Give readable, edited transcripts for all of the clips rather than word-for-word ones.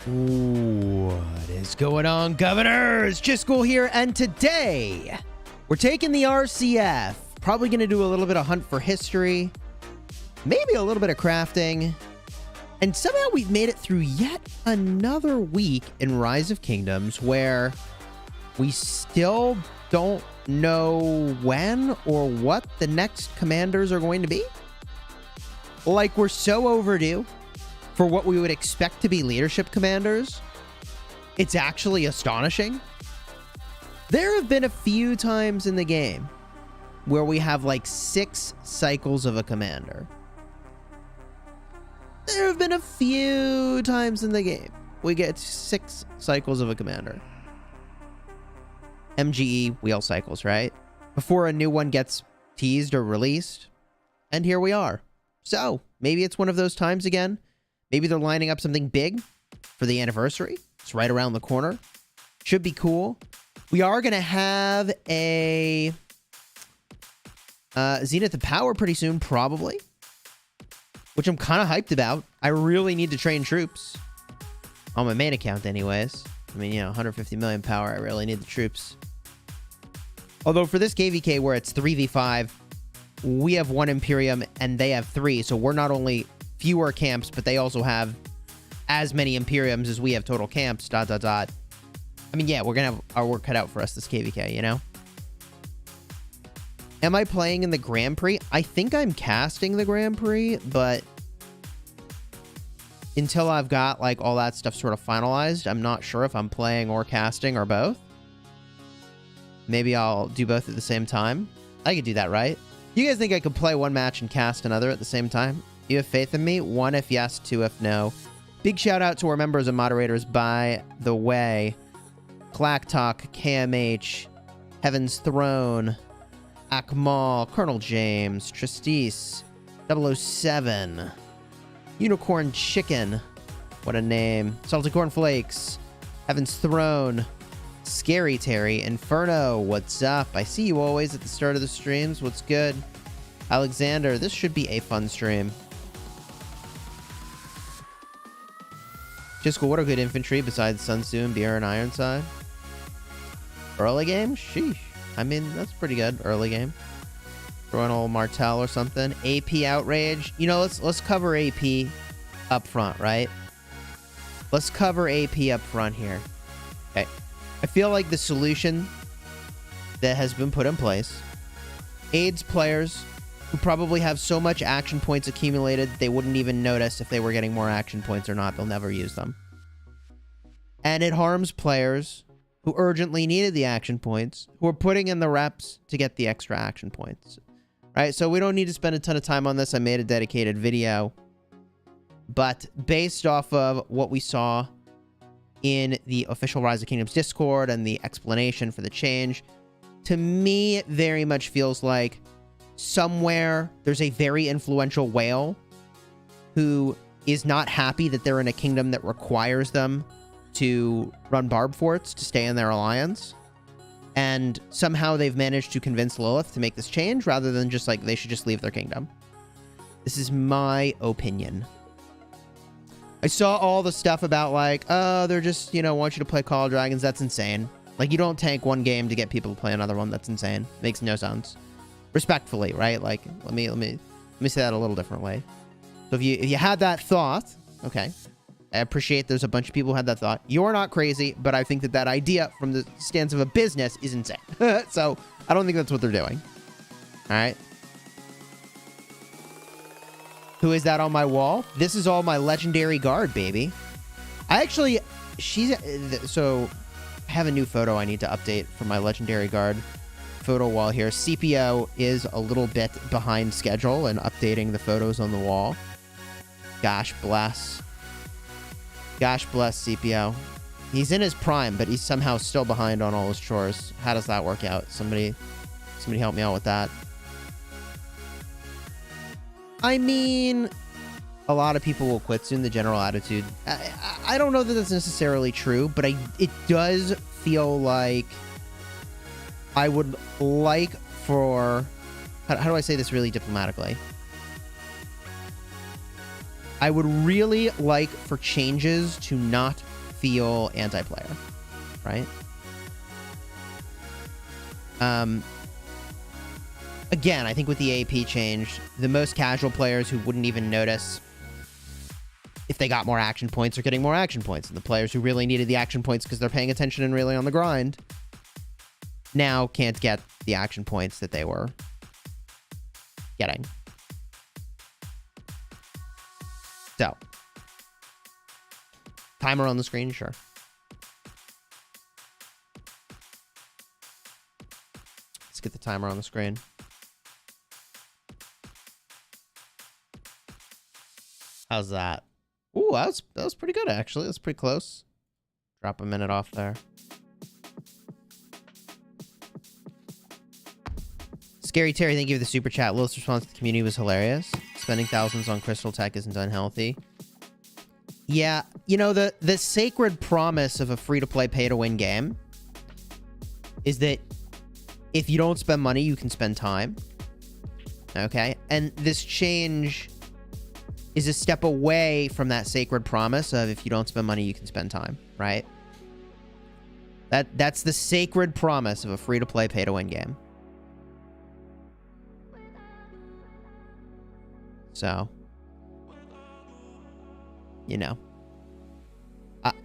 What is going on, governors? Chisgule here, and today we're taking the RCF. Probably going to do a little bit of hunt for history, maybe a little bit of crafting, and somehow we've made it through yet another week in Rise of Kingdoms where we still don't know when or what the next commanders are going to be. Like, we're so overdue for what we would expect to be leadership commanders. It's actually astonishing. There have been a few times in the game where we have like 6 cycles of a commander. There have been a few times in the game we get 6 cycles of a commander. MGE wheel cycles, right? Before a new one gets teased or released. And here we are. So maybe it's one of those times again. Maybe they're lining up something big for the anniversary. It's right around the corner. Should be cool. We are going to have a Zenith of Power pretty soon, probably. Which I'm kind of hyped about. I really need to train troops. On my main account anyways. I mean, you know, 150 million power. I really need the troops. Although for this KVK where it's 3v5, we have 1 Imperium and they have 3. So we're not only fewer camps, but they also have as many Imperiums as we have total camps, ... I mean, yeah, we're going to have our work cut out for us this KVK, you know? Am I playing in the Grand Prix? I think I'm casting the Grand Prix, but until I've got, like, all that stuff sort of finalized, I'm not sure if I'm playing or casting or both. Maybe I'll do both at the same time. I could do that, right? You guys think I could play one match and cast another at the same time? You have faith in me? 1 if yes, 2 if no. Big shout out to our members and moderators, by the way. Clack Talk, KMH, Heaven's Throne, Akmal, Colonel James, Tristis, 007, Unicorn Chicken, what a name, Salty Corn Flakes, Heaven's Throne, Scary Terry, Inferno, what's up? I see you always at the start of the streams, what's good? Alexander, this should be a fun stream. Chisgule, what are good infantry besides Sun Tzu and Beer and Ironside? Early game? Sheesh. I mean, that's pretty good. Early game. Throw in a little Martel or something. AP Outrage. You know, let's cover AP up front, right? Let's cover AP up front here. Okay. I feel like the solution that has been put in place aids players who probably have so much action points accumulated they wouldn't even notice if they were getting more action points or not. They'll never use them. And it harms players who urgently needed the action points, who are putting in the reps to get the extra action points. Right? So we don't need to spend a ton of time on this. I made a dedicated video. But based off of what we saw in the official Rise of Kingdoms Discord and the explanation for the change, to me, it very much feels like somewhere there's a very influential whale who is not happy that they're in a kingdom that requires them to run barb forts to stay in their alliance. And somehow they've managed to convince Lilith to make this change rather than just like they should just leave their kingdom. This is my opinion. I saw all the stuff about like, oh, they're just, you know, want you to play Call of Dragons. That's insane. Like, you don't tank one game to get people to play another one. That's insane. Makes no sense. Respectfully, right? Like, let me say that a little differently. So if you had that thought, okay, I appreciate there's a bunch of people who had that thought. You're not crazy, but I think that idea from the stance of a business is insane. So I don't think that's what they're doing. All right. Who is that on my wall? This is all my legendary guard, baby. I actually, so I have a new photo I need to update for my legendary guard photo wall here. CPO is a little bit behind schedule in updating the photos on the wall. Gosh bless. Gosh bless CPO. He's in his prime, but he's somehow still behind on all his chores. How does that work out? Somebody help me out with that. I mean, a lot of people will quit soon, the general attitude. I don't know that that's necessarily true, but it does feel like I would like for... How do I say this really diplomatically? I would really like for changes to not feel anti-player, right? Again, I think with the AP change, the most casual players who wouldn't even notice if they got more action points are getting more action points. And the players who really needed the action points because they're paying attention and really on the grind now can't get the action points that they were getting. So, timer on the screen, sure. Let's get the timer on the screen. How's that? Ooh, that was pretty good, actually. That's pretty close. Drop a minute off there. Scary Terry, thank you for the super chat. Lilith's response to the community was hilarious. Spending thousands on crystal tech isn't unhealthy. Yeah, you know, the sacred promise of a free-to-play, pay-to-win game is that if you don't spend money, you can spend time. Okay? And this change is a step away from that sacred promise of if you don't spend money, you can spend time, right? That's the sacred promise of a free-to-play, pay-to-win game. So, you know.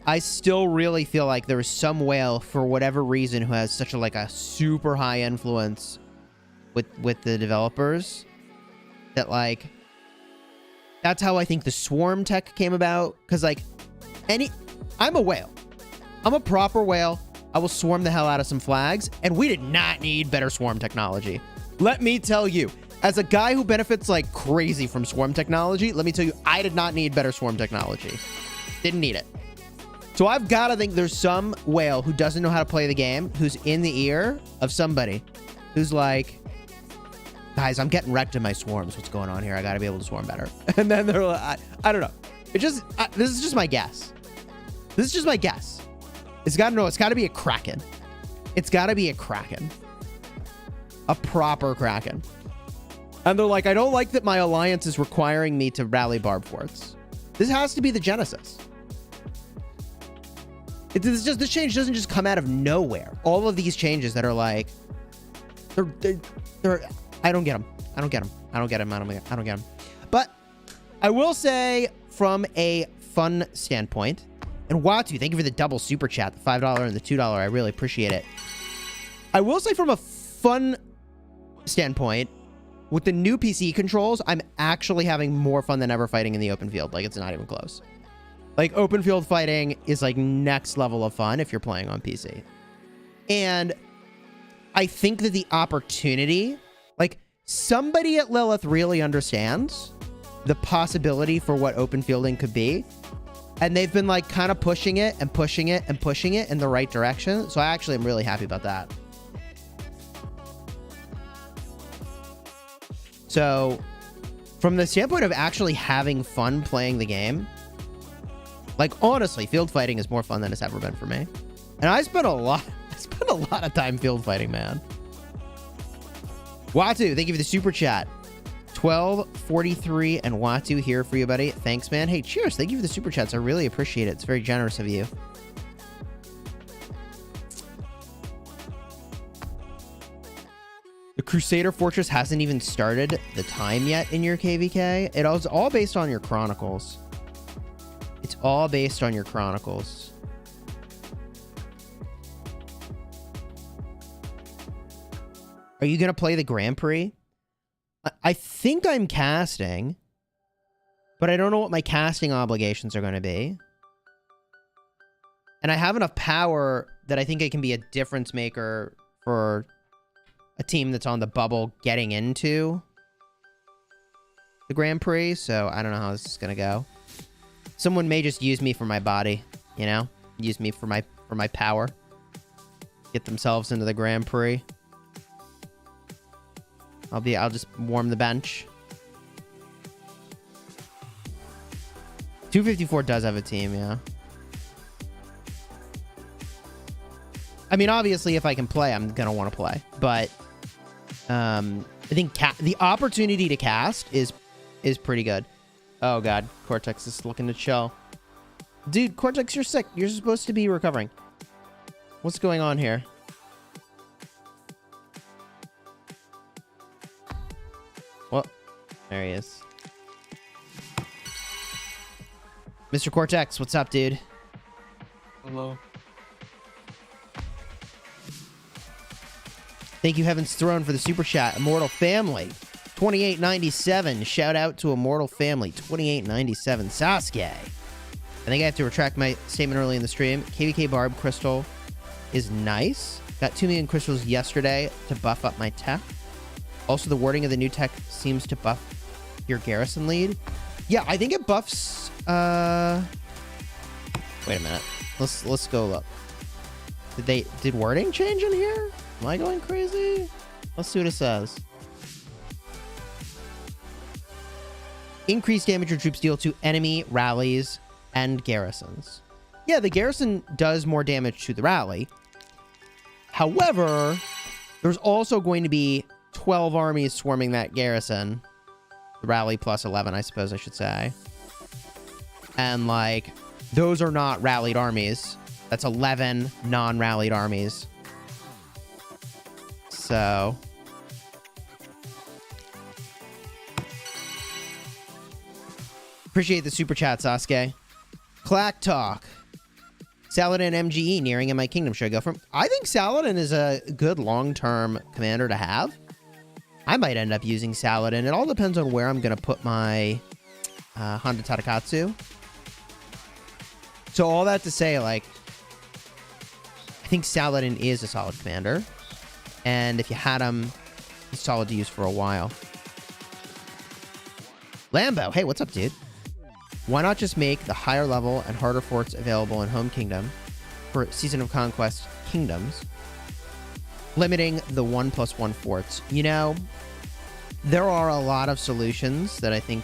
I still really feel like there is some whale, for whatever reason, who has such a super high influence with the developers that, like, that's how I think the swarm tech came about. Because, like, I'm a whale. I'm a proper whale. I will swarm the hell out of some flags. And we did not need better swarm technology. Let me tell you, as a guy who benefits like crazy from swarm technology, let me tell you, I did not need better swarm technology. Didn't need it. So I've got to think there's some whale who doesn't know how to play the game, who's in the ear of somebody who's like, guys, I'm getting wrecked in my swarms. What's going on here? I got to be able to swarm better. And then they're like, I don't know. This is just my guess. This is just my guess. It's got to be a Kraken. It's got to be a Kraken. A proper Kraken. And they're like, I don't like that my alliance is requiring me to rally barb forts. This has to be the Genesis. This change doesn't just come out of nowhere. All of these changes that are like, they're I don't get them. I don't get them. I don't get them. I don't get them. But I will say, from a fun standpoint, and Watu, thank you for the double super chat, the $5 and the $2. I really appreciate it. I will say, from a fun standpoint, with the new PC controls, I'm actually having more fun than ever fighting in the open field. Like, it's not even close. Like, open field fighting is like next level of fun if you're playing on PC. And I think that the opportunity, like, somebody at Lilith really understands the possibility for what open fielding could be. And they've been like kind of pushing it and pushing it and pushing it in the right direction. So I actually am really happy about that. So from the standpoint of actually having fun playing the game, like, honestly, field fighting is more fun than it's ever been for me. And I spent a lot of time field fighting, man. Watu, thank you for the super chat. 1243 and Watu here for you, buddy. Thanks, man. Hey, cheers. Thank you for the super chats. I really appreciate it. It's very generous of you. The Crusader Fortress hasn't even started the time yet in your KVK. It was all based on your Chronicles. It's all based on your Chronicles. Are you going to play the Grand Prix? I think I'm casting, but I don't know what my casting obligations are going to be. And I have enough power that I think I can be a difference maker for a team that's on the bubble getting into the Grand Prix. So I don't know how this is going to go. Someone may just use me for my body, you know? Use me for my power. Get themselves into the Grand Prix. I'll just warm the bench. 254 does have a team, yeah. I mean, obviously, if I can play, I'm gonna want to play. But I think the opportunity to cast is pretty good. Oh god, Cortex is looking to chill. Dude, Cortex, you're sick. You're supposed to be recovering. What's going on here? Well, there he is. Mr. Cortex, what's up, dude? Hello. Thank you, Heaven's Throne, for the super chat. Immortal Family, 2897. Shout out to Immortal Family, 2897. Sasuke. I think I have to retract my statement early in the stream. KVK Barb Crystal is nice. Got 2 million crystals yesterday to buff up my tech. Also, the wording of the new tech seems to buff your garrison lead. Yeah, I think it buffs... Wait a minute. Let's go look. Did wording change in here? Am I going crazy? Let's see what it says. Increased damage your troops deal to enemy rallies and garrisons. Yeah, the garrison does more damage to the rally. However, there's also going to be 12 armies swarming that garrison. The rally plus 11, I suppose I should say. And, like, those are not rallied armies. That's 11 non-rallied armies. So... appreciate the super chat, Sasuke. Clack Talk. Saladin MGE nearing in my kingdom. Should I go from? I think Saladin is a good long-term commander to have. I might end up using Saladin. It all depends on where I'm going to put my Honda Tadakatsu. So all that to say, like, I think Saladin is a solid commander. And if you had him, he's solid to use for a while. Lambo, hey, what's up, dude? Why not just make the higher level and harder forts available in Home Kingdom for Season of Conquest Kingdoms, limiting the 1+1 forts? You know, there are a lot of solutions that I think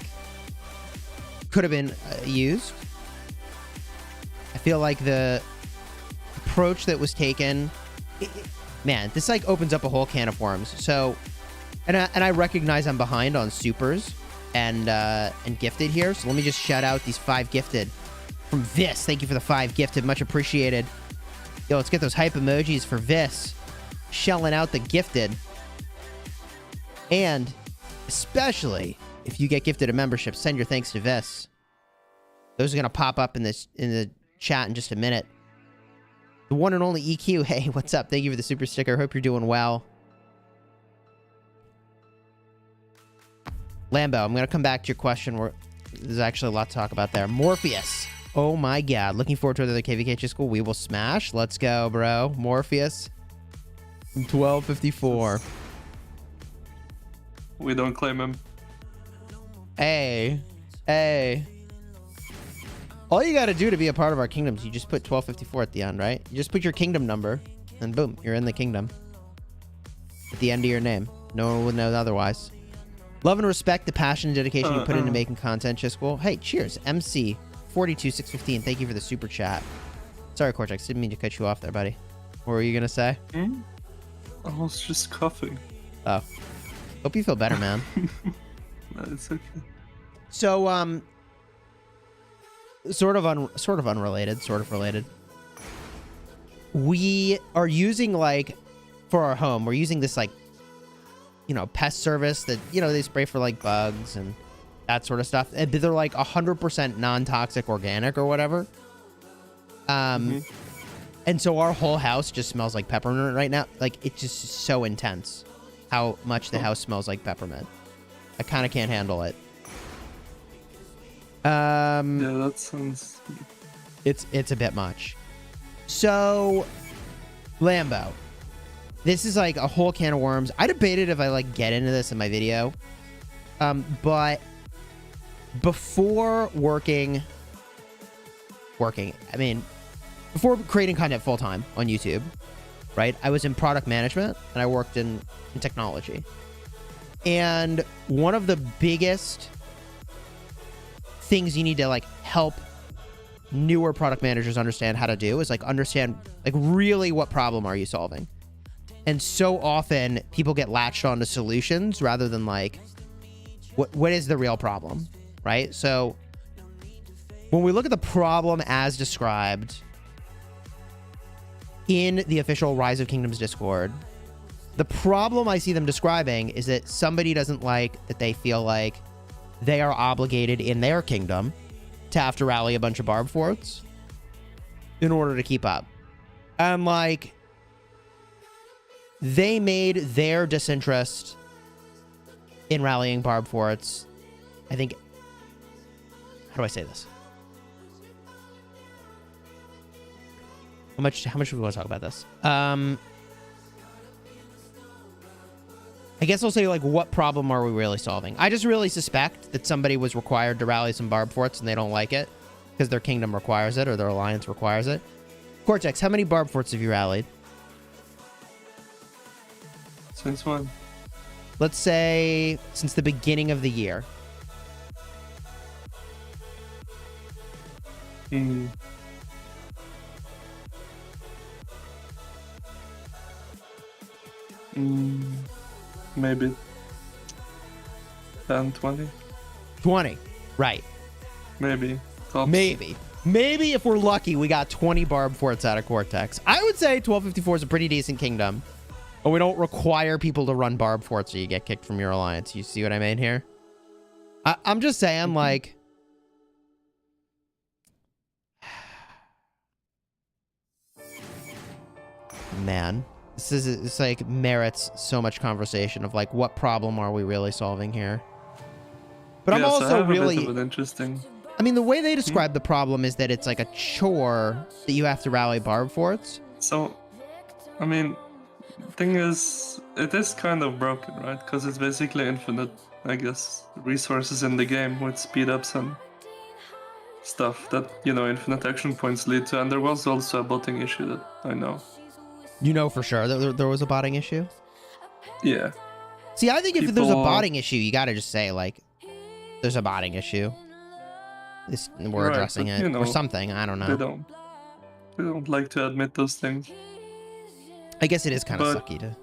could have been used. I feel like the approach that was taken, man, this like opens up a whole can of worms. So, and I recognize I'm behind on supers and gifted here. So let me just shout out these 5 gifted from Vis. Thank you for the 5 gifted. Much appreciated. Yo, let's get those hype emojis for Vis. Shelling out the gifted. And especially if you get gifted a membership, send your thanks to Vis. Those are going to pop up in the chat in just a minute. The one and only EQ. Hey, what's up? Thank you for the super sticker. Hope you're doing well. Lambo, I'm going to come back to your question. There's actually a lot to talk about there. Morpheus. Oh my god. Looking forward to another KVK Chisgule. We will smash. Let's go, bro. Morpheus. 1254. We don't claim him. Hey. Hey. All you got to do to be a part of our kingdoms, you just put 1254 at the end, right? You just put your kingdom number, and boom, you're in the kingdom. At the end of your name. No one would know otherwise. Love and respect the passion and dedication you put into making content, Chisgule. Hey, cheers. MC 42615. Thank you for the super chat. Sorry, Cortex. Didn't mean to cut you off there, buddy. What were you going to say? I was just coughing. Oh. Hope you feel better, man. No, it's okay. So, sort of unrelated, sort of related. We are using, like, for our home, we're using this, like, you know, pest service that, you know, they spray for, like, bugs and that sort of stuff. And they're, like, 100% non-toxic organic or whatever. And so our whole house just smells like peppermint right now. Like, it's just so intense how much the house smells like peppermint. I kind of can't handle it. Yeah, that sounds... It's a bit much. So, Lambo. This is like a whole can of worms. I debated if I like get into this in my video. But before working, I mean, before creating content full-time on YouTube, right? I was in product management and I worked in technology. And one of the biggest things you need to like help newer product managers understand how to do is like understand like really what problem are you solving. And so often people get latched onto solutions rather than like what is the real problem, right? So when we look at the problem as described in the official Rise of Kingdoms Discord, the problem I see them describing is that somebody doesn't like that they feel like they are obligated in their kingdom to have to rally a bunch of barb forts in order to keep up. And like, they made their disinterest in rallying barb forts, I think, how do I say this? How much do we want to talk about this? I guess I'll say, like, what problem are we really solving? I just really suspect that somebody was required to rally some barb forts and they don't like it because their kingdom requires it or their alliance requires it. Cortex, how many barb forts have you rallied? Since when? Let's say since the beginning of the year. Maybe 10, 20. 20, right. Maybe. Tops. Maybe if we're lucky, we got 20 barb forts out of Cortex. I would say 1254 is a pretty decent kingdom. But we don't require people to run barb forts or you get kicked from your alliance. You see what I mean here? I'm just saying, like... Man. It's like merits so much conversation of like, what problem are we really solving here? But yes, I'm also really... a bit of an interesting... I mean, the way they describe the problem is that it's like a chore that you have to rally barb forts. So, I mean... Thing is, it is kind of broken, right? Because it's basically infinite, I guess, resources in the game with speed ups and stuff that, you know, infinite action points lead to. And there was also a botting issue that I know. You know for sure that there was a botting issue? Yeah. See, I think if there's a botting issue, you gotta just say, like, there's a botting issue. We're addressing it. You know, or something, I don't know. They don't like to admit those things. I guess it is kind of sucky to...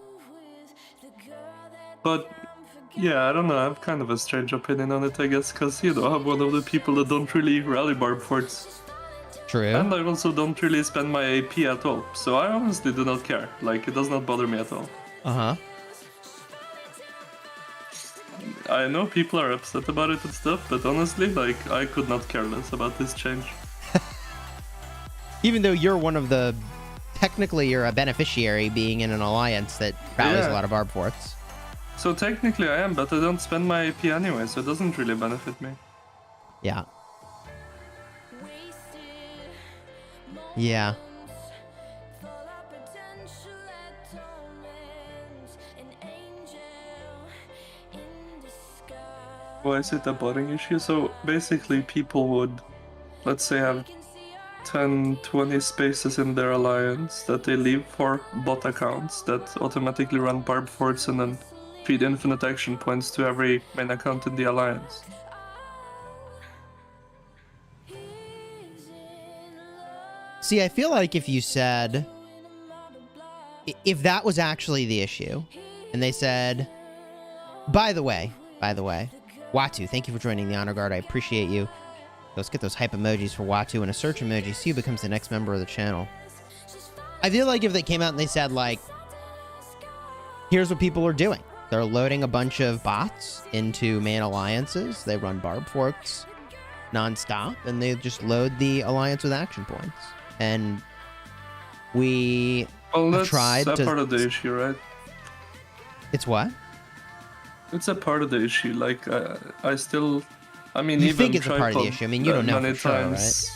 But, yeah, I don't know, I have kind of a strange opinion on it, I guess, because, you know, I'm one of the people that don't really rally barb forts. True. And I also don't really spend my AP at all, so I honestly do not care. Like, it does not bother me at all. Uh-huh. I know people are upset about it and stuff, but honestly, like, I could not care less about this change. Even though you're one of the... Technically, you're a beneficiary being in an alliance that rallies a lot of barb forts. So technically I am, but I don't spend my AP anyway, so it doesn't really benefit me. Yeah. Yeah. Why is it a botting issue? So basically people would, let's say, have 10, 20 spaces in their alliance that they leave for bot accounts that automatically run barb forts and then feed infinite action points to every main account in the alliance. See, I feel like if you said... If that was actually the issue, and they said... By the way, Watu, thank you for joining the Honor Guard. I appreciate you. Let's get those hype emojis for Watu and a search emoji. See who becomes the next member of the channel. I feel like if they came out and they said, like, here's what people are doing. They're loading a bunch of bots into main alliances. They run barb forts nonstop, and they just load the alliance with action points. And we tried to... That's a part of the issue, right? It's what? It's a part of the issue. Like, I mean, you even think it's a part of the issue? I mean, you don't know for sure, right?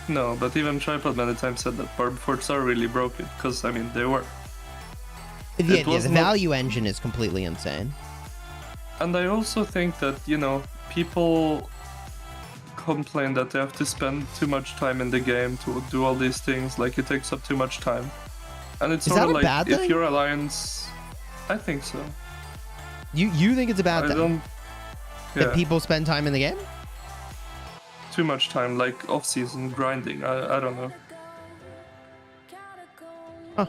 No, but even Tripod many times said that barb forts are really broken, because, I mean, they were. Yeah, the value engine is completely insane. And I also think that, you know, people complain that they have to spend too much time in the game to do all these things, like it takes up too much time. And it's sort of like, if your alliance... I think so. You think it's a bad thing? That people spend time in the game? Too much time, like off-season grinding. I don't know. Huh.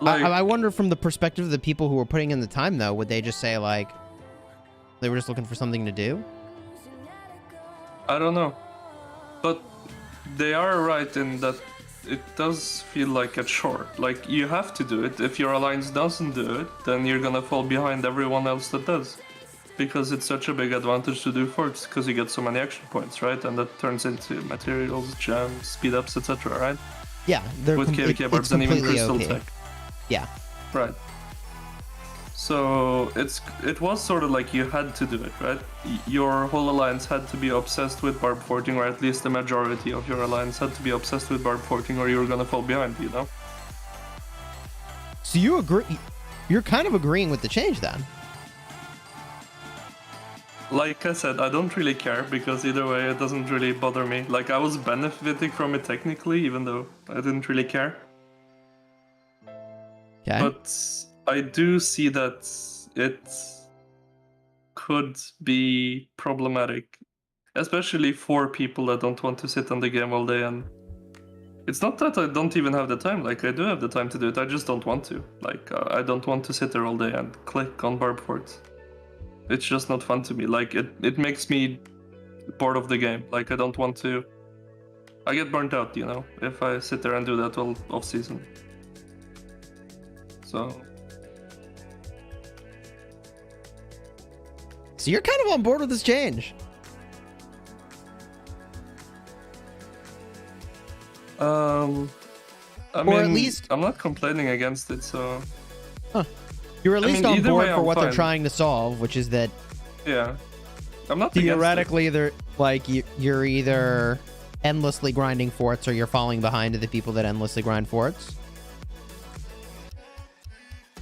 Like, I wonder from the perspective of the people who were putting in the time, though, would they just say, like, they were just looking for something to do? I don't know. But they are right in that it does feel like a chore. Like, you have to do it. If your alliance doesn't do it, then you're gonna fall behind everyone else that does. Because it's such a big advantage to do forts, because you get so many action points, right? And that turns into materials, gems, speed ups, etc., right? Yeah, they're With KVK barbs and even crystal tech. Yeah. Right. So it was sort of like you had to do it, right? Your whole alliance had to be obsessed with barb forting, or at least the majority of your alliance had to be obsessed with barb forting, or you were gonna fall behind, you know? So you agree? You're kind of agreeing with the change then? Like I said, I don't really care, because either way it doesn't really bother me. Like, I was benefiting from it technically, even though I didn't really care. Okay. But I do see that it could be problematic, especially for people that don't want to sit on the game all day. And it's not that I don't even have the time. Like, I do have the time to do it. I just don't want to. Like, I don't want to sit there all day and click on barb forts. It's just not fun to me. Like, it makes me bored of the game. Like, I don't want to. I get burnt out, you know, if I sit there and do that all off season. So you're kind of on board with this change. I mean, at least I'm not complaining against it, so... Huh. You're at least on either board way, for I'm what they're fine. trying to solve, which is that Yeah. I'm not against it. theoretically, they're like you're either endlessly grinding forts or you're falling behind to the people that endlessly grind forts.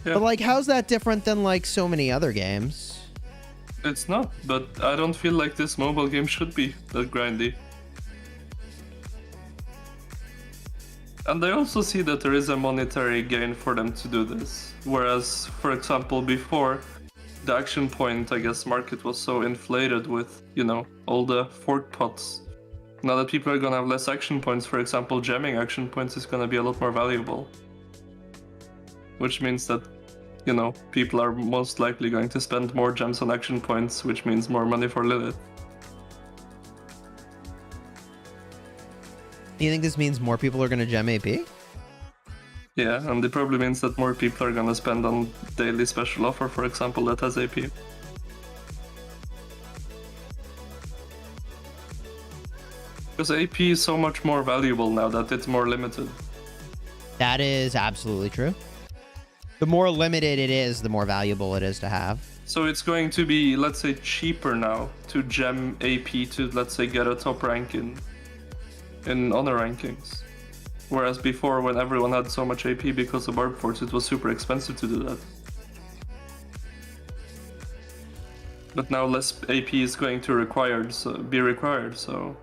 Yeah. But like, how's that different than like so many other games? It's not, but I don't feel like this mobile game should be that grindy. And I also see that there is a monetary gain for them to do this. Whereas, for example, before, the action point, I guess, market was so inflated with, you know, all the fort pots. Now that people are gonna have less action points, for example, gemming action points is gonna be a lot more valuable. Which means that, you know, people are most likely going to spend more gems on action points, which means more money for Lilith. Do you think this means more people are going to gem AP? Yeah, and it probably means that more people are gonna spend on daily special offer, for example, that has AP. Because AP is so much more valuable now that it's more limited. That is absolutely true. The more limited it is, the more valuable it is to have. So it's going to be, let's say, cheaper now to gem AP to, let's say, get a top rank in honor rankings. Whereas before, when everyone had so much AP because of barb forts, it was super expensive to do that. But now less AP is going to be required, so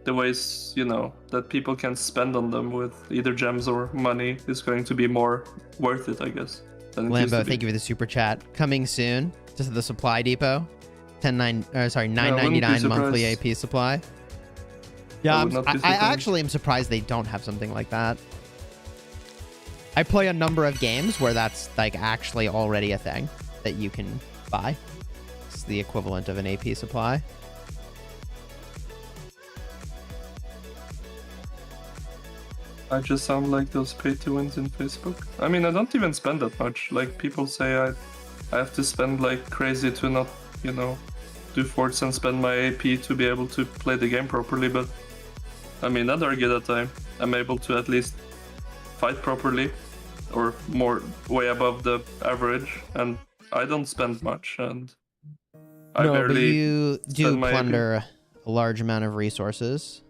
the ways, you know, that people can spend on them with either gems or money is going to be more worth it, I guess. Lambo, thank you for the super chat. Coming soon to the supply depot. $9.99 monthly AP supply. Yeah, I actually am surprised they don't have something like that. I play a number of games where that's like actually already a thing that you can buy. It's the equivalent of an AP supply. I just sound like those pay-to-wins in Facebook. I mean, I don't even spend that much. Like, people say I have to spend like crazy to not, you know, do forts and spend my AP to be able to play the game properly, but I mean, I'd argue that I'm able to at least fight properly, or more, way above the average, and I don't spend much, and I barely. But you do my plunder a large amount of resources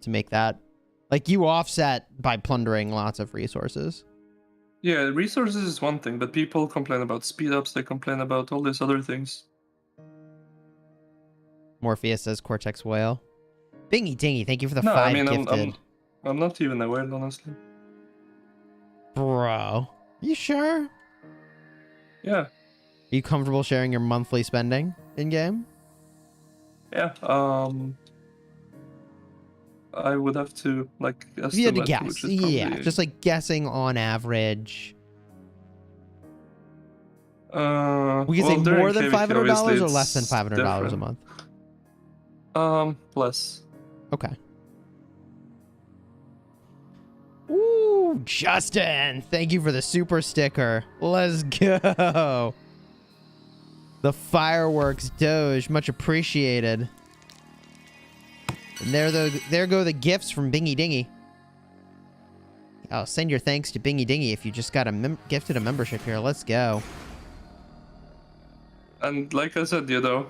to make that. Like, you offset by plundering lots of resources. Yeah, resources is one thing, but people complain about speed ups, they complain about all these other things. Morpheus says Cortex Whale. Bingy Dingy, thank you for the 5 I mean, gifted. I'm not even aware, honestly. Bro, you sure? Yeah. Are you comfortable sharing your monthly spending in game? Yeah. I would have to like estimate. If you had to guess, which is probably... yeah, just like guessing on average. We can say more than $500 or less than $500 a month. Less. Okay. Ooh, Justin, thank you for the super sticker. Let's go. The fireworks doge, much appreciated. And there go the gifts from Bingy Dingy. Oh, send your thanks to Bingy Dingy if you just got gifted a membership here. Let's go. And like I said, you know,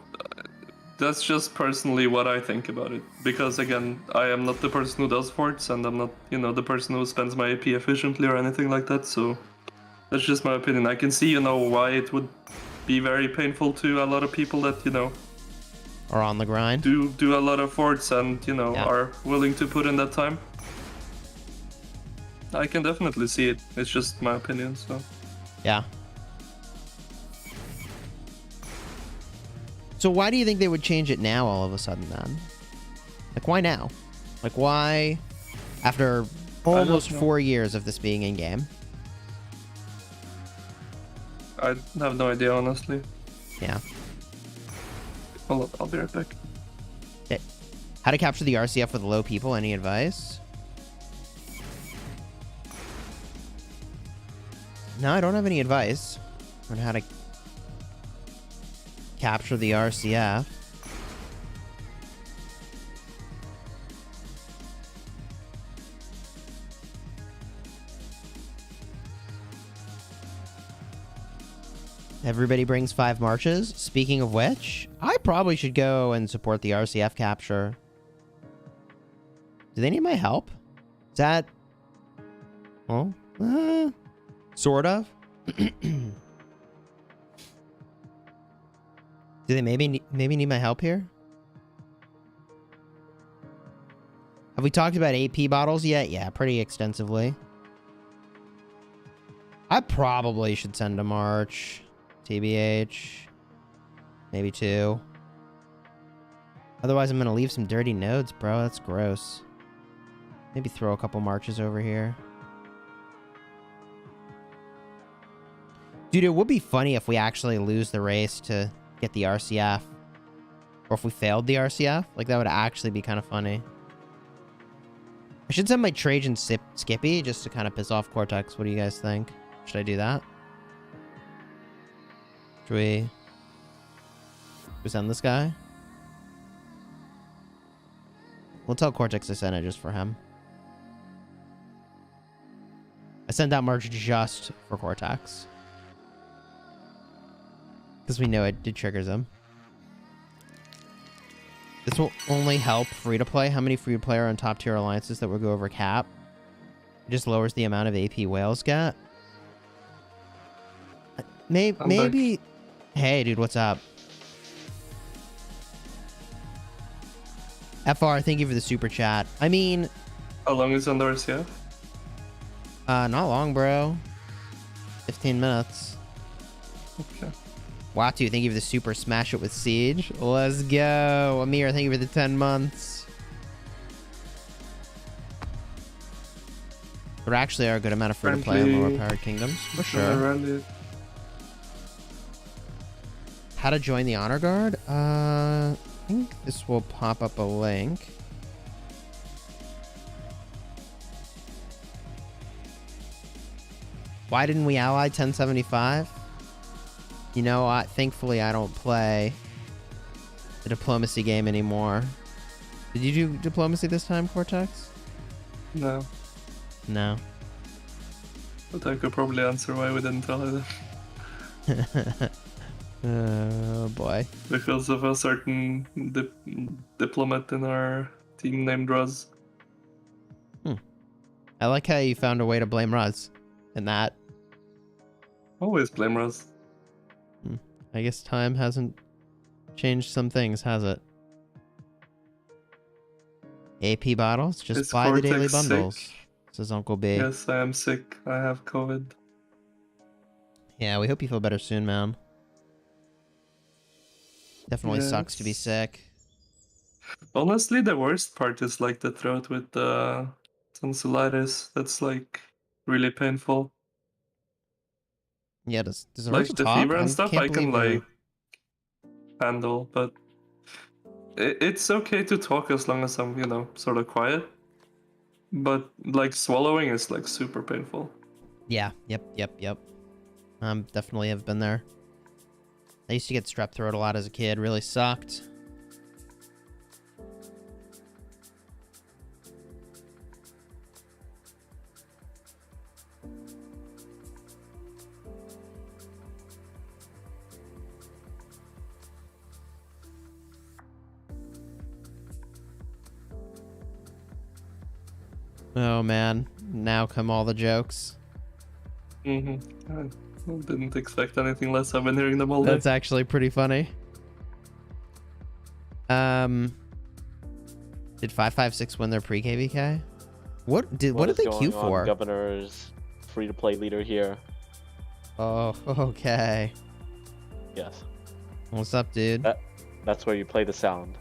that's just personally what I think about it. Because again, I am not the person who does forts, and I'm not, you know, the person who spends my AP efficiently or anything like that. So that's just my opinion. I can see, you know, why it would be very painful to a lot of people that, you know, are on the grind. Do a lot of forts and, you know, are willing to put in that time. I can definitely see it. It's just my opinion, so. Yeah. So why do you think they would change it now all of a sudden then? Like, why now? Like, why after almost 4 years of this being in game? I have no idea, honestly. Yeah. Hold on, I'll be right back. Okay. How to capture the RCF with low people? Any advice? No, I don't have any advice on how to capture the RCF. Everybody brings 5 marches. Speaking of which, I probably should go and support the RCF capture. Do they need my help? Is that... Well, sort of. Do they maybe need my help here? Have we talked about AP bottles yet? Yeah, pretty extensively. I probably should send a march. TBH. Maybe 2. Otherwise, I'm going to leave some dirty nodes, bro. That's gross. Maybe throw a couple marches over here. Dude, it would be funny if we actually lose the race to get the RCF. Or if we failed the RCF. Like, that would actually be kind of funny. I should send my Trajan Skippy just to kind of piss off Cortex. What do you guys think? Should I do that? Should we send this guy? We'll tell Cortex I sent it just for him. I sent that march just for Cortex. Because we know it triggers him. This will only help free-to-play. How many free-to-play are on top-tier alliances that will go over cap? It just lowers the amount of AP whales get. Maybe... Hey, dude, what's up? FR, thank you for the super chat. I mean... How long is on the RCF? Not long, bro. 15 minutes. Okay. Watu, thank you for the super smash it with Siege. Let's go. Amir, thank you for the 10 months. There actually are a good amount of free-to-play in lower powered kingdoms, for sure. How to join the Honor Guard? I think this will pop up a link. Why didn't we ally 1075? You know, thankfully I don't play the diplomacy game anymore. Did you do diplomacy this time, Cortex? No. No. But I could probably answer why we didn't tell her that. Oh boy. Because of a certain diplomat in our team named Ruz. I like how you found a way to blame Ruz in that. Always blame Ruz. I guess time hasn't changed some things, has it? AP bottles? Just Is buy the daily Cortex bundles, sick? says Uncle B. Yes, I am sick. I have COVID. Yeah, we hope you feel better soon, man. Definitely sucks to be sick. Honestly, the worst part is like the throat with the tonsillitis. That's like really painful. Yeah, does it hurt Like to the talk? fever and stuff I can believe like handle, but it's okay to talk as long as I'm, you know, sort of quiet. But like swallowing is like super painful. Yeah. Yep. Definitely have been there. I used to get strep throat a lot as a kid. Really sucked. Oh man, now come all the jokes. I didn't expect anything less. I've been hearing them all day. That's actually pretty funny. Did 556 win their pre-KVK? What did they queue for? Governor's free-to-play leader here. Oh, okay. Yes. What's up, dude? That's where you play the sound.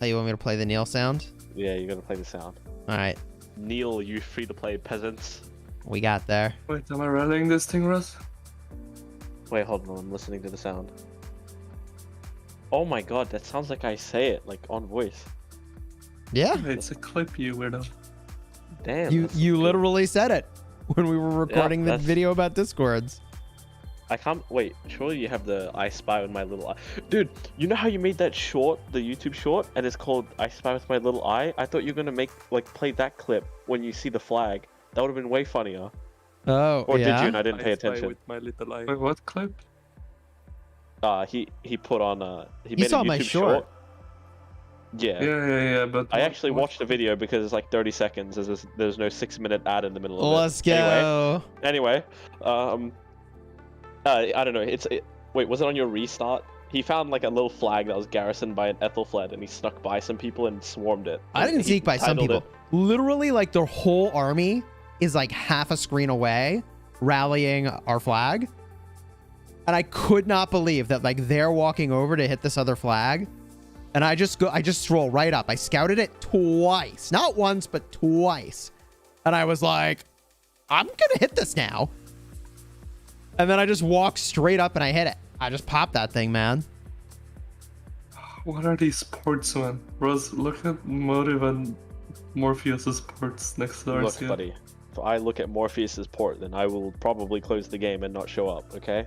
Oh, you want me to play the Neil sound? Yeah, you're gonna play the sound. All right, Neil, you free-to-play peasants. we got there. Wait, am I rallying this thing, Russ? Wait, hold on. I'm listening to the sound. Oh my god, that sounds like I say it, like on voice. Yeah, It's a clip, you weirdo. Damn. you that's good. literally said it when we were recording the that's- video about Discords. I can't wait. Surely you have the I Spy with My Little Eye, dude. You know how you made that short, the YouTube short, and it's called I Spy with My Little Eye? I thought you were gonna play that clip when you see the flag. That would have been way funnier. Oh, Or did you? yeah. And I didn't pay I spy attention. with my little eye. Wait, what clip? He put on he You made saw a YouTube my short. Yeah. Yeah, but I actually watched the video because it's like 30 seconds. There's no 6-minute ad in the middle of Let's it. go. Anyway, I don't know. Wait, was it on your restart? He found like a little flag that was garrisoned by an Ethelfled, and he snuck by some people and swarmed it. I didn't He sneak by some titled people. Literally, like their whole army is like half a screen away, rallying our flag. And I could not believe that like they're walking over to hit this other flag. And I just stroll right up. I scouted it twice. Not once, but twice. And I was like, I'm gonna hit this now. And then I just walk straight up and I hit it. I just popped that thing, man. What are these ports, man? Russ, look at Motive and Morpheus's ports next to it. Look, RCA. buddy. If I look at Morpheus's port, then I will probably close the game and not show up. Okay?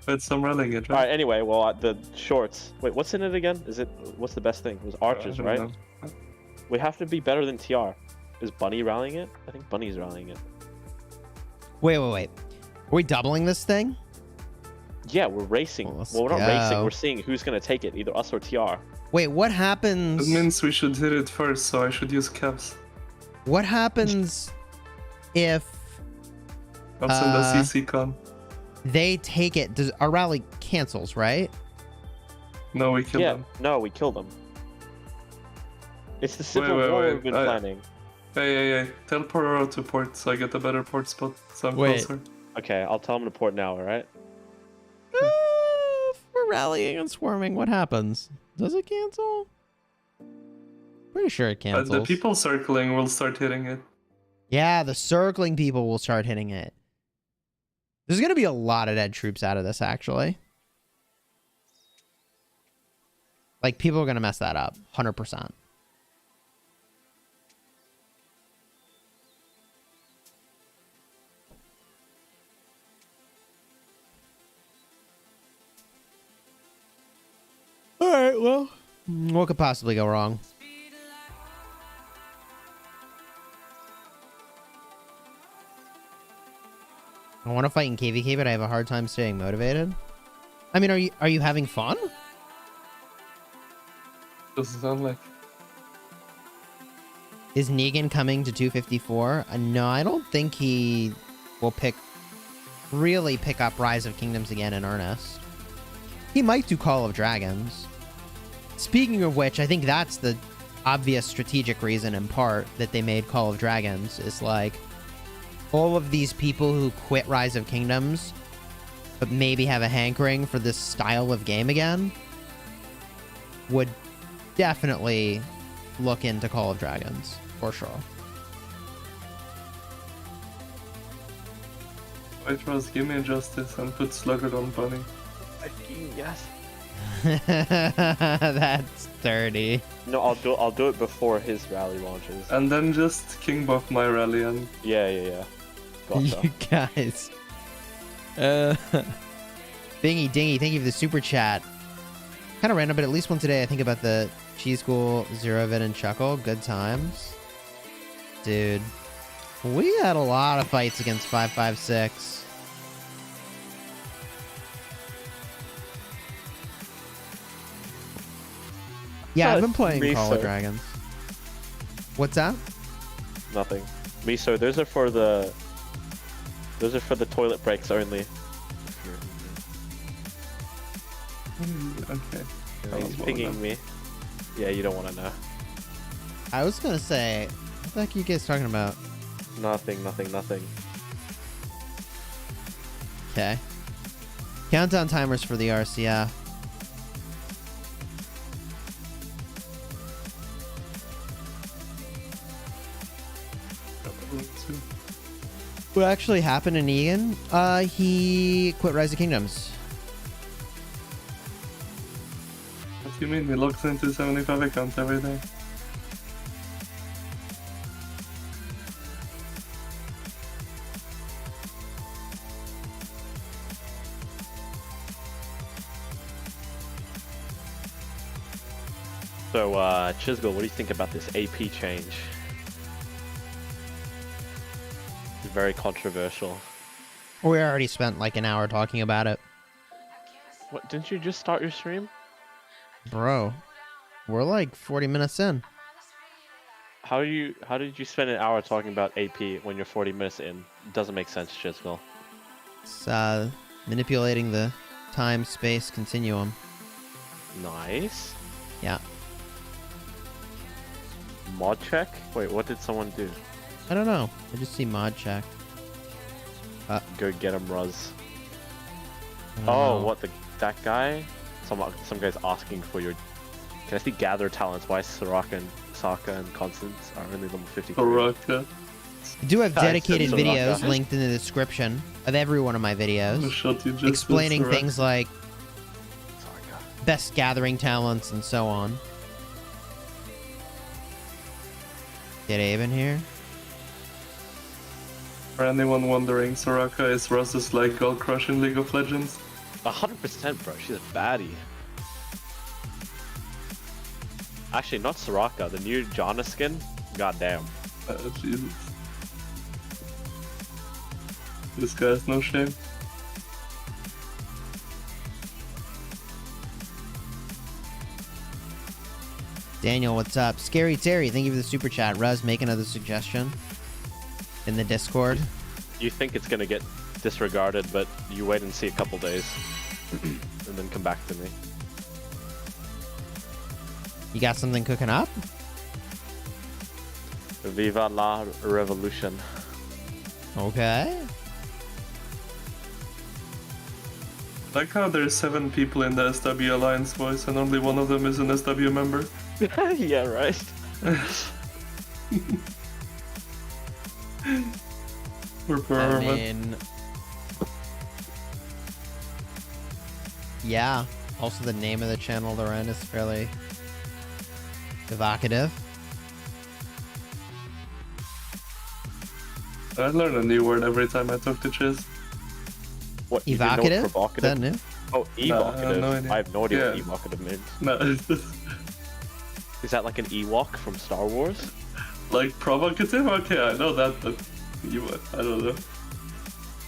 But some rallying it, All right? right. Anyway, well, the shorts. Wait, what's in it again? What's the best thing? It was archers, I don't right? know. We have to be better than TR. Is Bunny rallying it? I think Bunny's rallying it. Wait. Are we doubling this thing? Yeah, we're racing. Let's Well, we're not racing. go. We're seeing who's gonna take it, either us or TR. Wait, what happens? That means we should hit it first, so I should use caps. What happens if I'll send a CC con. they take it? Does our rally cancels, right? No, we kill Yeah, them. no, we killed them. It's the civil wait, war wait. we've been planning. Hey. Tell Pororo to port so I get a better port spot, so I'm Wait. closer. Okay, I'll tell him to port now. All right. If we're rallying and swarming, what happens? Does it cancel? Pretty sure it cancels. The people circling will start hitting it. Yeah, the circling people will start hitting it. There's going to be a lot of dead troops out of this, actually. Like, people are going to mess that up. 100%. All right, well, what could possibly go wrong? I want to fight in KVK, but I have a hard time staying motivated. I mean, are you having fun? Doesn't sound like. Is Negan coming to 254? No, I don't think he will really pick up Rise of Kingdoms again in earnest. He might do Call of Dragons. Speaking of which, I think that's the obvious strategic reason in part that they made Call of Dragons is like all of these people who quit Rise of Kingdoms but maybe have a hankering for this style of game again would definitely look into Call of Dragons for sure. Wait, Ross, give me justice and put Sluggard on Bunny. Yes. That's dirty. No, I'll do it before his rally launches. And then just king buff my rally and Yeah. Gotcha. You guys. Bingy Dingy, thank you for the super chat. Kind of random, but at least once a day I think about the Chisgule, Zero Vid, and Chuckle. Good times. Dude. We had a lot of fights against 556. Yeah, I've been playing Call of Dragons. What's that? Nothing. Miso, those are for the toilet breaks only. okay. He's pinging me. Yeah, you don't want to know. I was gonna say, what the heck are you guys talking about? Nothing. Okay. Countdown timers for the RCF. What actually happened in Egan? He quit Rise of Kingdoms. What do you mean? He logs into 75 account every day. So, Chisgule, what do you think about this AP change? It's very controversial. We already spent like an hour talking about it. What, didn't you just start your stream? Bro, we're like 40 minutes in. How did you spend an hour talking about AP when you're 40 minutes in? It doesn't make sense, Chisgule. It's manipulating the time-space continuum. Nice. Yeah. Mod check? Wait, what did someone do? I don't know. I just see mod check. Go get him, Ruz. I don't Oh, know. what, that guy? Some guy's asking for your... Can I see gather talents? Why Sokka and Constance are only level 53? Soraka. I do have I said dedicated so, videos Raka. linked in the description of every one of my The videos, shot you just explaining did, things like Sokka. best gathering talents and so on. Get Abe in here. For anyone wondering, Soraka is Russ's like gold crush in League of Legends. 100%, bro. She's a baddie. Actually, not Soraka. The new Janna skin? Goddamn. Jesus. This guy has no shame. Daniel, what's up? Scary Terry, thank you for the super chat. Rez, make another suggestion in the Discord. You think it's gonna get disregarded, but you wait and see a couple days. And then come back to me. You got something cooking up? Viva la revolution. Okay. Like how there's 7 people in the SW Alliance voice and only one of them is an SW member. Yeah, right? We're I permanent. mean... Yeah. Also, the name of the channel they're in is fairly evocative. I learn a new word every time I talk to Chiz. What, you didn't know what Evocative? Is provocative? that new? Oh, evocative. no idea. I have no idea what Yeah. evocative means. No, it's just Is that like an Ewok from Star Wars? like provocative? Okay, I know that, but you, I don't know.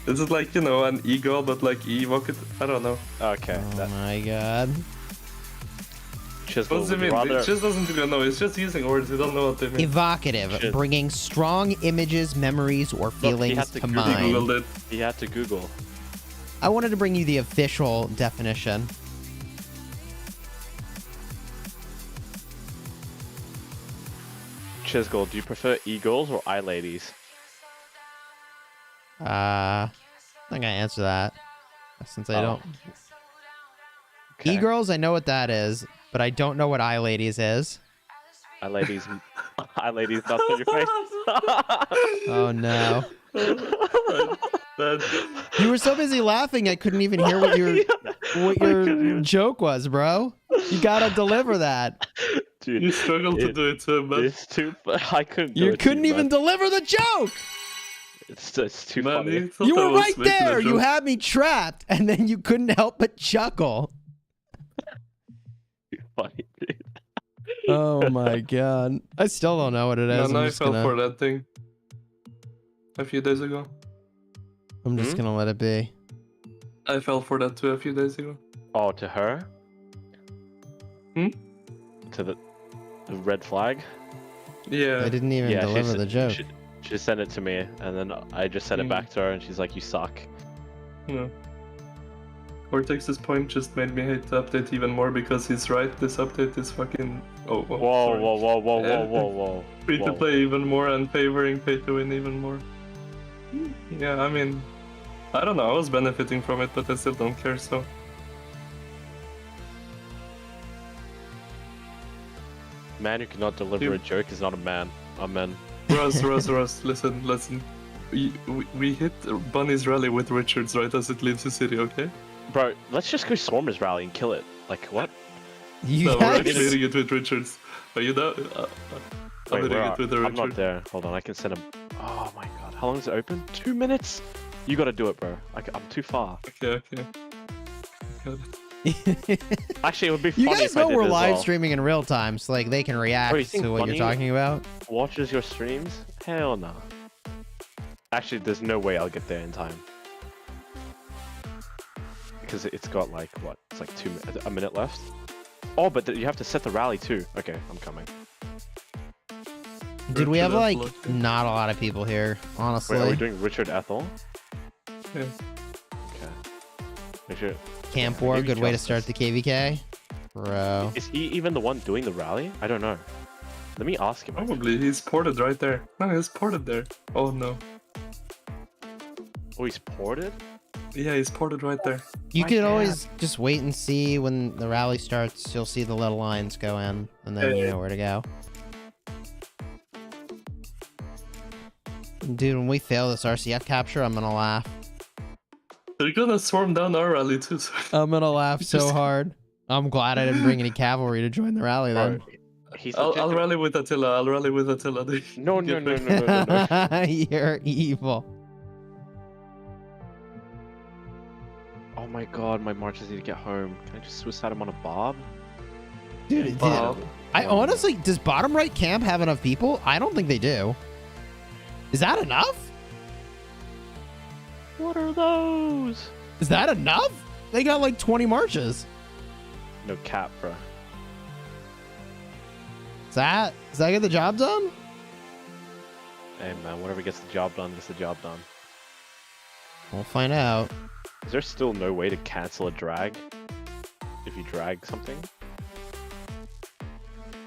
Is it like, you know, an ego, but like evocative? I don't know. Okay. Oh my god. Chisgule, What does it would you mean? rather... Chiz doesn't even know. It's just using words. You don't know what they mean. Evocative, Shit. bringing strong images, memories, or feelings had to to He Google mind. googled it. He had to Google. I wanted to bring you the official definition. Chisgule, do you prefer e-girls or eye-ladies? I think I answer that. Since I Oh. don't. Okay. E-girls, I know what that is, but I don't know what eye-ladies is. Eye-ladies... Eye-ladies, not on your face. Oh no. You were so busy laughing, I couldn't even hear what your joke was, bro. You gotta deliver that. Dude, You struggle to do it too, man. it's too. I couldn't. You couldn't even deliver the joke. It's too Man, funny. You were right there. You had me trapped, and then you couldn't help but chuckle. Too funny, dude. Oh my god. I still don't know what it is. Man, I fell for that thing a few days ago. I'm just gonna let it be. I fell for that too a few days ago. Oh, to her? To the red flag? Yeah. I didn't even deliver the joke. She sent it to me, and then I just sent it back to her, and she's like, "You suck." No. Cortex's point just made me hate the update even more because he's right. This update is fucking. Oh, Whoa. Free to play even more and favoring pay to win even more. Yeah, I mean, I don't know. I was benefiting from it, but I still don't care. So. Man who cannot deliver a joke is not a man. Amen. Russ, listen. We hit Bunny's rally with Richards right as it leaves the city, okay? Bro, let's just go Swarmer's rally and kill it. Like, what? No, we're actually hitting it with Richards. Are you there? I'm hitting it with the Richards. I'm not there. Hold on, I can send him. Oh my god, how long is it open? 2 minutes? You gotta do it, bro. I'm too far. Okay. Got it. Actually, it would be funny You guys if I know did we're as live well. streaming in real time, so like they can react you think to what Bunny you're talking about. Watches your streams? Hell no. Actually, there's no way I'll get there in time. Because it's got like, what? It's like a minute left? Oh, but you have to set the rally too. Okay, I'm coming. Dude, we have like not a lot of people here, honestly. Wait, are we doing Richard Ethel? Yeah. Okay. Make sure. Camp War, good way to start the KVK. Bro. Is he even the one doing the rally? I don't know. Let me ask him. Probably, he's ported right there. No, he's ported there. Oh no. Oh, he's ported? Yeah, he's ported right there. You could always just wait and see when the rally starts. You'll see the little lines go in, and then you know where to go. Dude, when we fail this RCF capture, I'm gonna laugh. They're gonna swarm down our rally too. So I'm gonna laugh so hard. I'm glad I didn't bring any cavalry to join the rally then. I'll rally with Attila. No. You're evil. Oh my god, my marchers need to get home. Can I just suicide him on a bob? Dude, I honestly, does bottom right camp have enough people? I don't think they do. Is that enough? What are those? Is that enough? They got like 20 marches. No cap, bro. Does that get the job done? Hey man, whatever gets the job done, gets the job done. We'll find out. Is there still no way to cancel a drag? If you drag something?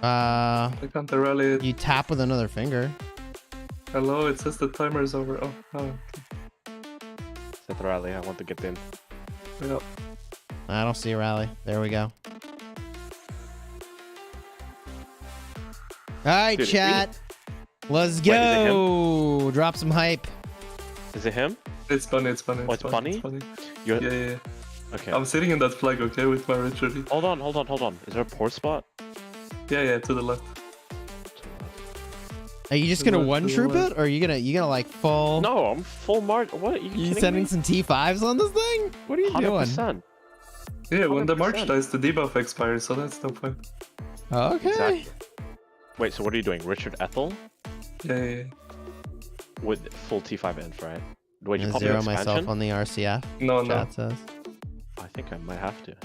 I can't rally it. You tap with another finger. Hello, it says the timer is over. Oh, okay. Set the rally, I want to get in. Yeah. I don't see a rally. There we go. Alright, Dude, chat. Let's Wait, is it go. Drop some hype. Is it him? It's Bunny. Oh, it's Bunny? Yeah. Okay. I'm sitting in that flag, okay, with my Richard. Hold on. Is there a port spot? Yeah, to the left. Are you just gonna one troop it, or are you gonna like full? No, I'm full march. What? Are you sending some T5s on this thing? What are you 100%. doing? Yeah, when the 100%. march dies, the debuff expires, so that's no point. Okay. Exactly. Wait, so what are you doing? Richard Ethel? Yeah. With full T5 inf, right? Wait, you I'm pop gonna your zero expansion? myself on the RCF. No. Chat says. I think I might have to.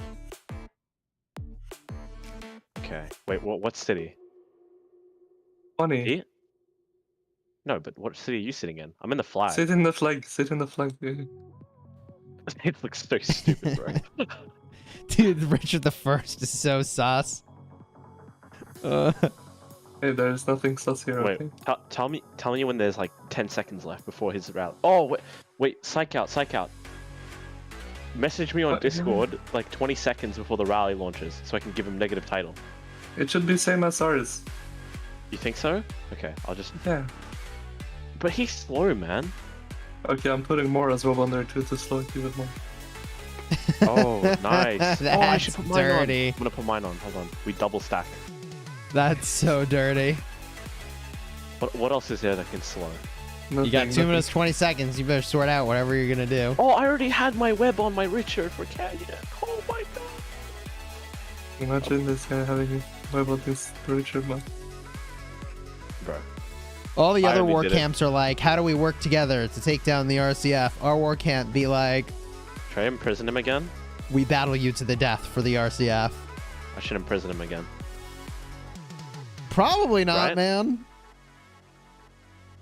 Okay. Wait, what city? Bunny. E? No, but what city are you sitting in? I'm in the flag. Sit in the flag. Yeah. It looks so stupid, bro. Dude, Richard the First is so sus. Hey, there's nothing sus here. Wait, Okay? tell me when there's like 10 seconds left before his rally. Oh, wait, psych out. Message me on What? Discord like 20 seconds before the rally launches so I can give him negative title. It should be same as ours. You think so? Okay, I'll just... Yeah. But he's slow, man. Okay, I'm putting more as well on there too to slow it even more. Oh, nice. Oh, I should That's put mine dirty. on. I'm gonna put mine on. Hold on. We double stack. That's so dirty. What else is there that can slow? You got 2 Nothing. minutes 20 seconds. You better sort out whatever you're gonna do. Oh, I already had my web on my Richard for Canyon. Oh my god. Imagine this guy having a web on this Richard, man. Bro. All the I other already war did it. camps are like, how do we work together to take down the RCF? Our war camp be like, Should I imprison him again? we battle you to the death for the RCF. I should imprison him again. Probably not, Right? man.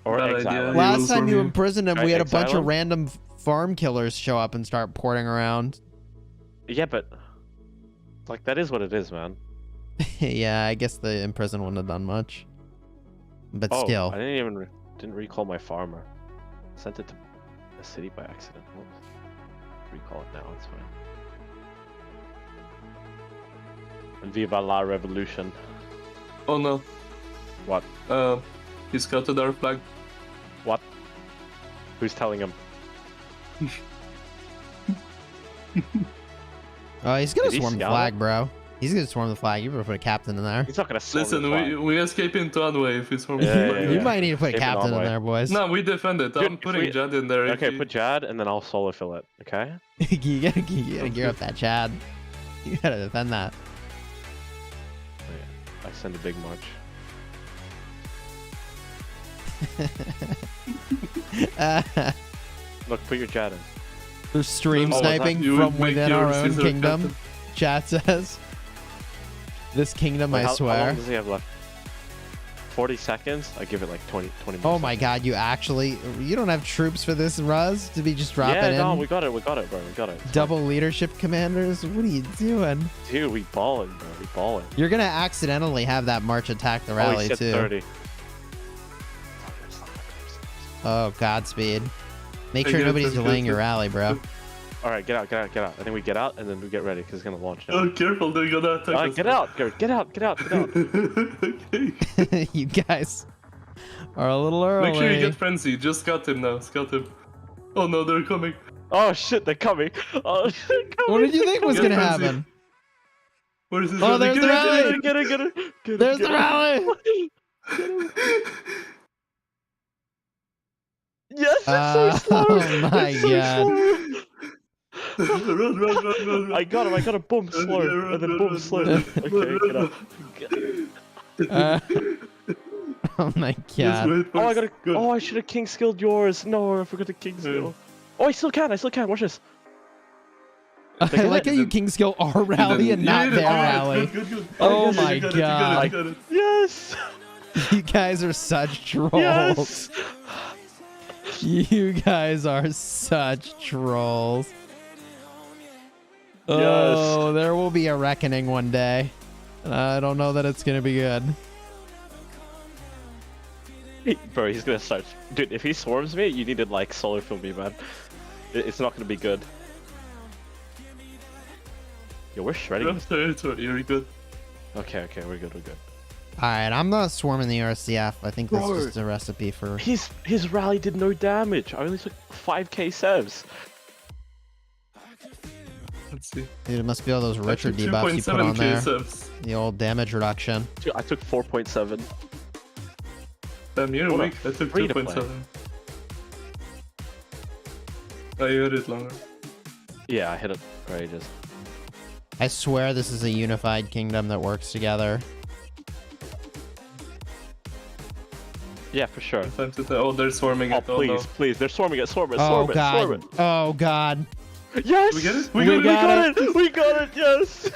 Or Bad exile idea. him. He Last will time storm you you. imprisoned him, Right, we had a exile bunch of him? random farm killers show up and start porting around. Yeah, but like that is what it is, man. Yeah, I guess the imprison wouldn't have done much. But Oh, still. I didn't even didn't recall my farmer. Sent it to a city by accident. Whoops. Recall it now. It's fine. And Viva la Revolution. Oh no. What? He scouted our flag. What? Who's telling him? Oh, he's gonna Did he swarm the scout flag, it? bro. He's gonna swarm the flag. You better put a captain in there. He's not gonna swarm Listen, the flag. we escape into one way if it's from You might need to put a Keep it captain on in way. there, boys. No, we defend it. Dude, I'm if putting we- Jad in there. if Okay, he- put Jad, and then I'll solo fill it. Okay. you gotta gear up that Chad. You gotta defend that. Oh, yeah. I send a big march. Look, put your Jad in. They're stream Oh, sniping you from would make within your our own Caesar kingdom. captain. Chat says. This kingdom, Wait, I how long swear. does he have left? 40 seconds? I give it like 20 minutes. Oh my god, you don't have troops for this, Ruz, to be just dropping Yeah, in? no, we got it, bro. We got it. It's Double leadership commanders? What are you doing? fine. Dude, we balling, bro. We balling. You're gonna accidentally have that march attack the Oh, rally he said too. 30. Oh, Godspeed. Make I sure guess nobody's that's delaying good. your rally, bro. Alright, get out. I think we get out and then we get ready because it's gonna launch now. Oh, careful, they're gonna attack us. Get out, Garrett. Get out. Okay. You guys are a little early. Make sure you get frenzy. Just scout him now. Scout him. Oh no, they're coming. Oh shit, they're coming. Oh shit, they're coming. What did you think was Get gonna frenzy. happen? Where is this? Oh, rally? there's the rally! Get it. There's the rally! Yes, it's so slow. Oh my It's so god. slow. run. I got him. I got a boom slow, Yeah, and then run, boom run, slow. run, Okay, run, get run. up. Oh my Just god. wait for Oh, I us. gotta. Good. Oh, I should have king skilled yours. No, I forgot to king skill. Oh, I still can. Watch this. I get like it? how you king skill our rally and not their rally. Good. Oh Good, my you got god. it, you got it. Yes. You guys are such trolls. Yes. You guys are such trolls. Yes. Oh, there will be a reckoning one day. I don't know that it's gonna be good. Bro, he's gonna start. Dude, if he swarms me, you need to like solo fill me, man. It's not gonna be good. Yo, we're shredding. Rough territory, you're good. Okay, we're good. All right, I'm not swarming the RCF. I think this Bro. is just a recipe for. His rally did no damage. I only took 5k sevs. Let's see. Dude, it must be all those Richard Actually, debuffs you put on 2.7k there. subs. The old damage reduction. Dude, I took 4.7. Damn, you're What a weak. I took free to play. 2.7. Oh, you had it longer. Yeah, I hit it for ages. I swear this is a unified kingdom that works together. Yeah, for sure. Time to tell. Oh, they're swarming Oh, it. please, they're swarming it, swarm it, Oh swarm it, swarm god. it. Oh god. Yes! We get it? We We got got it! We got it, yes!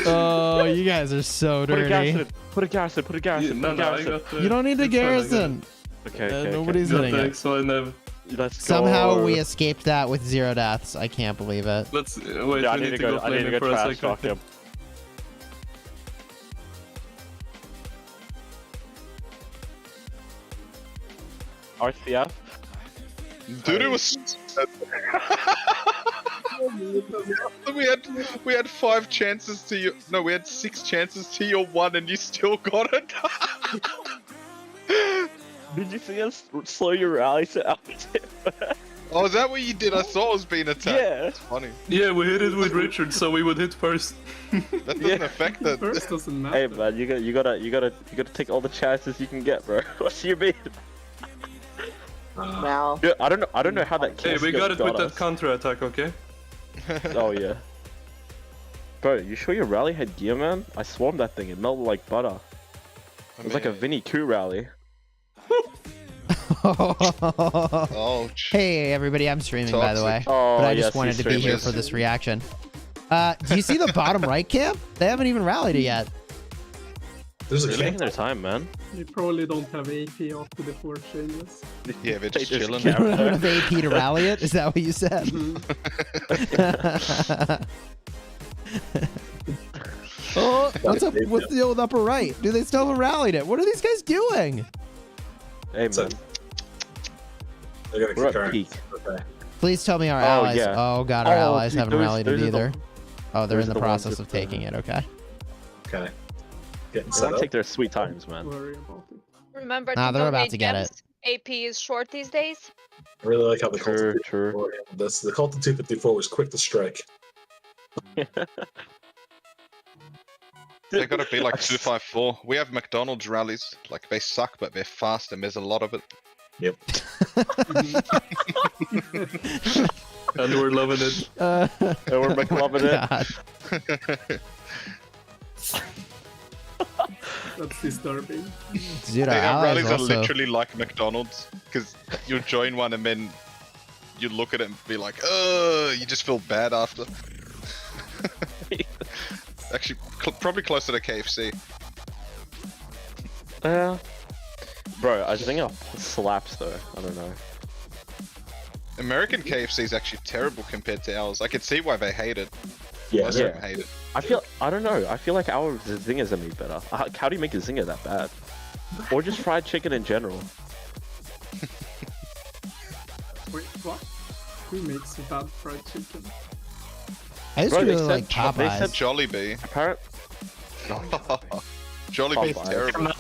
Oh, you guys are so Put a garrison, dirty. put a garrison, put a garrison, No, put a no, I garrison. got the... You don't need a it's fine, I got it. garrison. Okay, Nobody's Got hitting the it. XY nav. Let's go. Somehow we escaped that with 0 deaths. I can't believe it. Let's wait. Yeah, I we need to go. I need to go for a trash second. talk him. RCF? Dude, it was. we had 5 chances to you. No, we had 6 chances to your 1, and you still got it. Did you see us slow your rally to out? Oh, is that what you did? I thought I was being attacked. Yeah. That's funny. Yeah, we hit it with Richard, so we would hit first. That doesn't affect that. First doesn't matter. Hey man, you gotta take all the chances you can get, bro. What do you mean? Wow. Dude, I don't know how that. Hey, we got it with that counter attack, okay? Oh yeah. Bro, you sure your rally had gear, man? I swarmed that thing. It melted like butter. It was like a Vinny Coo rally. Oh, Hey everybody, I'm streaming by the way, Oh, but I just yes, wanted he's to be here streaming. for this reaction. Do you see the bottom right camp? They haven't even rallied it yet. There's a They're camp. taking their time, man. You probably don't have AP after the 4 changes. Yeah, they're They just just chilling. You don't have AP to rally it? Is that what you said? Oh, what's up with the old upper right? Do they still haven't rallied it? What are these guys doing? Hey So- man, They're gonna we're at concurrent. peak. Okay. Please tell me our Oh, allies. yeah. Oh god, our Oh, allies dude, haven't those- rallied it those are the- either. Oh, they're those in are the the ones process with of taking it. Okay. Okay. Getting They set want up. to take their sweet times, man. Worry about it. Remember Nah, to they're about donate to get it. gems. AP is short these days. I really like how the cult True, of true. 254 the cult of 254 was quick to strike. They gotta be like 254. We have McDonald's rallies. Like, they suck, but they're fast and there's a lot of it. Yep. And we're loving it. And we're McLovin' it. That's disturbing. Dude, our Our allies rallies are also... literally like McDonald's. Because you'll join one and then you look at it and be like, you just feel bad after. Actually, probably closer to KFC. Bro, I think it slaps though. I don't know. American KFC is actually terrible compared to ours. I can see why they hate it. Yeah. Most yeah. of them hate it. I don't know. I feel like our zingers are made better. How do you make a zinger that bad? Or just fried chicken in general? Wait, what? Who makes a bad fried chicken? I used Bro, to they really like said- they said- Popeyes. Jollibee. Apparent. Jollibee's Popeyes. terrible.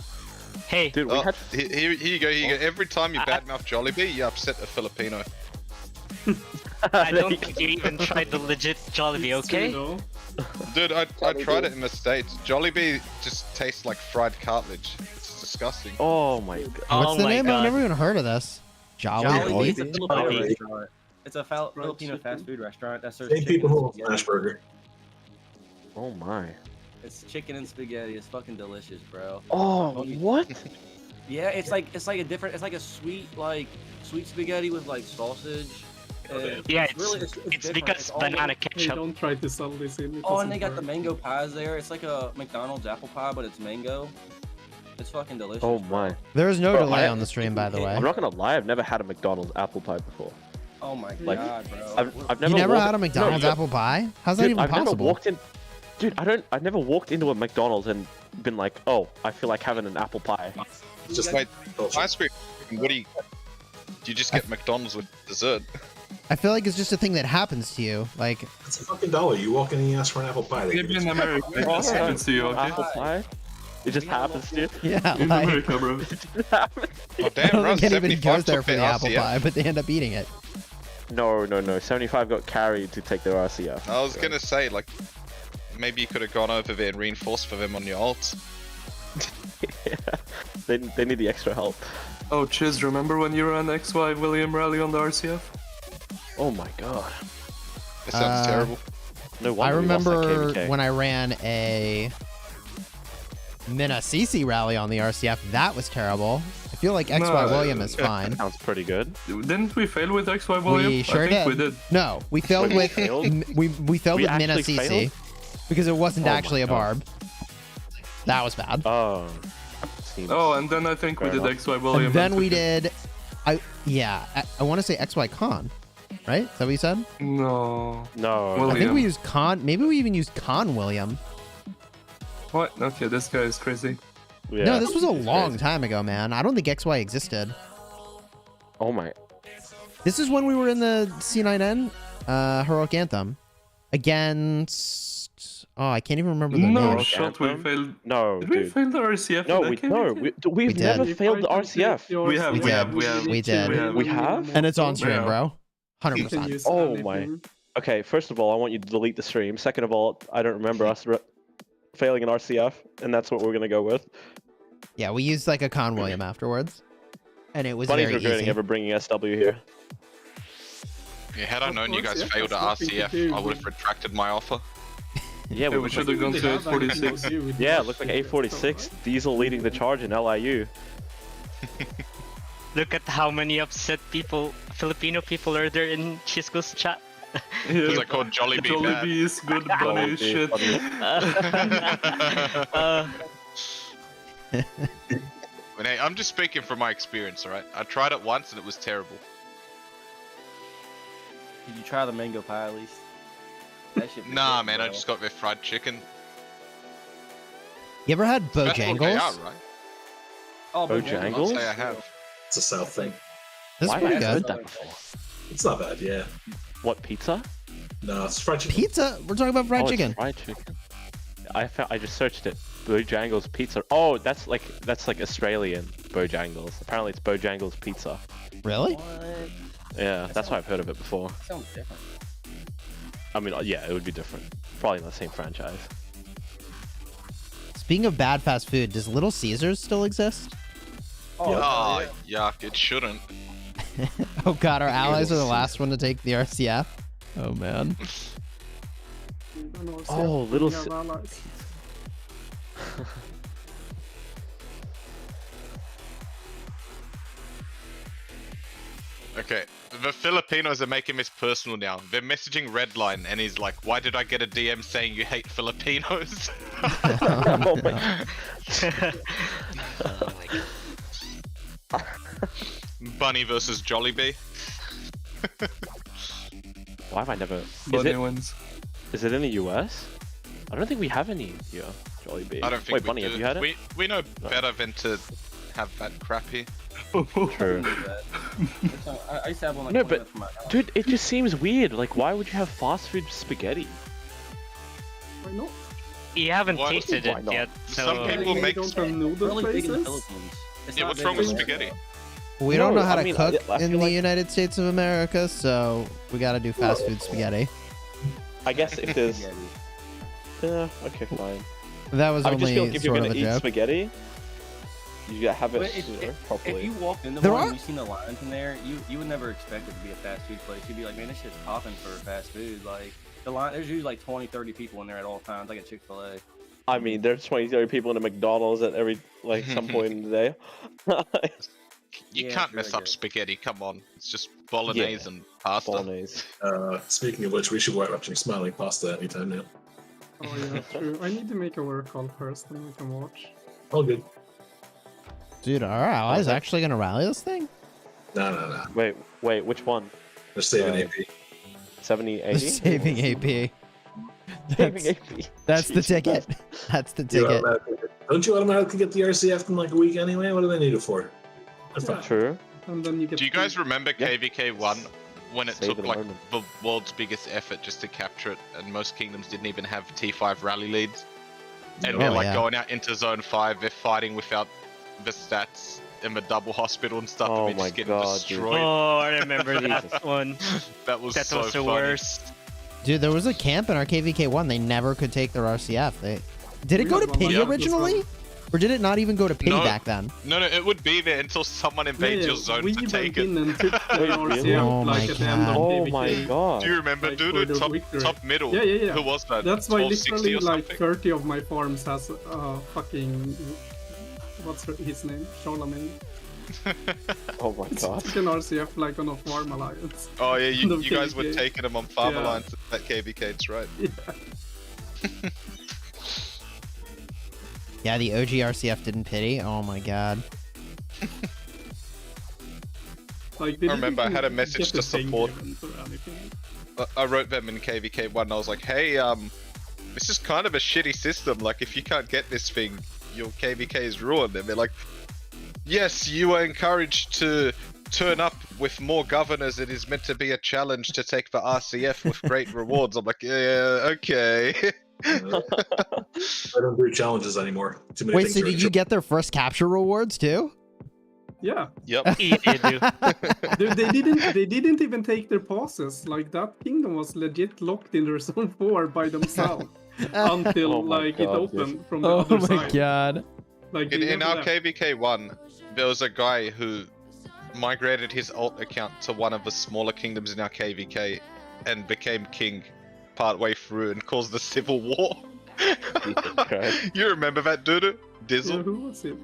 Hey, Dude, we Oh, had. here you go. Every time you badmouth Jollibee, you upset a Filipino. I don't think you even tried the legit Jollibee, It's true, okay? though. Dude, I tried it in the States. Jollibee just tastes like fried cartilage. It's disgusting. Oh my god. What's Oh the my name? God. I've never even heard of this. Jolly Jolly. is a Filipino Jolly. restaurant. It's a Fried Filipino chicken. fast food restaurant that serves Same chicken people who and love spaghetti. Smash Burger. Oh my. It's chicken and spaghetti. It's fucking delicious, bro. Oh, what? Yeah, it's like a different. It's like a sweet spaghetti with like sausage. Yeah, it's really it's different. because It's all- banana Hey, ketchup. don't try to sell this in. It Oh, and doesn't they got the work. mango pies there. It's like a McDonald's apple pie, but it's mango. It's fucking delicious. Oh bro. my. There is no Bro, delay I- on the stream, by the way. I'm not gonna lie, I've never had a McDonald's apple pie before. Oh my Like, god, bro. I've You never never walked- had a McDonald's No, apple pie? How's that Dude, even I've never possible? walked in. Dude, I've never walked into a McDonald's and been like, oh, I feel like having an apple pie. Just Wait, culture. ice cream. What do you just get McDonald's with dessert? I feel like it's just a thing that happens to you. Like, It's a fucking dollar. You walk in and you ask for an apple pie. They Give give me it in to you. America. It just happens to you, okay? Apple pie? It just happens to you. yeah, In like, America, bro. It just happens. Oh, I damn, don't Ron, think anybody 75 goes there took for the their apple RCF. pie, but they end up eating it. No. 75 got carried to take their RCF. I was gonna say, like, maybe you could have gone over there and reinforced for them on your ults. Yeah. They need the extra help. Oh, Chiz, remember when you ran XY William rally on the RCF? Oh my god. That sounds terrible. No I wonder we lost that remember KVK. when I ran a Minna-CC rally on the RCF. That was terrible. I feel like XY No, William is fine. Sounds pretty good. Didn't we fail with XY William? We sure I think did. we did. No, we failed Wait, we with failed? we failed We with actually Minna-CC failed? because it wasn't Oh my actually a God. barb. That was bad. Oh. Seems- Oh, and then I think we Fair did enough. XY William. And then took we it. did, I want to say XY Con, right? Is that what you said? No. No. Well, I think William. we used Con. Maybe we even used Con William. What? Okay, this guy is crazy. Yeah, No, this was a it's long crazy. time ago, man. I don't think XY existed. Oh my. This is when we were in the C9N heroic anthem against Anthems. Oh, I can't even remember the No name. shot, we Anthem? failed. No, Did we dude. fail the RCF? No, in we that no, KVK? we've We never did. failed the RCF. We have, we have. We did. We have? And it's on stream, Yeah. bro. You can 100%. use Oh my. anything. Okay, first of all, I want you to delete the stream. Second of all, I don't remember us failing an RCF, and that's what we're gonna go with. Yeah, we used like a Con William afterwards. And it was Bunny's very regretting easy. ever bringing SW here. Yeah, had I Of known you course, guys yeah, failed the that's nothing to RCF, do I would with- have retracted my offer. Yeah, we we should have gone to 846. Yeah, it looked like 846. Diesel leading the charge in LIU. Look at how many upset people, Filipino people are there in Chisgule's chat. Because I called Jollibee bad. Jollibee is good, Bunny is shit. But hey, I'm just speaking from my experience, alright? I tried it once and it was terrible. Did you try the mango pie at least? That shit was Nah, good, man, I bro. just got their fried chicken. You ever had That's what they Bojangles? are, right? Oh, Bojangles? I'll say I have. It's a South thing. This is Why pretty have I good. heard that before? It's not bad, yeah. What, pizza? No, it's fried chicken. Pizza? We're talking about fried Oh, it's chicken. fried chicken. I just searched it. Bojangles pizza. Oh, that's like Australian Bojangles. Apparently it's Bojangles pizza. Really? What? Yeah, that's why I've heard of it before. Sounds different. I mean, yeah, it would be different. Probably not the same franchise. Speaking of bad fast food, does Little Caesars still exist? Oh, yuck, it shouldn't. Oh god, our allies are the last one to take the RCF. Oh man. Oh, Little Okay, the Filipinos are making this personal now. They're messaging Redline and he's like, why did I get a DM saying you hate Filipinos? Oh my- Oh my god. Bunny versus Jollibee. Why have I never? Bunny wins. Is it in the US? I don't think we have any here. Jollibee. I don't think Wait, we Bunny, do. have you had it? We know better than to have that crap here. True. I used to have one like No, 20 but minutes from my house. dude, it just seems weird. Like, why would you have fast food spaghetti? Why not? You haven't Why- tasted why it not? yet, Some so people They make- don't have They're noodle really big in the places. Philippines. It's Yeah, not what's big wrong with in spaghetti? We don't No, know how I to mean, cook I in feel the like- United States of America, so we gotta do fast food spaghetti. I guess if there's, Spaghetti. yeah, okay, fine. That was I just feel only like if you're sort of gonna a eat joke. spaghetti, you gotta have But it, if- you know, If properly. you walked into There one are- and you seen the lines in there, you would never expect it to be a fast food place. You'd be like, man, this shit's popping for fast food. Like the line, there's usually like 20, 30 people in there at all times, like a Chick-fil-A. I mean, there's 20, 30 people in a McDonald's at every like some point in the day. You Yeah, can't sure, mess I up guess. spaghetti, come on. It's just bolognese and pasta. Bolognese. Speaking of which, we should work watching Smiling Pasta anytime now. Oh yeah, true. I need to make a work call first, then we can watch. All good. Dude, are our allies actually gonna rally this thing? No. Wait, which one? They're saving Uh, AP. 70, They're 80? saving AP. Saving That's, AP. that's the ticket. That's the You ticket. don't you automatically get the RCF in like a week anyway? What do they need it for? They're fine. True. And then you get. Do you guys remember Yeah. KVK1 when it Save took it a like moment. the world's biggest effort just to capture it and most kingdoms didn't even have T5 rally leads? And Oh, they're like yeah. going out into zone 5, they're fighting without the stats in the double hospital and stuff Oh and they're my just getting God, dude. destroyed. Oh, I remember Jesus. that one. That was That so was the funny. worst. Dude, there was a camp in our KVK1. They never could take their RCF. Did it We go to had one pity like that. originally? Or did it not even go to pity No. back then? No, it would be there until someone invades your zone we to went take it. in and took the Wait, RCF really? Oh like my at the end of God. Oh KVK. my god. Do you remember, Like, dude? for the Top, victory. top middle. Yeah. Who was that? That's why 1260 literally or like something? 30 of my farms has fucking what's his name? Charlemagne. Oh my It's god. an RCF like on a farm alliance. Oh yeah, The you guys were KVK. taking them on Farm Yeah. Alliance at KVK, that's right. Yeah. Yeah, the OG RCF didn't pity. Oh my god. Like, I remember I had a message to support. Anything. I wrote them in KVK1. I was like, hey, this is kind of a shitty system. Like, if you can't get this thing, your KVK is ruined. And they're like, yes, you are encouraged to turn up with more governors. It is meant to be a challenge to take the RCF with great rewards. I'm like, yeah, okay. I don't do challenges anymore. Too many Wait, things so are did you get their first capture rewards too? Yeah. Yep. Yeah, dude. They didn't even take their passes. Like that kingdom was legit locked in their zone 4 by themselves until Oh my like God, it opened dude. from the Oh other my side. god. Like In they our never left. KVK1, there was a guy who migrated his alt account to one of the smaller kingdoms in our KVK and became king partway through and caused a civil war. Christ. You remember that dude? Yeah, Dizzle? who was it?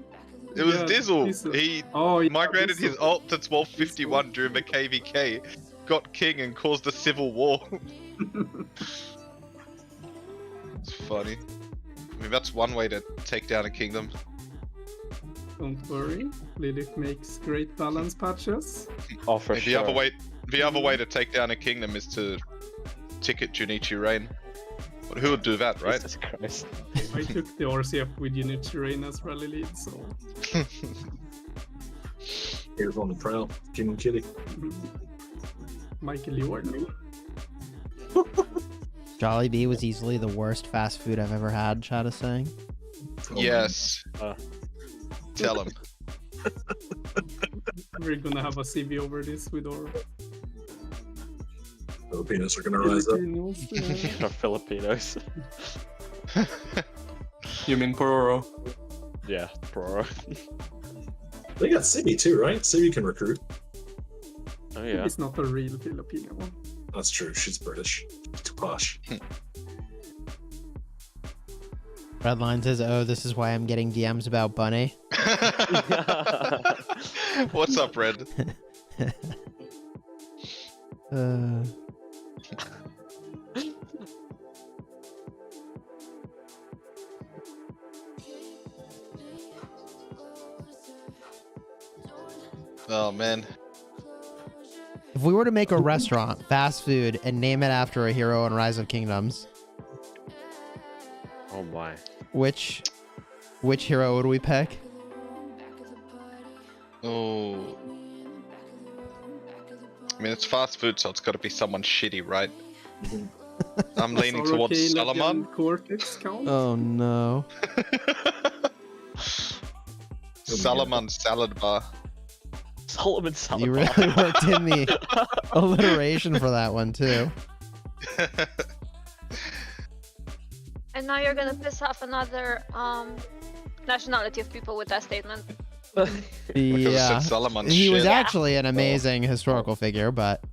It was Yeah, Dizzle. He Oh, yeah, migrated his Dizzle. alt to 1251 during the KVK, got king and caused a civil war. It's funny. I mean, that's one way to take down a kingdom. Don't worry, Lilith makes great balance patches. Oh, for And sure. the other way to take down a kingdom is to ticket Junichi Rain. But who would do that, right? Jesus Christ. I took the RCF with Unity Rain as rally lead, so Here's on the trail. King and Kitty. Michael Jordan. Jollibee was easily the worst fast food I've ever had, Chad is saying. Yes. Tell him. We're gonna have a CV over this with our Filipinos are gonna rise up. Filipinos. Yeah. Or Filipinos. You mean Pororo? Yeah, bro. They got Cibi too, right? Cibi can recruit. Oh yeah. It's not a real Filipino. That's true. She's British. Too posh. Redline says, oh, this is why I'm getting DMs about Bunny. What's up, Red? Oh man. If we were to make a restaurant, fast food, and name it after a hero in Rise of Kingdoms, Oh my. which hero would we pick? Oh. I mean, it's fast food, so it's got to be someone shitty, right? I'm leaning towards Sorokane Salaman. and Cortex count. Oh no. Salaman salad bar. Solomon Salad. You really worked in the alliteration for that one too. And now you're gonna piss off another nationality of people with that statement. Because it Yeah. said Salaman's He was shit. actually an amazing historical figure, but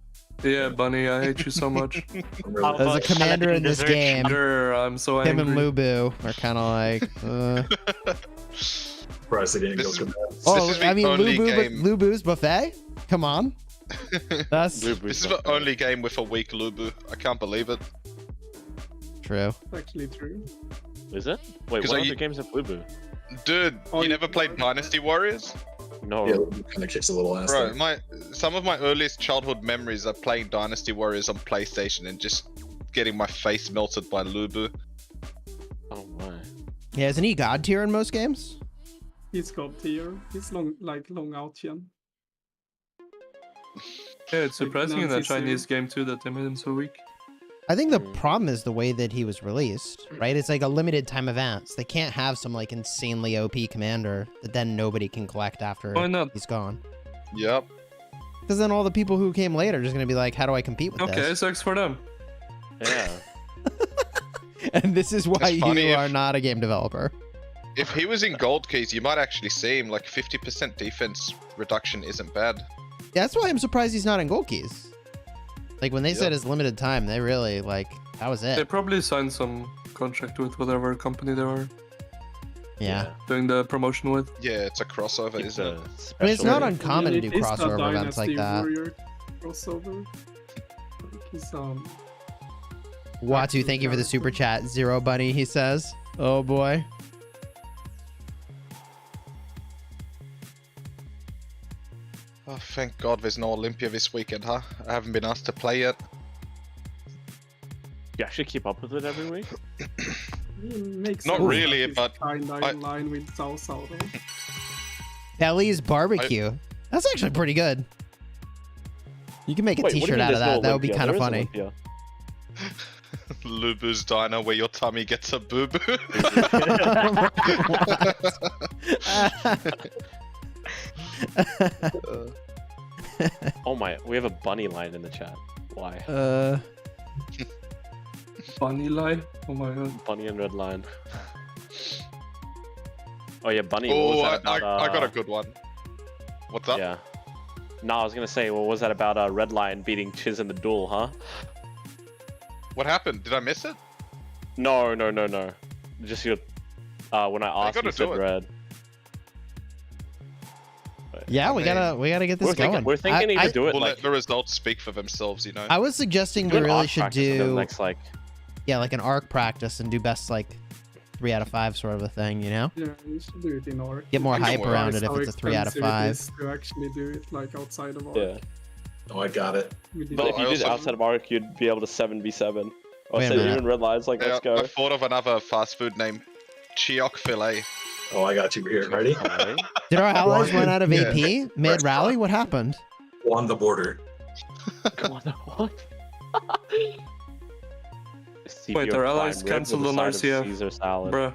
Yeah, Bunny, I hate you so much. I'm really- as a commander in this game, Sure, I'm so him angry. and Lubu are kind of like, surprised they didn't This go is- to that. oh, is the I mean, only Lubu, game- Lubu's buffet? Come on. That's This is the only game with a weak Lubu. I can't believe it. true. Actually true. Is it? Wait, 'Cause what I- other games have Lubu? Dude, Oh, you never played yeah. Dynasty Warriors? No. Yeah, kind of kicks a little ass. Bro, there. some of my earliest childhood memories are playing Dynasty Warriors on PlayStation and just getting my face melted by Lubu. Oh my. Yeah, isn't he god tier in most games? He's god tier. He's long out Chen. Yeah, it's surprising in that Nancy Chinese game too that they made him so weak. I think the problem is the way that he was released, right? It's like a limited time events. They can't have some like insanely OP commander that then nobody can collect after Why not? he's gone. Yep. Because then all the people who came later are just going to be like, how do I compete with Okay, this? sucks for them. Yeah. And this is why It's funny you if- are not a game developer. If he was in gold keys, you might actually see him. Like 50% defense reduction isn't bad. Yeah, that's why I'm surprised he's not in gold keys. Like when they said Yep. it's limited time, they really like, that was They it. probably signed some contract with whatever company they were Yeah. doing the promotion with. Yeah, it's a crossover, Keep isn't it? the I mean, it's not special- uncommon to do It is the crossover events like Dynasty that. Warrior crossover. He's Watu, thank you for the super chat. Zero Bunny, he says. Oh boy. Oh, thank God there's no Olympia this weekend, huh? I haven't been asked to play yet. You actually keep up with it every week? he makes Not sense really, that he's but kinda I- in line with Sao Sao though. Belly's barbecue. That's actually pretty good. You can make a Wait, what do you t-shirt mean out of there's no that. That would be Olympia? kind of There is funny. Olympia. Lubu's Diner, where your tummy gets a boo boo. Oh my, we have a bunny line in the chat. Why? Bunny lie? Oh my god. Bunny and red line. Oh yeah, bunny. What was Oh, that about, I got a good one. What's up? Yeah. No, I was gonna say, what was that about red line beating Chiz in the duel, huh? What happened? Did I miss it? No. Just your. When I asked, gotta you said do it. red. Yeah, we gotta get this going. We're thinking you could do it We'll like let the results speak for themselves, you know. I was suggesting do we an really arc should practice and then do next like. yeah, like an arc practice and do best like 3 out of 5 sort of a thing, you know? Yeah, you should do it in Arc. Get more I'm hype surprised around it if how it's a 3 out of expensive it 5. is to actually do it like outside of Arc. Yeah. Oh, I got it. We did But it. if you did it outside of arc, you'd be able to 7v7. Or Wait a say minute. even red lines, like, let's I go. thought of another fast food name. Chioc filet. Oh, I got you here. Ready? Okay. Did our allies run out of Yeah. AP mid rally? What happened? On the border. Come on, what? Wait, our allies cancelled on RCF. Caesar salad. Bruh.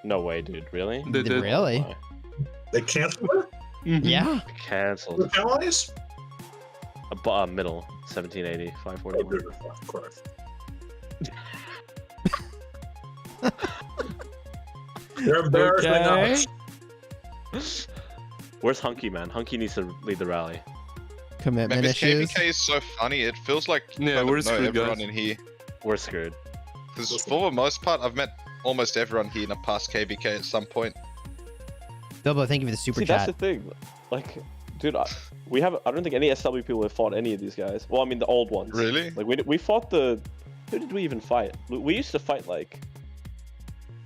No way, dude. Really? They did. Really? Why? They canceled it? Yeah. Cancelled. The allies? Middle. 1780. Oh, 541. good. Of course. They're embarrassing us. Where's Hunky, man? Hunky needs to lead the rally. Commitment Man, this issues. KVK is so funny. It feels like Yeah, kind we're of know screwed, everyone guys. in here. We're screwed. Because for the most part, I've met almost everyone here in a past KVK at some point. Bilbo, thank you for the super See, that's chat. the thing. Like, dude, I don't think any SW people have fought any of these guys. Well, I mean, the old ones. Really? Like, we fought the... Who did we even fight? We used to fight, like...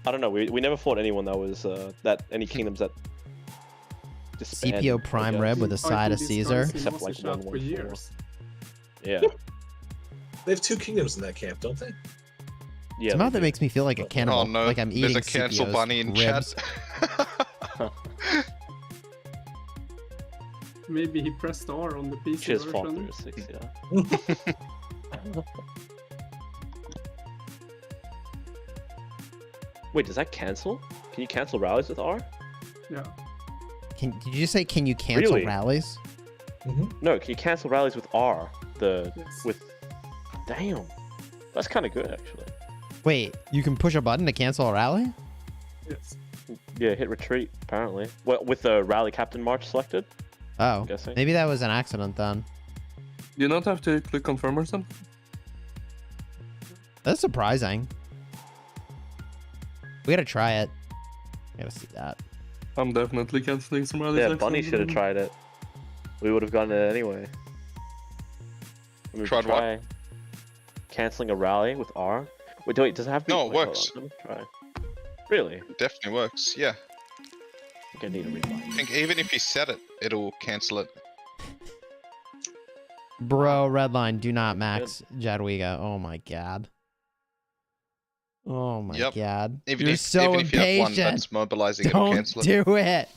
I don't know. We never fought anyone that was, any kingdoms that... disbanded, CPO I prime guess. rib with a side of These Caesar. guys in Except, like, Moshe chat for 114. years. Yeah. They have 2 kingdoms in that camp, don't they? Yeah. Somehow they that do. makes me feel like a cannibal. Oh no, Like I'm eating there's a cancel CPO's bunny in ribs. chat. Maybe he pressed R on the PC Cheers, fought version. through 6, yeah. Wait, does that cancel? Can you cancel rallies with R? Yeah. Did you just say can you cancel Really? rallies? No, can you cancel rallies with R? Yes. Damn. That's kind of good, actually. Wait, you can push a button to cancel a rally? Yes. Yeah, hit retreat, apparently. Well, with the rally captain march selected, Oh, I'm guessing. maybe that was an accident then. You don't have to click confirm or something? That's surprising. We gotta try it. We gotta see that. I'm definitely cancelling some rallies. Yeah, next Bunny time. should have tried it. We would have gotten it anyway. I mean, Tried what? try canceling a rally with R? Wait, does it have to be... No, it wait, hold works. on, let me try. Really? It definitely works, yeah. I think I need a replay. I think even if you set it, it'll cancel it. Bro, redline, do not max Jadwiga. Oh my god. Oh my Yep. god. Even You're if, so even if you have one impatient. that's mobilizing, it'll Don't cancel it. do it.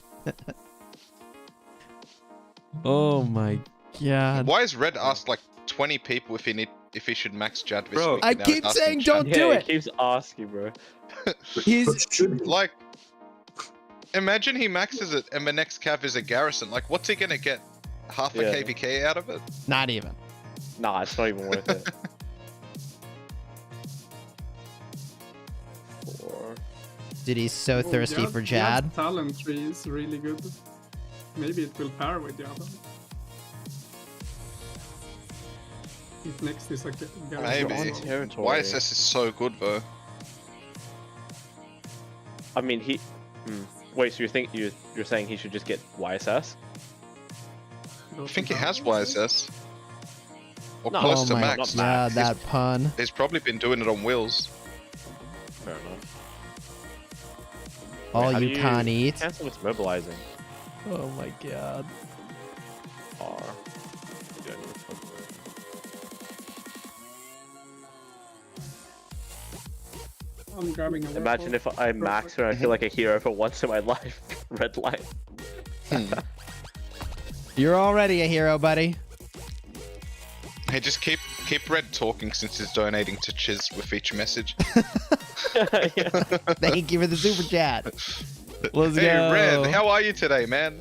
Oh my god. Why is Red asked like 20 people if he should max Jad this Bro, week? I and now he's keep asking saying Chad? don't do Yeah, it. he keeps asking, bro. He's Like, imagine he maxes it and the next cav is a garrison. Like, what's he gonna get? Half a Yeah. KVK out of it? not even. Nah, it's not even worth it. 4. Dude, he's so Oh, thirsty Jad- for Jad's Jad. talent tree is really good. Maybe it will pair with the other. If next is a Maybe. on territory. YSS is so good though. I mean, he... Wait, so you're saying he should just get YSS? I think he has YSS. Or No. close Oh to my max. god, that pun. He's probably been doing it on wheels. Fair enough. All Wait, how you do can't eat. Cancel with mobilizing. Oh my god. R. Maybe I need to flip it. I'm grabbing a Imagine if I max her, I feel like a hero for once in my life. Red light. You're already a hero, buddy. Hey, just keep Red talking since he's donating to Chiz with each message. Thank you for the super chat. Let's Hey, go. Red, how are you today, man?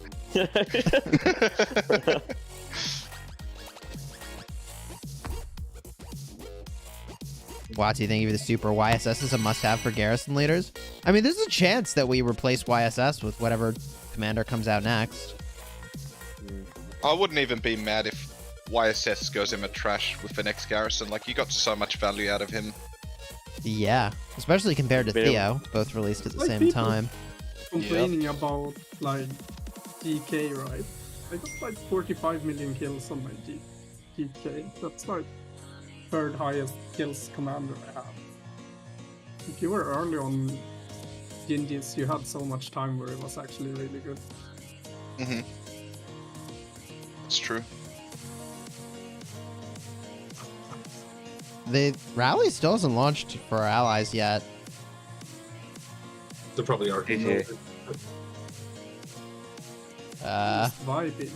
Watsy, thank you for the super. YSS is a must-have for garrison leaders. I mean, there's a chance that we replace YSS with whatever commander comes out next. I wouldn't even be mad if YSS goes in the trash with the next garrison. Like, you got so much value out of him. Yeah, especially compared to Bit Theo, both released at the Like same people- time. Complaining about like GK, right? I got like 45 million kills on my GK. That's like third highest kills commander I have. If you were early on Gingis, you had so much time where it was actually really good. Mm-hmm. It's true. The rally still hasn't launched for our allies yet. They're probably are. GG. Just vibing.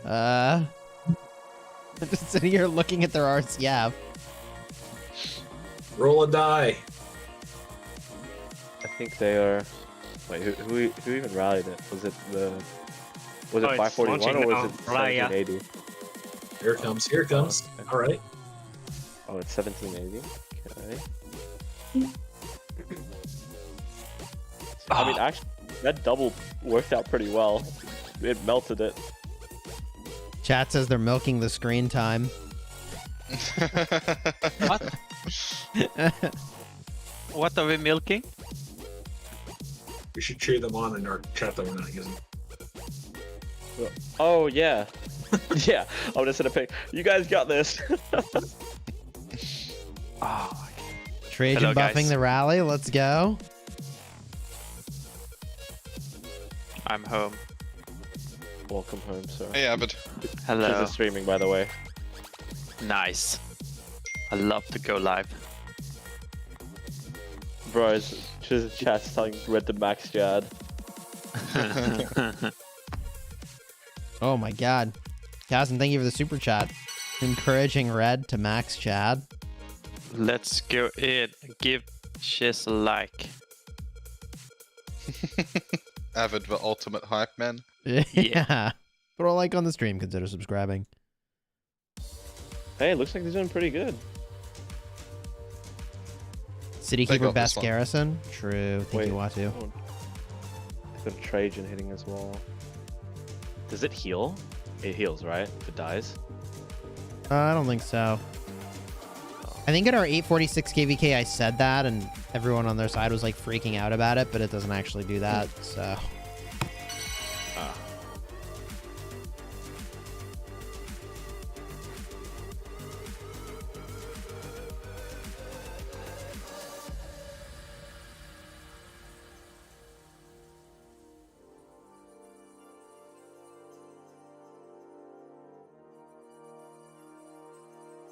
I'm just sitting here looking at their RCF. Roll a die. I think they are. Wait, who even rallied it? Was it Oh, it's 541 launching or was now. it Right, yeah. 1780? Here it comes. Here it comes. Okay. All right. Oh, it's 1780. Okay. I mean, actually, that double worked out pretty well. It melted it. Chat says they're milking the screen time. What? What are we milking? We should cheer them on in our chat that we're not using. Oh yeah, yeah. I'm just gonna pick. You guys got this. Oh, Trajan Hello, buffing guys. the rally. Let's go. I'm home. Welcome home, sir. Hey, Avid. Hello. This is streaming, by the way. Nice. I love to go live. Bro, it's just chat's telling Red to max Jad. Oh my god. Kazan, thank you for the super chat. Encouraging Red to max Chad. Let's go in. Give Chiz a like. Avid, the ultimate hype man. Yeah. Throw a like on the stream. Consider subscribing. Hey, it looks like they're doing pretty good. City They Keeper got this best one. garrison. True. Thank you, Watu. Oh. They've got Trajan hitting as well. Does it heal? It heals, right? If it dies. I don't think so. I think at our 846 KVK I said that, and everyone on their side was like freaking out about it, but it doesn't actually do that, so.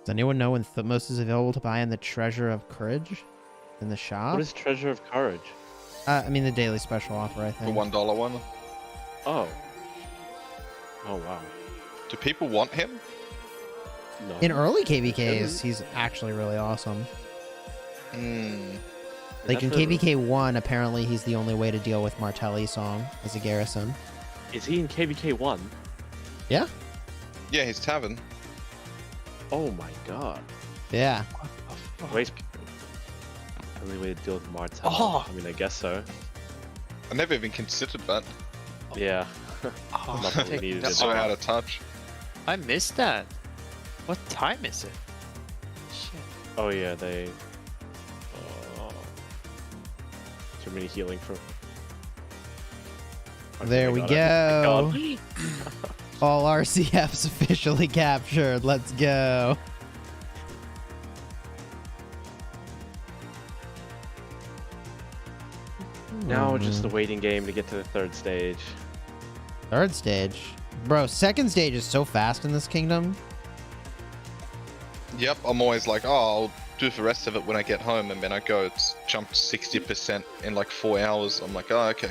Does anyone know when Thutmose is available to buy in the Treasure of Courage in the shop? What is Treasure of Courage? I mean the daily special offer, I The think. $1 one. Oh. Oh wow. Do people want him? No. In early KVKs, he's actually really awesome. Hmm. Like in KVK 1, apparently he's the only way to deal with Martelli song as a garrison. Is he in KVK 1? Yeah? Yeah, his tavern. Oh my god. Yeah. Wait. Only way to deal with Martel. Oh. I mean, I guess so. I never even considered that. Yeah. Oh, Not what we needed That's to so do. out of touch. I missed that. What time is it? Shit. Oh yeah, they. Oh. Too many healing for. Okay, There I we got go. it. All RCFs officially captured. Let's go. Now just the waiting game to get to the third stage. Third stage. Bro, second stage is so fast in this kingdom. Yep, I'm always like, oh, I'll do the rest of it when I get home, and then I go, it's jumped 60% in like 4 hours. I'm like, oh, okay.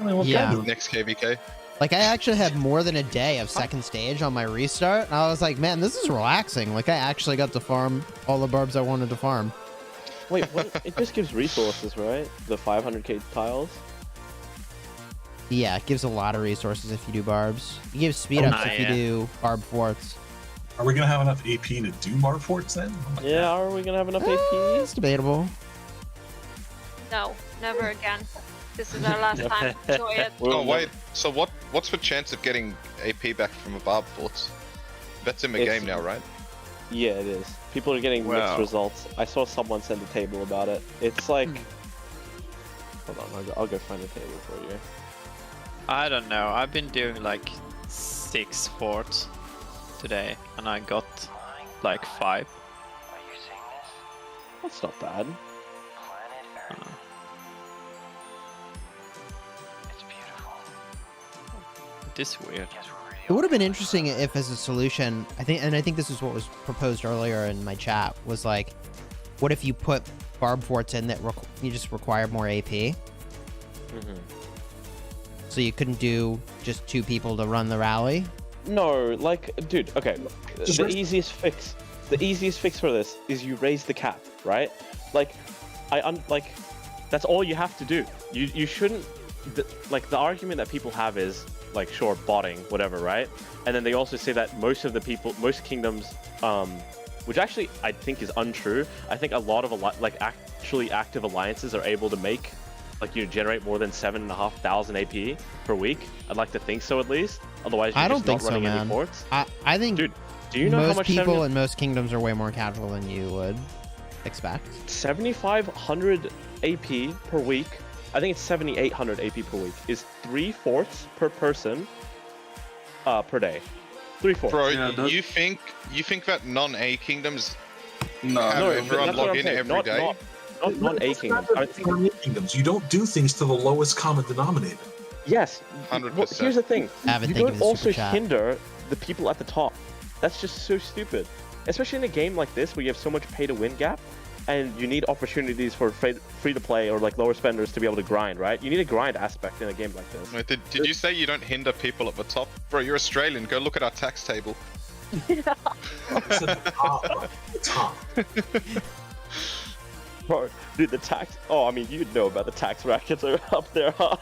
I mean, what Yeah. kind of- Next KVK. Like, I actually had more than a day of second stage on my restart, and I was like, man, this is relaxing. Like, I actually got to farm all the barbs I wanted to farm. Wait, what? It just gives resources, right? The 500k tiles? Yeah, it gives a lot of resources if you do barbs. It gives speed ups if you do barb forts. Are we gonna have enough AP to do bar forts then? Oh my Yeah, God. are we gonna have enough AP? It's debatable. No, never again. This is our last time. Enjoy it. Oh wait, so what's the chance of getting AP back from a barb fort? That's in the It's- game now, right? Yeah, it is. People are getting mixed Wow. results. I saw someone send a table about it. It's like... Hold on, I'll go find the table for you. I don't know. I've been doing like 6 forts today, and I got like 5. That's not bad. It is weird. It would have been interesting if, as a solution, I think this is what was proposed earlier in my chat, was like, what if you put barb forts in that you just require more AP? Mm-hmm. So you couldn't do just 2 people to run the rally? No, like, dude, okay. Just The raise- easiest fix for this is you raise the cap, right? Like, like, that's all you have to do. You shouldn't, like, the argument that people have is, like, sure, botting, whatever, right? And then they also say that most kingdoms, which actually I think is untrue. I think a lot of, actually active alliances are able to make, like, you generate more than 7,500 AP per week. I'd like to think so, at least. Otherwise, you're I don't just think not so, running any man. forts. I think Dude, do you know how most much people in most kingdoms are way more casual than you would expect. 7,500 AP per week? I think it's 7,800 AP per week. Is 3 forts per person per day. 3 forts. Bro, Yeah, that- you think that non-A kingdoms No, have No, everyone that's what log I'm in saying. every day? Not A kingdoms. I think, Kingdoms. You don't do things to the lowest common denominator. yes. 100%. Well, here's the thing. Avid, You thank you don't for the also super chat. hinder the people at the top. That's just so stupid. Especially in a game like this where you have so much pay-to-win gap, and you need opportunities for free-to-play or like lower spenders to be able to grind, right? You need a grind aspect in a game like this. Wait, did you say you don't hinder people at the top? Bro, you're Australian. Go look at our tax table. It's at the top. Bro. The top. Bro, dude, the tax... Oh, I mean, you'd know about the tax rackets are up there, huh?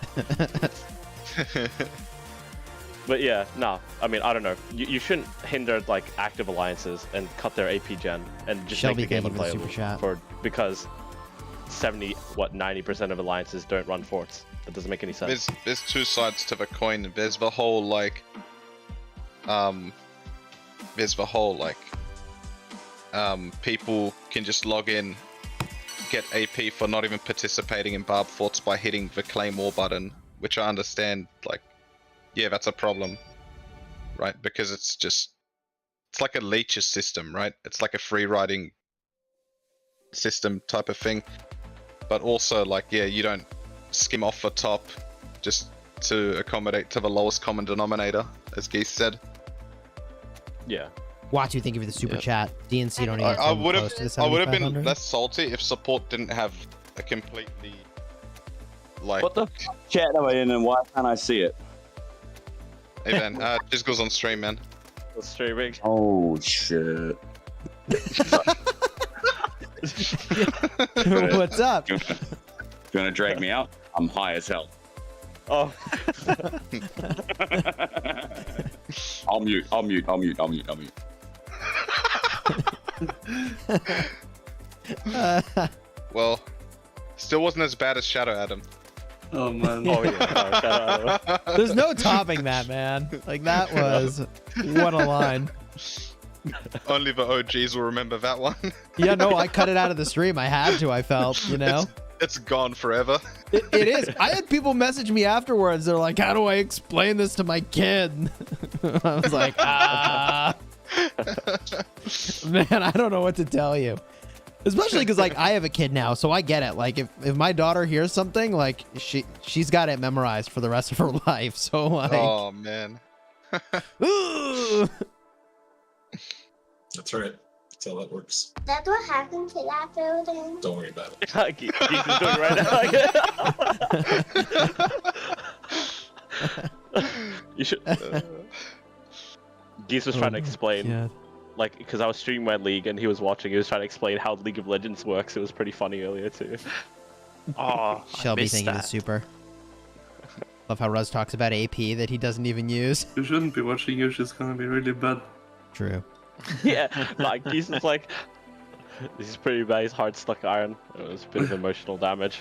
But yeah, no. I mean, I don't know. You shouldn't hinder, like, active alliances and cut their AP gen and just Shelby, make the game thank you for the super unplayable. chat. Because 90% of alliances don't run forts. That doesn't make any sense. There's 2 sides to the coin. There's the whole people can just log in, get AP for not even participating in barb forts by hitting the claim all button, which I understand, like, yeah, that's a problem, right? Because it's like a leeches system, right? It's like a free riding system type of thing. But also, like, yeah, you don't skim off the top just to accommodate to the lowest common denominator, as Geese said. Yeah. Watu, thank you for the super chat. DNC don't even I would close to the have been 7,500. less salty if support didn't have a completely, like, What the chat am I in and why can't I see it? hey man, Chisgule's on stream, man. That's streaming. Oh shit. What's up? You wanna drag me out? I'm high as hell. Oh. I'll mute. Well, still wasn't as bad as Shadow Adam. Oh man. Oh yeah. No, shout out. There's no topping that, man. Like, that was... What a line. Only the OGs will remember that one. Yeah, no, I cut it out of the stream. I had to, I felt, you know? It's gone forever. It is. I had people message me afterwards. They're like, how do I explain this to my kid? I was like, man, I don't know what to tell you. Especially because, like, I have a kid now, so I get it. Like, if my daughter hears something, like, she's got it memorized for the rest of her life. So, like... Oh, man. That's right. That's how that works. That's what happened to that building. Don't worry about it. Geese is doing right now. You should. Geese was trying to explain, God. like, because I was streaming my league and he was watching. He was trying to explain how League of Legends works. It was pretty funny earlier too. Oh, Shelby thinking it's super. Love how Ruz talks about AP that he doesn't even use. You shouldn't be watching you, she's gonna be really bad. True. Yeah, like Geese is like, this is pretty bad. His heart stuck iron. It was a bit of emotional damage.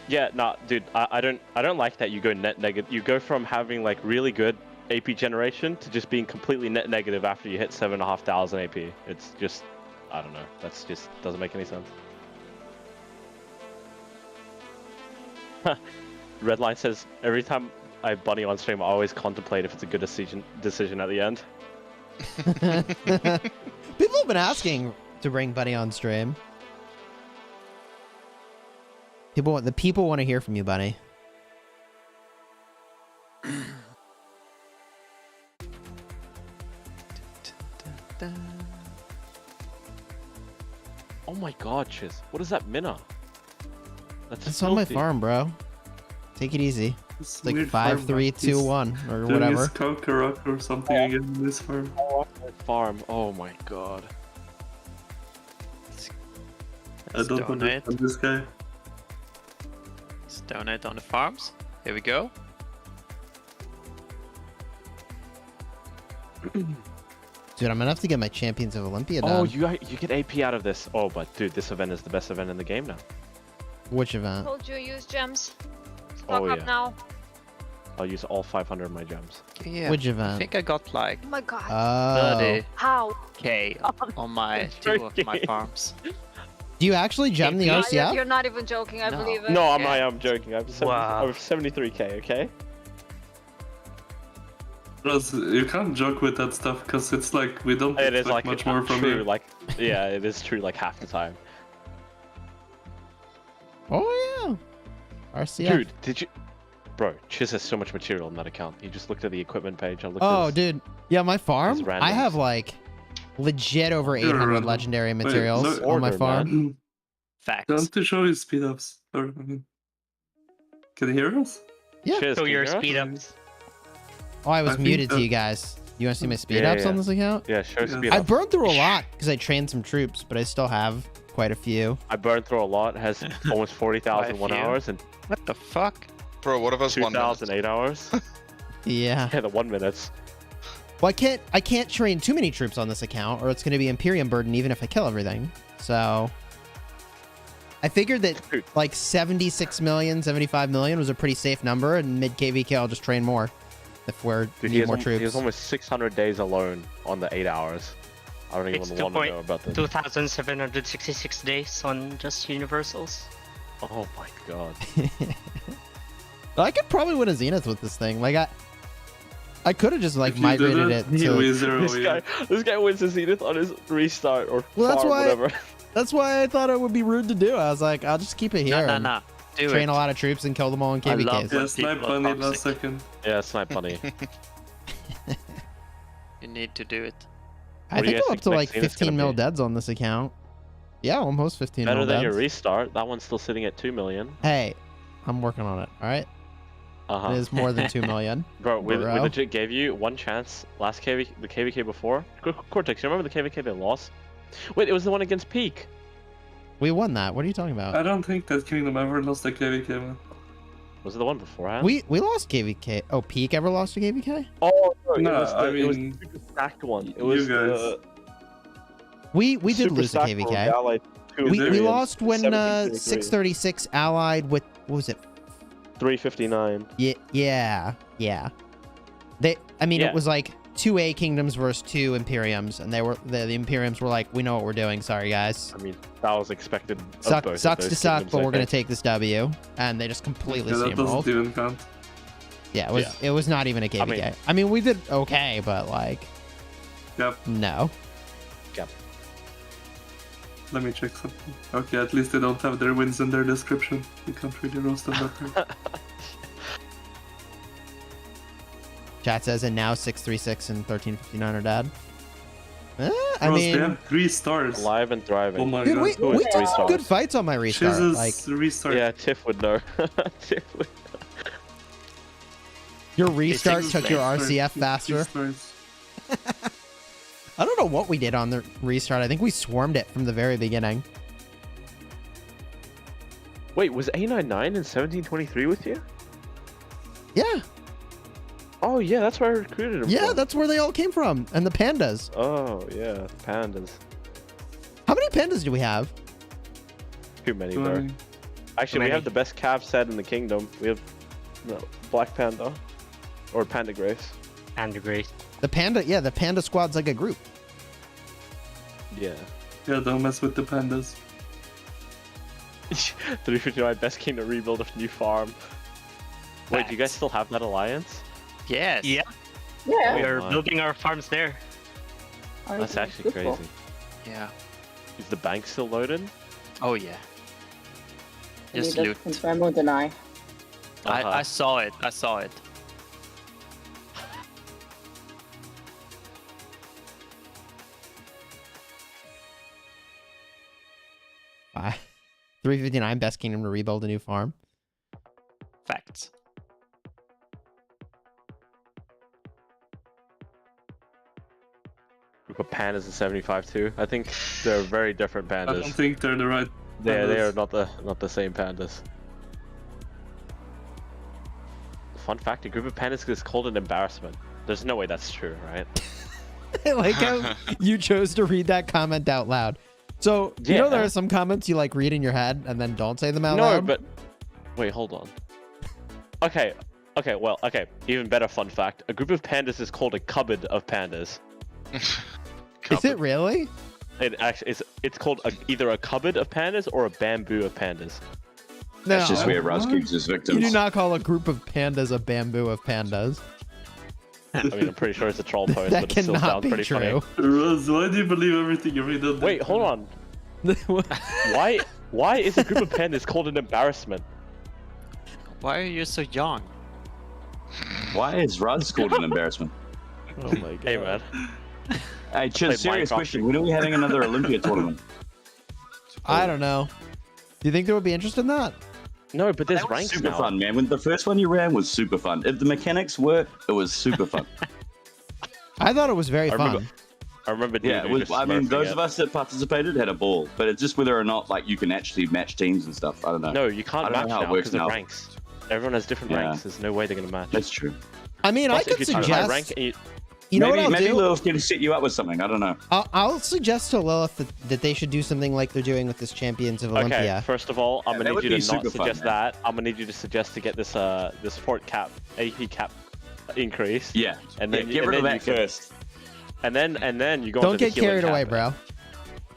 Yeah, nah, dude, I don't like that you go net negative. You go from having like really good AP generation to just being completely net negative after you hit 7,500 AP. It's just, I don't know. That's just doesn't make any sense. Redline says every time I bunny on stream, I always contemplate if it's a good decision at the end. People have been asking to bring Bunny on stream. The people want to hear from you, Bunny. Oh my god, Chiz. What is that Minna? That's on my filthy. farm, bro. Take it easy. It's like weird 5, farm, 3, like 2, he's 1, or doing whatever. his Kokorock or something again in this farm. Farm. Oh my god. I don't donate. understand this guy. Let's donate on the farms. Here we go. Dude, I'm gonna have to get my Champions of Olympia done. Oh, you get AP out of this. Oh, but dude, this event is the best event in the game now. Which event? Told you use gems. Stock Oh, up yeah. now. I'll use all 500 of my gems. Yeah. Which I event? think I got like Oh my god. 30k Oh. on my 2 of my farms. Do you actually gem the Yeah, RCF? you're not even joking, I No. believe it. No, I am joking. I have Wow. 73k. Okay. Plus, you can't joke with that stuff because it's like we don't It is expect like much more from true. you. Like, yeah, it is true. Like half the time. Oh yeah. RCF. Dude, did you? Bro, Chiz has so much material on that account. He just looked at the equipment page. I looked Oh, at his... dude. Yeah, my farm. His I have randoms. like legit over You're 800 random. legendary Wait, materials look- on my Order, farm. Facts. Don't to show his speed ups. Or, I mean, can you hear us? Yeah. Chiz, Show can you your hear us? speed ups. Oh, I was I think muted to that- you guys. You want to see my speed Yeah, ups yeah. on this account? Yeah, show Yeah. speed I up. burned through a lot because I trained some troops, but I still have quite a few. I burned through a lot. Has almost 40,000 1 Quite a few. hours and What the fuck? Bro, what if us 1 minute? 2,008 hours. Yeah. Yeah, the 1 minutes. Well, I can't train too many troops on this account, or it's going to be Imperium burden even if I kill everything. So I figured that Dude. like 76 million, 75 million was a pretty safe number, and mid KVK I'll just train more if we're Dude, need more troops. He has almost 600 days alone on the 8 hours. I don't It's even want to know about this. 2,766 days on just universals. Oh my god. I could probably win a Zenith with this thing. Like I could have just like If you did migrated it he to. will zero you. This guy wins his Zenith on his restart or Well, that's farm, why- whatever. That's why I thought it would be rude to do. I was like, I'll just keep it here. No, and no. Do train it. a lot of troops and kill them all in I love KVKs. Yeah, When snipe people are bunny last toxic. second. Yeah, Snipe Bunny. You need to do it. I What do you think guys I'm up to think like next Zenith's gonna 15 mil be? deads on this account. Yeah, almost 15 Better mil than your deads. restart. That one's still sitting at 2 million. Hey, I'm working on it. All right, Uh-huh. it is more than 2 million. Bro, we Bro. legit gave you one chance last the KVK before. Cortex, you remember the KVK they lost? Wait, it was the one against Peak. We won that. What are you talking about? I don't think that Kingdom ever lost a KVK, man. Was it the one beforehand? We lost KVK. Oh, Peak ever lost to KVK? Oh, no, No, it was I it was mean, the super stacked one. It you was guys. the We did super lose to stacked one, KVK. the Allied two We variants, lost when 1723. 636 allied with what was it? 359. Yeah. I mean, Yeah. it was like 2 A kingdoms versus 2 Imperiums, and they were the Imperiums were like, we know what we're doing. Sorry, guys. I mean, that was expected. of both of Sucks those to suck, kingdoms, but I we're gonna think. take this W, and they just completely Yeah, that doesn't steamrolled. even count. Yeah, it was not even a KVK. I mean, we did okay, but like, Yep. no. Let me check something. Okay, at least they don't have their wins in their description. You can't really roast them that way. Chat says, and now 636 and 1359 are dead. I Bros, mean, they have 3 stars. Alive and thriving. Oh my dude, god. we Who is did some 3 good stars? fights on my restart. Jesus Like, restart. Yeah, Tiff would know. Tiff would. Your restart It's took your Sorry, RCF faster. I don't know what we did on the restart. I think we swarmed it from the very beginning. Wait, was A99 in 1723 with you? Yeah. Oh yeah, that's where I recruited him. Yeah, from. that's where they all came from. And the pandas. Oh yeah, pandas. How many pandas do we have? Too many, bro. Actually, we have the best cav set in the kingdom. We have black panda, or panda grace. Panda grace. The panda squad's like a group. Yeah. Yeah, don't mess with the pandas. 359 best kingdom rebuild of new farm. Wait, do you guys still have that alliance? Yes. Yeah. Yeah. We are my. building our farms there. That's actually crazy. Yeah. Is the bank still loaded? Oh yeah. Just loot. Confirm or deny. I saw it. I saw it. Bye. 359 best kingdom to rebuild a new farm. Facts. Group of pandas in 75 too. I think they're very different pandas. I don't think they're the right. They are pandas. not the same pandas. Fun fact: a group of pandas is called an embarrassment. There's no way that's true, right? I like how you chose to read that comment out loud. So, you know there are some comments you like read in your head and then don't say them out loud? No, but wait, hold on. Okay, well, even better fun fact. A group of pandas is called a cupboard of pandas. Is it really? It actually it's called either a cupboard of pandas or a bamboo of pandas. No. That's just where Russ keeps his victims. You do not call a group of pandas a bamboo of pandas. I mean, I'm pretty sure it's a troll post, That but it still cannot sounds be pretty true. funny. Russ, why do you believe everything you read on the Wait, hold on. Why is a group of pandas called an embarrassment? Why are you so young? Why is Russ called an embarrassment? Oh my god. Hey man. Hey, Played serious Minecraft. question. When are we having another Olympia tournament? I don't know. Do you think there would be interest in that? No, but there's That was ranks super now. fun, man. When the first one you ran was super fun. If the mechanics worked, it was super fun. I thought it was very fun. I remember. Yeah, I mean, those of us that participated had a ball, but it's just whether or not like you can actually match teams and stuff. I don't know. No, you can't I don't match know how it now works because of now. ranks. Everyone has different ranks. There's no way they're gonna match. That's true. I mean, Plus, I could if you're too high rank suggest... and You know what I'll maybe do? Lilith can set you up with something. I don't know. I'll suggest to Lilith that they should do something like they're doing with this Champions of Olympia. Okay, first of all, I'm that gonna would need you be to not super fun, suggest man. that. I'm gonna need you to suggest to get this this fort cap, AP cap increase. Yeah. And then get rid of that first. And then you go Don't into the get carried healing away, cap, bro.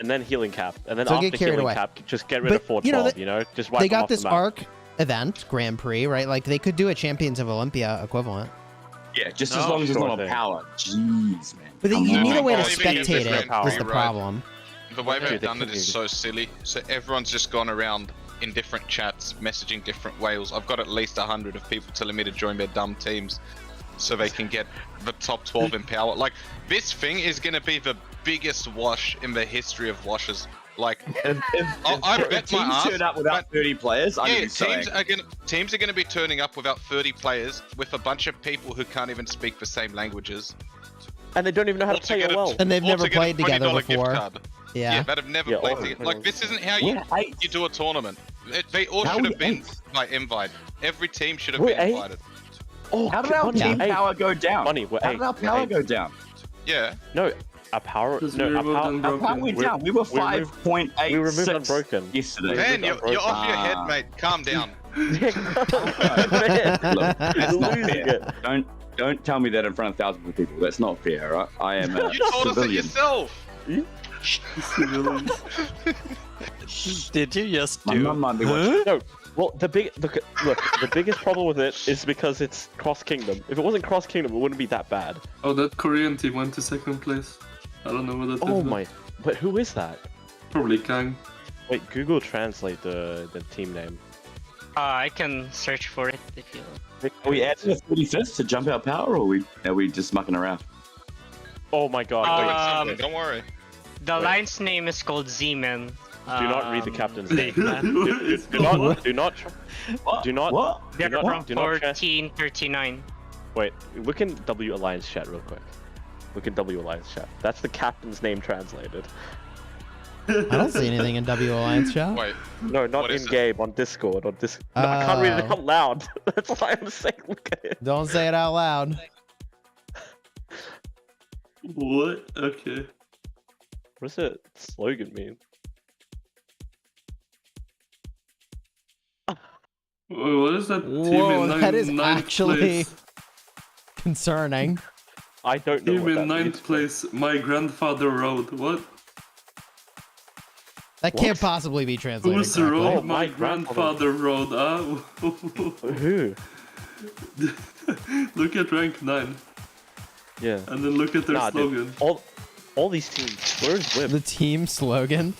And then healing cap, and then Don't after get carried healing away. cap, just get rid But, of Fort you know, 12. Just wipe They them got off the this map. ARC event, Grand Prix, right? Like, they could do a Champions of Olympia equivalent. Yeah, just as long as it's not a power. Jeez, man. But then you Come need a on. way to Can't even get spectate this it, Grand is Prix the right. problem. The way Dude, they've they done it could is do so silly. So everyone's just gone around in different chats, messaging different whales. I've got at least 100 of people telling me to join their dumb teams, so they can get the top 12 in power. Like, this thing is gonna be the biggest wash in the history of washes. Like, I bet If my teams ass. turn up without 30 players, I'm Yeah, insane. teams are gonna be turning up without 30 players with a bunch of people who can't even speak the same languages. And they don't even know how to play it well. And they've Or never to get a played together $20 gift before. card. Yeah. that have never Yeah, played or- together. Like, this isn't how We're you do a tournament. They all How should we have been eighth? like invited. Every team should have We're been eighth? invited. Oh, How did our Bunny, team hey, power go down? Bunny, we're How eight, did our we're power eight. go down? Yeah. No, our power. Because No, we our removed power. Unbroken. Our power went down. We were 5.86 We removed Unbroken. yesterday. Man, you're off your head, Ah. mate. Calm down. Look, that's not fair. Don't tell me that in front of thousands of people. That's not fair, right? I am a You told us it civilian. yourself. Did you just My do? mum might be watching. No. Well, the biggest problem with it is because it's cross kingdom. If it wasn't cross kingdom, it wouldn't be that bad. Oh, that Korean team went to second place. I don't know what that is. Oh but my! But who is that? Probably Kang. Wait, Google translate the team name. I can search for it if you. Are we adding a 35th to jump our power, or are we just mucking around? Oh my god! wait. Don't worry. The Wait. line's name is called Z-Man. Do not read the captain's name. It's Do not. Do not. What? Do not. What? They're Do not- from do not trans- 1439. Wait, look in W Alliance chat real quick. Look in W Alliance chat. That's the captain's name translated. I don't see anything in W Alliance chat. Wait, No, not in game, on Discord. No, I can't read it out loud. That's why I'm saying look at it. Don't say it out loud. What? Okay. What does the slogan mean? What is that team Whoa, in that is ninth actually place? I concerning. don't know Team what in that ninth means. place, my grandfather rode. What? That can't possibly be translated Who's correctly. rode Oh, my my grandfather rode? Who? Look at rank 9. Yeah. And then look at their Nah, slogan. Dude, all these teams. Where's Wim? The team slogan.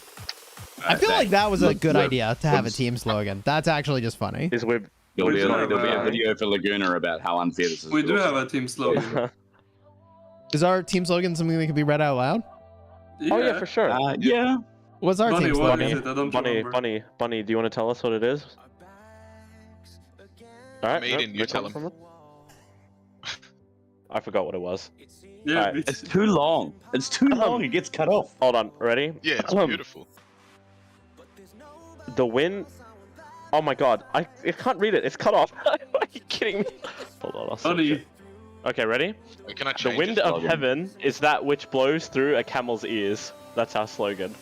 I feel like that was a good idea to have a team slogan. That's actually just funny. Is Wim? There'll be, do have there'll be a a- video for Laguna about how unfair this is. We do have a team slogan. Is our team slogan something that can be read out loud? Oh yeah, for sure. Yeah. What's our Bunny, team what slogan? is it? I don't remember. Bunny, do you want to tell us what it is? Alright, Aiden, you tell him. from it. I forgot what it was. Yeah, Alright. me It's too. too long. It's too long. It gets cut off. Hold on, ready? Yeah, it's beautiful. The win. Oh my god, I can't read it. It's cut off. Are you kidding me? Hold on, I'll search Funny. it. Okay, ready? Wait, can I The change wind it? of heaven is that which blows through a camel's ears. That's our slogan.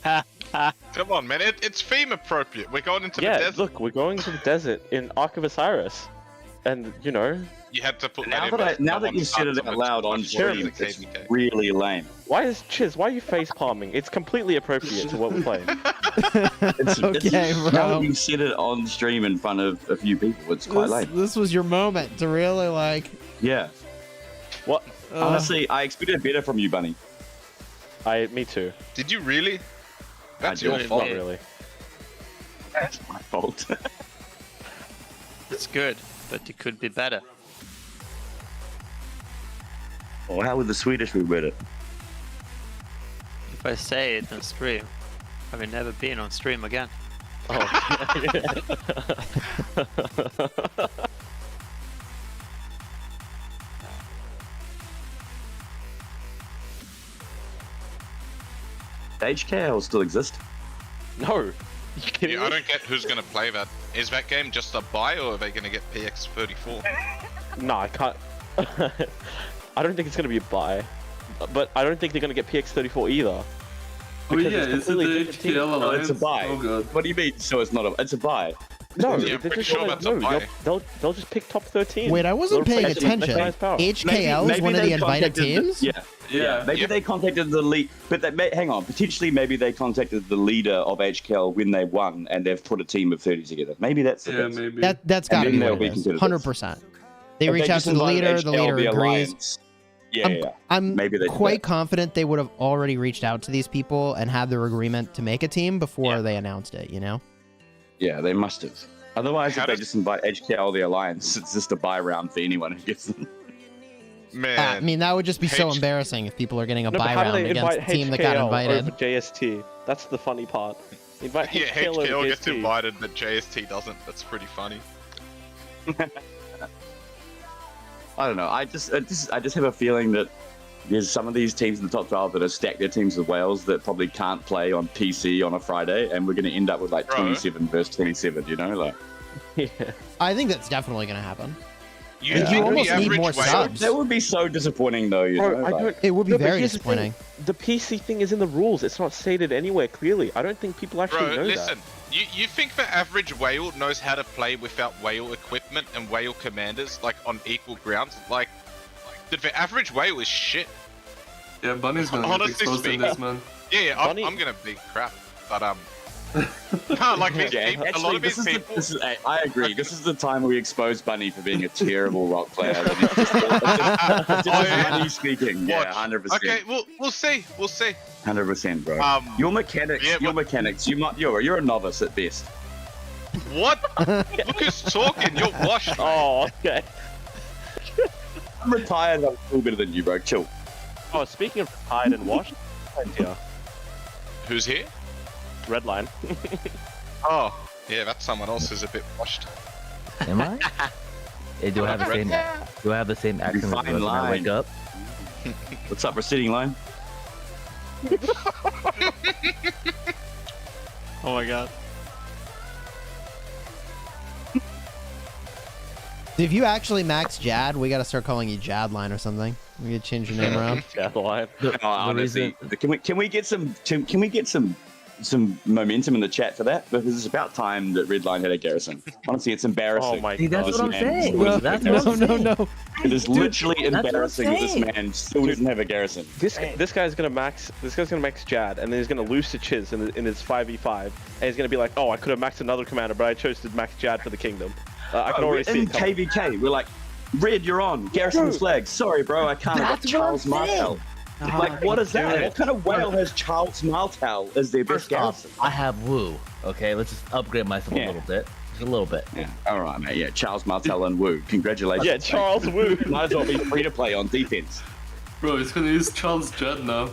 Come on, man. It's theme appropriate. We're going into the Yeah, desert. look, we're going to the desert in Ark of Osiris. And, you know, You had to put Now that in. that, now that want you to said start it out something loud on much more stream, than it's KVK. really lame. why is you face palming? It's completely appropriate to what we're playing. Okay, Now bro. that you said it on stream in front of a few people, it's quite lame. This was your moment to really like. Yeah. What? Honestly, I expected better from you, Bunny. Me too. Did you really? That's I your did. fault. Not really. That's my fault. It's good, but it could be better. Or how would the Swedish regret it? If I say it on stream, I will never be on stream again. Oh. HKL still exist? No. You kidding Yeah, I me? don't get who's gonna play that. Is that game just a buy, or are they gonna get PX34? No, I can't. I don't think it's gonna be a buy, but I don't think they're gonna get PX34 either. Oh Because yeah, it's is it completely the different team. HKL No, Alliance? it's a buy. Oh god. What do you mean? So it's not a. It's a buy. No, Yeah, I'm they're pretty just sure gonna, that's a no, buy. they'll just pick top 13. Wait, I wasn't They'll paying replace attention. mechanized power. HKL is one of they the invited contacted teams? Yeah. Yeah. Maybe Yeah. they contacted the lead, but hang on. Potentially, maybe they contacted the leader of HKL when they won, and they've put a team of 30 together. Maybe that's the Yeah, case. maybe. That's And got to then be they'll what be it is. considered 100%. They If reach they out just to the invited leader, the HKL, leader agrees. Alliance, yeah. I'm Maybe they did quite that. confident they would have already reached out to these people and had their agreement to make a team before they announced it, you know? Yeah, they must have. Otherwise, How if they does- just invite HKL, the Alliance, it's just a buy round for anyone who gets them. Man, I mean, that would just be so H- embarrassing if people are getting a No, but buy how do round they against invite the team that got HKL invited. over JST? That's the funny part. Invite yeah, HKL over HKL gets JST. invited, but JST doesn't. That's pretty funny. I don't know. I just have a feeling that there's some of these teams in the top 12 that have stacked their teams with Wales that probably can't play on PC on a Friday, and we're going to end up with like Bro. 27 versus 27. You know, like Yeah. I think that's definitely going to happen. You, You think almost the need average more Wales- subs. that would be so disappointing, though. You Bro, know, I like- don't. It would be No, but very here's the thing. disappointing. The PC thing is in the rules. It's not stated anywhere clearly. I don't think people actually Bro, know listen. You think the average whale knows how to play without whale equipment and whale commanders, like, on equal grounds? Like the average whale is shit. Yeah, Bunny's gonna get Honestly exposed in speaking. this, man. Yeah, Bunny- I'm gonna be crap. But, no, like, these Yeah, people, a actually, lot of these people... I agree. This is the time we expose Bunny for being a terrible rock player. That he's just Oh, yeah. Bunny speaking. Yeah, Watch. 100%. Okay, we'll see. We'll see. 100%, bro. Your mechanics. yeah, your but- mechanics. You're a novice at best. What? Look who's talking. You're washed. mate. Oh, okay. I'm retired. I'm still better than you, bro. Chill. Oh, speaking of retired and washed, yeah, Who's here? Redline. Oh, yeah, that's someone else who's a bit washed. Am I? Do I have a Red- thing? Do I have the same accent as Fine when I wake line. up? What's up, receding line? Oh my god. If you actually max Jad, we gotta start calling you Jadline or something. We gotta change your name around. Jadline. Honestly, can we get some momentum in the chat for that? Because it's about time that Redline had a garrison. Honestly, it's embarrassing. Oh my See, that's god. what I'm saying. No, That's no, what I'm no, saying. no. It is literally that's what I'm embarrassing that this saying. man still doesn't have a garrison. This guy's gonna max Jad, and then he's gonna lose to Chiz in his 5v5, and he's gonna be like, oh, I could have maxed another commander, but I chose to max Jad for the kingdom. I can already see in it coming. KVK, we're like, Red, you're on. Garrison this flag. Sorry, bro, I can't. I got Charles Martel. Like, what is that? What kind of whale has Charles Martel as their best First off, garrison? I have Woo. Okay, let's just upgrade myself a little bit. Just a little bit. Yeah, all right, mate. Yeah, Charles Martel and Woo. Congratulations. Yeah, Charles Woo. Might as well be free to play on defense. Bro, he's gonna use Charles Jed now.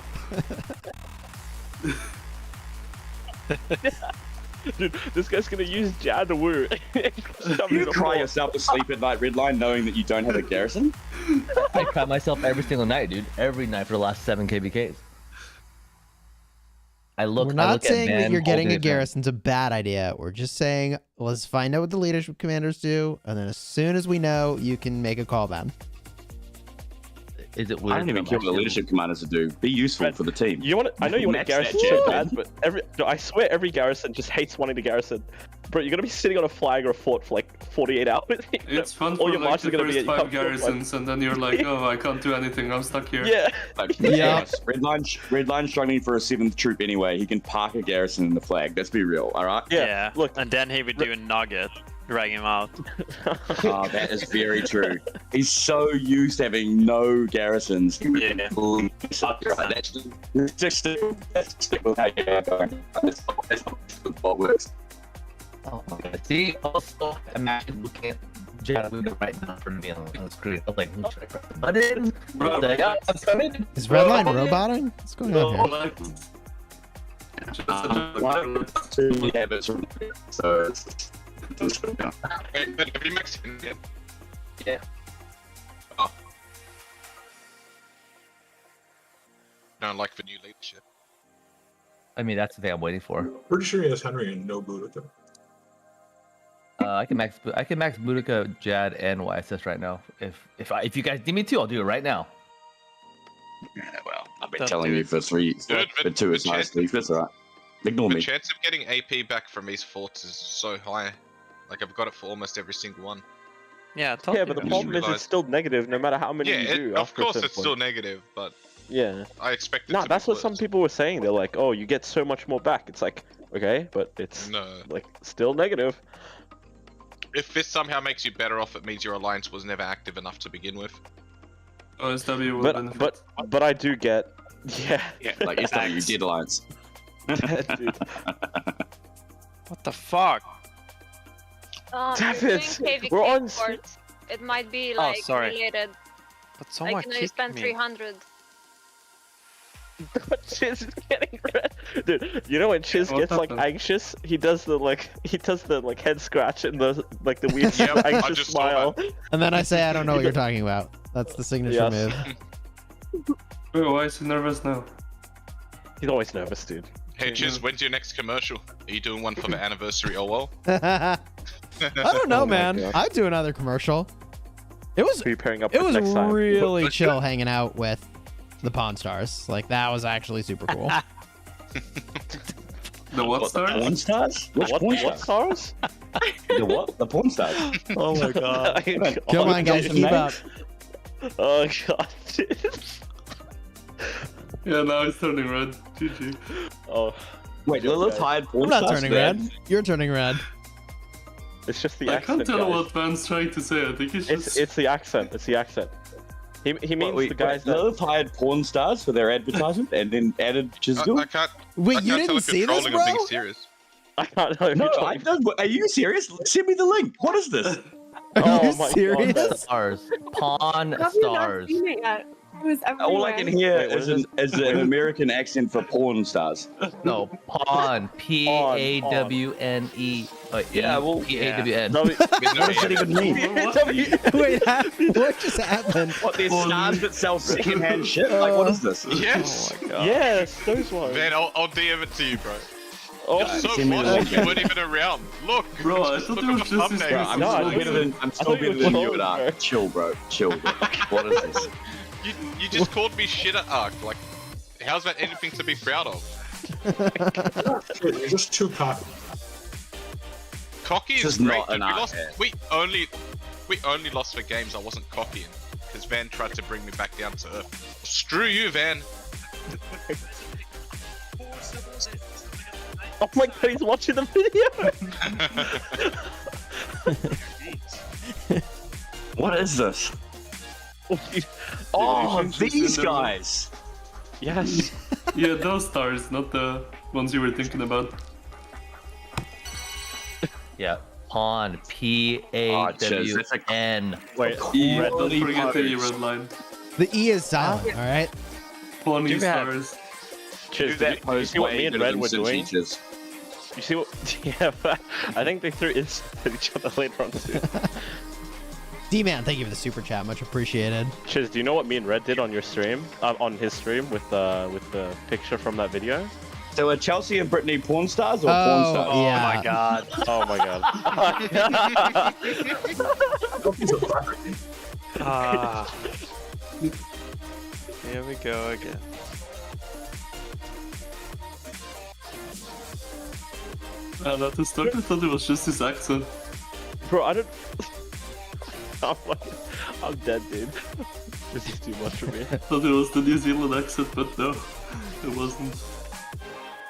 Dude, this guy's gonna use Jad to Woo. You cry yourself to sleep at night, Redline, knowing that you don't have a garrison? I cry myself every single night, dude. Every night for the last 7 KVKs. We're not saying that you're getting a garrison's a bad idea. We're just saying let's find out what the leadership commanders do, and then as soon as we know, you can make a call then. Is it I weird? don't even care what the leadership commanders to do. Be useful for the team. You want? I know you want a Max garrison that so Jed, bad, but I swear every garrison just hates wanting to garrison. Bro, you're gonna be sitting on a flag or a fort for like 48 hours. It's fun All for your like marches the are gonna be first at 5 garrisons, and then you're like, oh, I can't do anything, I'm stuck here. Yeah. Yeah. Redline's struggling for a 7th troop anyway. He can park a garrison in the flag. Let's be real, all right? Yeah. Look, and then he would do a nugget, drag him out. Oh, that is very true. He's so used to having no garrisons. Yeah. That's just how you're going. That's what works. Oh my god. See, also, imagine looking at Jad right now for me on the screen. I'm like, should I press the button? Bro, I'm coming. Is Redline roboting? What's going on here? Two habits from so it's Wait, but have you maxed in yet? Yeah. Oh. No, like for new leadership. I mean, that's the thing I'm waiting for. Pretty sure he has Henry and no Boudica. I can max Boudica, Jad, and YSS right now. If you guys need me to, I'll do it right now. Yeah, well, I've been telling you for 3, Dude, for 2 is nice. That's alright. Ignore The me. chance of getting AP back from these forts is so high. Like, I've got it for almost every single one. Yeah, Yeah, but the problem is it's still negative no matter how many you do. Of after a course certain it's point. still negative, but Yeah. I expect it No, to that's be what some worse. people were saying. They're like, oh, you get so much more back. It's like, okay, but it's like still negative. If this somehow makes you better off, it means your alliance was never active enough to begin with. OSW will benefit. But I do get, yeah. Like SW did alliance. Dude. What the fuck? Damn You're doing it. KVK We're on ports. It might be Oh, like sorry. related. But someone Like, you kicked spend me. 300. Chiz is getting red. Dude, you know when Chiz What gets like happened? anxious, he does the head scratch and the weird Yep, I anxious just saw smile. And then I say I don't know what you're talking about. That's the signature Yes. move. Bro, why is he nervous now? He's always nervous, dude. Hey, Chiz, when's your next commercial? Are you doing one for the anniversary? Oh well. I don't know, Oh my man. God. I'd do another commercial. It was Who are you pairing up it with was next time? really chill hanging out with the Pawn Stars. Like that was actually super cool. The what stars? Porn stars? Which porn What stars? stars? The what? The porn stars. Oh my god. Come on, guys, keep up. Oh god. Yeah, now it's turning red. GG. Oh. Wait, Lilith hired porn I'm not stars turning there? red. You're turning red. It's just the I accent. can't tell guys. what Van's trying to say. I think he's just. It's the accent. It's the accent. He means Wait, the guys that. Lilith hired porn stars for their advertisement and then added Chisgule? I can't. Wait, I you can't tell didn't if see you're this, trolling or being bro? serious. I don't know. If No, you're I talking- don't. Are you serious? Send me the link. What is this? Are Oh you my serious? God. Stars. Pawn Have you not stars. seen it yet? was everywhere. All I can hear is an American accent for porn stars. No, pawn. P-A-W-N-E. Yeah, well, P-A-W-N. What does it even mean? Wait, what just happened? What, there's stars that sell secondhand shit? Like, what is this? Yes. Oh my God. Yes, those ones. Man, I'll DM it to you, bro. Oh, You're so send me the lost, link. you weren't even around. Look, Bro, I just thought look it at was the just this thumbnail. guy. I'm No, still I better than thought you you were at Ark. bro. Chill, bro. Chill, bro. What is this? You just called me shit at Ark. Like, how's that anything to be proud of? You're just too cocky. Cocky This is is great, not dude. an We Ark lost. head. We only lost for games I wasn't cocky in, because Van tried to bring me back down to earth. Screw you, Van. Oh my God, he's watching the video. What is this? Oh, These guys! Yes. Yeah, those stars, not the ones you were thinking about. Yeah, pawn. P-A-W-N. Wait, Red, don't Holy forget the pose. red line. The E is silent, all right? Pony Do that. stars. Chiz, did you see what me and Red were doing? Teachers. You see what? Yeah, but I think they threw insults at each other later on too. D-Man, thank you for the super chat. Much appreciated. Chiz, do you know what me and Red did on your stream? On his stream with the picture from that video? So are Chelsea and Brittany porn stars or porn Oh, stars? yeah. Oh my God! Oh my God! Ah. Here we go again. And at the start I thought it was just his accent. Bro, I don't. I'm dead, dude. This is too much for me. I thought it was the New Zealand accent, but no, it wasn't.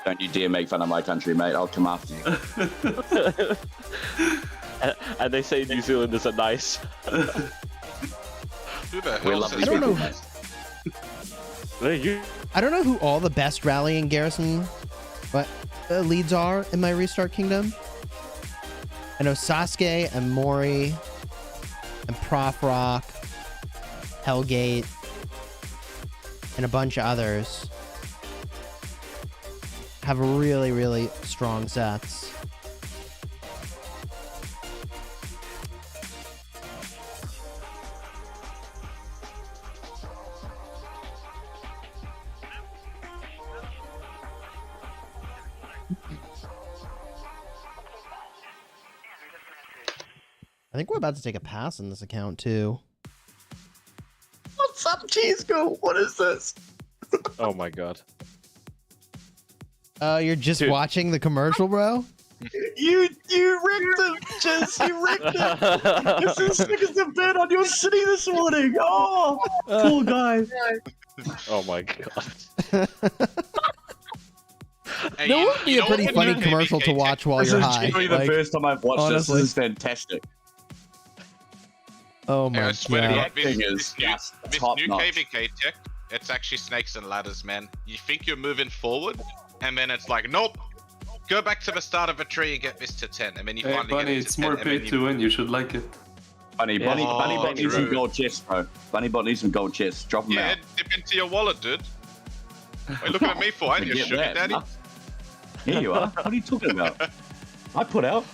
Don't you dare make fun of my country, mate. I'll come after you. And they say New Zealanders are nice. Who the We hell love says these I don't people, know. mate. I don't know who all the best rallying garrison leads are in my Restart Kingdom. I know Sasuke and Mori and Prof Rock, Hellgate, and a bunch of others have really, really strong sets. I think we're about to take a pass in this account too. What's up, Chisgule? What is this? Oh my God. You're just Dude. watching the commercial, bro? You wrecked it, Jess. You wrecked it. It's as sick as the bed on your city this morning. Oh, poor guy. Oh my God. Hey, That you- would be you a know pretty what funny would commercial be to KK? watch while This you're is high. genuinely the Like, first time I've watched honestly. this. This is fantastic. oh Hey, my I swear to god. God, acting this is new, just this top new notch. KVK tech, it's actually snakes and ladders, man. You think you're moving forward, and then it's like, nope. Go back to the start of a tree and get this to 10, and then you Hey, finally Bunny, get it it's to 10. more and pay then to win, you should like it. Bunny Yeah. Bot needs some true. gold chests, bro. Bunny Bot needs some gold chests. Drop them Yeah, out. dip into your wallet, dude. What are you looking at me for? I ain't your Forget sugar that, daddy. huh? Here you are. What are you talking about? I put out.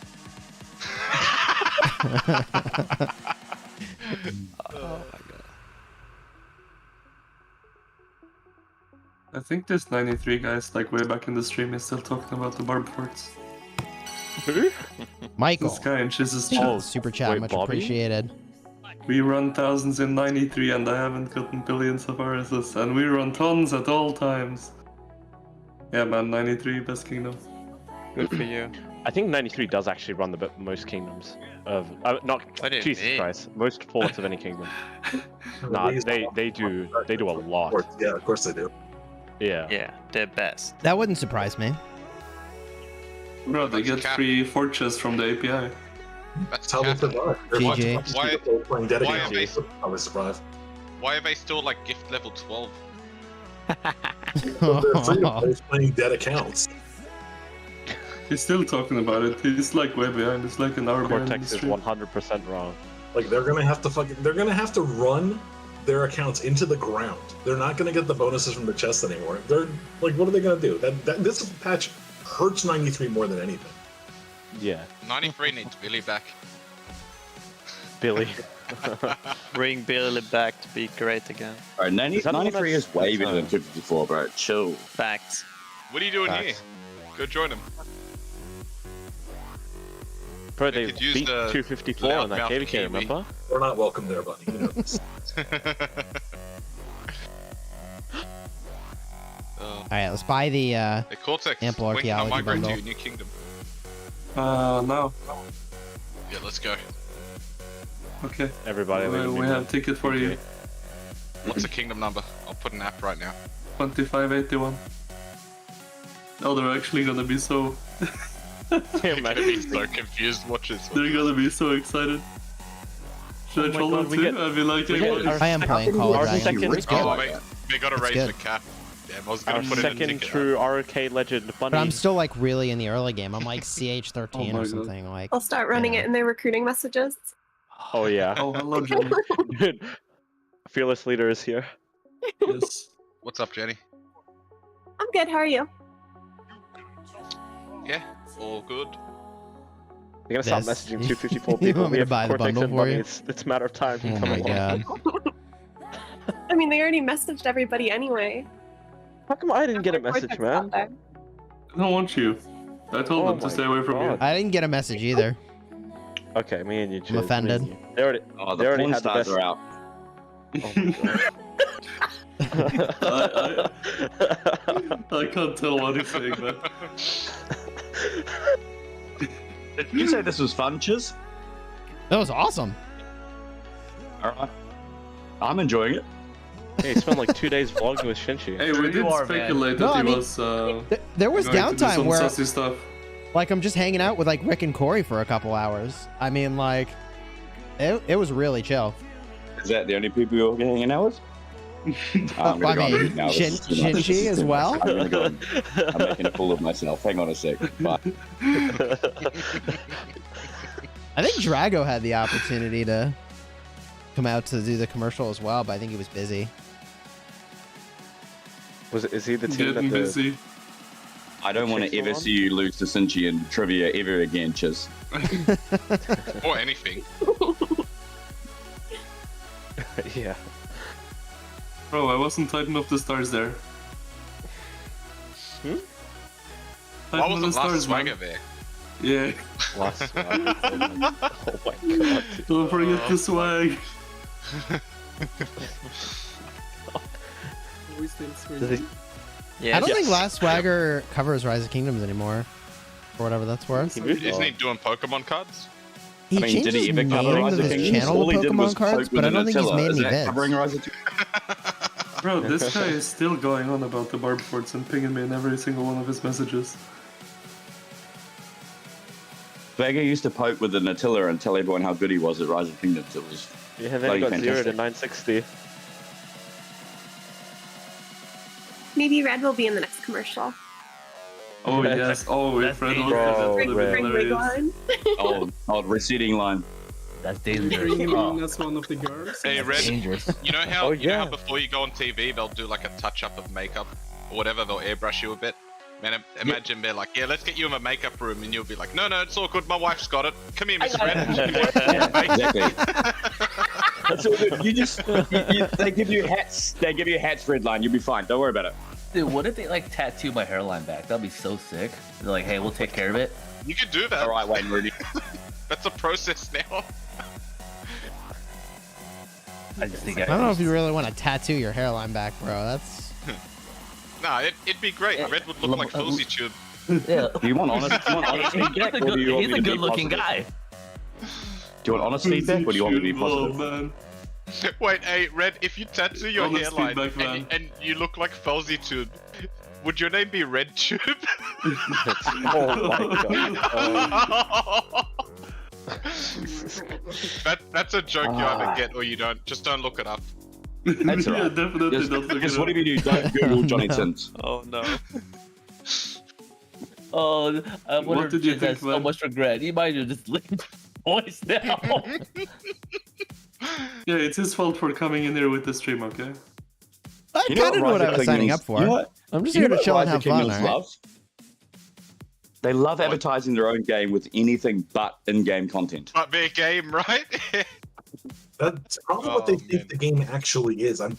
I think this 93 guy's like way back in the stream is still talking about the barb forts. Michael, This guy in Chiz's thank you chat. for the super chat. wait, Much Bobby? appreciated. We run thousands in 93 and I haven't gotten billions of RSS, and we run tons at all times. Yeah man, 93, best kingdom. Good for you. I think 93 does actually run the most kingdoms of not What do you Jesus mean? Christ, most forts of any kingdom. Nah, they do a lot. Yeah, of course they do. Yeah. Yeah, they're best. That wouldn't surprise me. Bro, they That's get cap. free fortress from the API. That's That's how they cap. survive. They're GG. watching Why- people playing why are dedicated. they- That's how they survive. Why are they still like gift level 12? They're free to play playing dead accounts. He's still talking about it. He's like way behind. It's like an hour behind the Cortex is stream. 100% wrong. Like they're gonna have to run their accounts into the ground. They're not going to get the bonuses from the chest anymore. They're like, what are they going to do? This patch hurts 93 more than anything. Yeah. 93 needs Billy back. Billy. Bring Billy back to be great again. Alright, 93 is way better than 254, bro. Chill. Facts. What are you doing Facts. here? Go join him. Bro, they could use beat the 254 on that loudmouth KVK, Kiwi. remember? We're not welcome there, buddy. You know this. Alright, let's buy the Hey, Cortex, Ample when can I Archaeology migrate to bundle. your new kingdom? No. Yeah, let's go. Okay. Everybody, we have ticket for you. What's the kingdom number? I'll put an app right now. 2581. Oh, they're actually gonna be so. They're gonna be so confused. Watch this. They're gonna be so excited. Should I troll them too? I mean, like, I am playing Call of Our Dragons. second- It's good. Oh, they gotta It's raise good. the cap. Damn, I was gonna Our put it in the second ticket. true ROK legend, Bunny. But I'm still like really in the early game. I'm like CH13 Oh my or God. something. Like I'll start running you know. it in their recruiting messages. Oh yeah. Oh, hello, Jenny. Dude, Fearless Leader is here. Yes. What's up, Jenny? I'm good. How are you? Yeah, all good. You're gonna start This- messaging 254 You people. want me We to have buy the Cortex bundle and for Bunny. you? It's a matter of time. Oh Come my along. god. I mean, they already messaged everybody anyway. How come I didn't get a message, Cortex man? out there. I don't want you. I told Oh them to my stay away from God. I didn't get a message either. Okay, me and you. I'm Chiz, offended. me and you. They already, Oh, they the already porn had the stars best. are out. Oh my God. I can't tell what he's saying, man. Did you say this was fun, Chiz? That was awesome. Alright. I'm enjoying it. Hey, he spent like 2 days vlogging with Shinchi. Hey, we did speculate that No, I he mean, was There was going to do downtime some where sassy stuff. like I'm just hanging out with like Rick and Corey for a couple hours. I mean, like it was really chill. Is that the only people you're hanging out with? I'm gonna I go on mean, mute now. This is too much. This Shinji is as too much. well? I'm gonna go on. I'm making a fool of myself. Hang on a sec. Bye. I think Drago had the opportunity to come out to do the commercial as well, but I think he was busy. Is he the team Getting that the... busy. I don't want to ever see you lose to Sinchi in trivia ever again, Chiz. Or anything. Yeah. Bro, I wasn't Titan of the Stars there. Hmm? Titan Why of the wasn't Last Stars, Swagger man. there? Yeah. Last swag. Oh my god. Don't forget the swag. We still Does he... swing. Yeah. I don't think Last Swagger covers Rise of Kingdoms anymore, for whatever that's worth. Isn't he doing Pokemon cards? He I mean, changed did he his ever cover name Rise to of his Kingdoms? channel All with he did was Pokemon cards, poke but I with don't think he's Nutella. made Is any that covering vids. Rise of Kingdoms? Bro, this guy is still going on about the barb forts and pinging me in every single one of his messages. Vega used to poke with the Nutella and tell everyone how good he was at Rise of Kingdoms. It was Yeah, and then he bloody got 0 to fantastic. 960. Maybe Red will be in the next commercial. Oh yes, oh if Red was there, that would have been Bring Wig hilarious. on. old receding line. That's Bring dangerous. him Oh, in as one of the girls. Hey, Red, dangerous. you know how Oh, you know how yeah. before you go on TV they'll do like a touch up of makeup or whatever, they'll airbrush you a bit. Man, imagine they're like, yeah, let's get you in a makeup room, and you'll be like, no, it's all good, my wife's got it. Come here, Mrs. Red. Exactly. That's all good. You just they give you hats. They give you hats, Redline. You'll be fine. Don't worry about it. Dude, what if they like tattoo my hairline back? That'd be so sick. They're like, hey, we'll take care of it. You could do that. All right, Wayne Rudy. That's a process now. I just think I don't know if you really want to tattoo your hairline back, bro. That's Nah, it'd be great. Red would look like Fuzzy Tube. Yeah. Do you want honest feedback, or do you want He's me a to be good-looking positive? guy. Do you want honest feedback, or do you want me to be positive? Oh man. Wait, hey, Red, if you tattoo your Honest hairline feedback, man. and you look like Fuzzy Tube, would your name be Red Tube? Oh my god. That's a joke you either get or you don't. Just don't look it up. That's Yeah, alright. definitely don't look Just it up. whatever you do, don't Google Johnny Sins. Oh no. Oh, I wonder did you if has think, so man? much regret. He might have just licked voice now. Yeah, it's his fault for coming in here with the stream, okay? I kind of know what I was signing up for. I'm just here to chill and have fun, alright? Love? They love advertising their own game with anything but in-game content. Might be a game, right? That's probably what they think the game actually is. I'm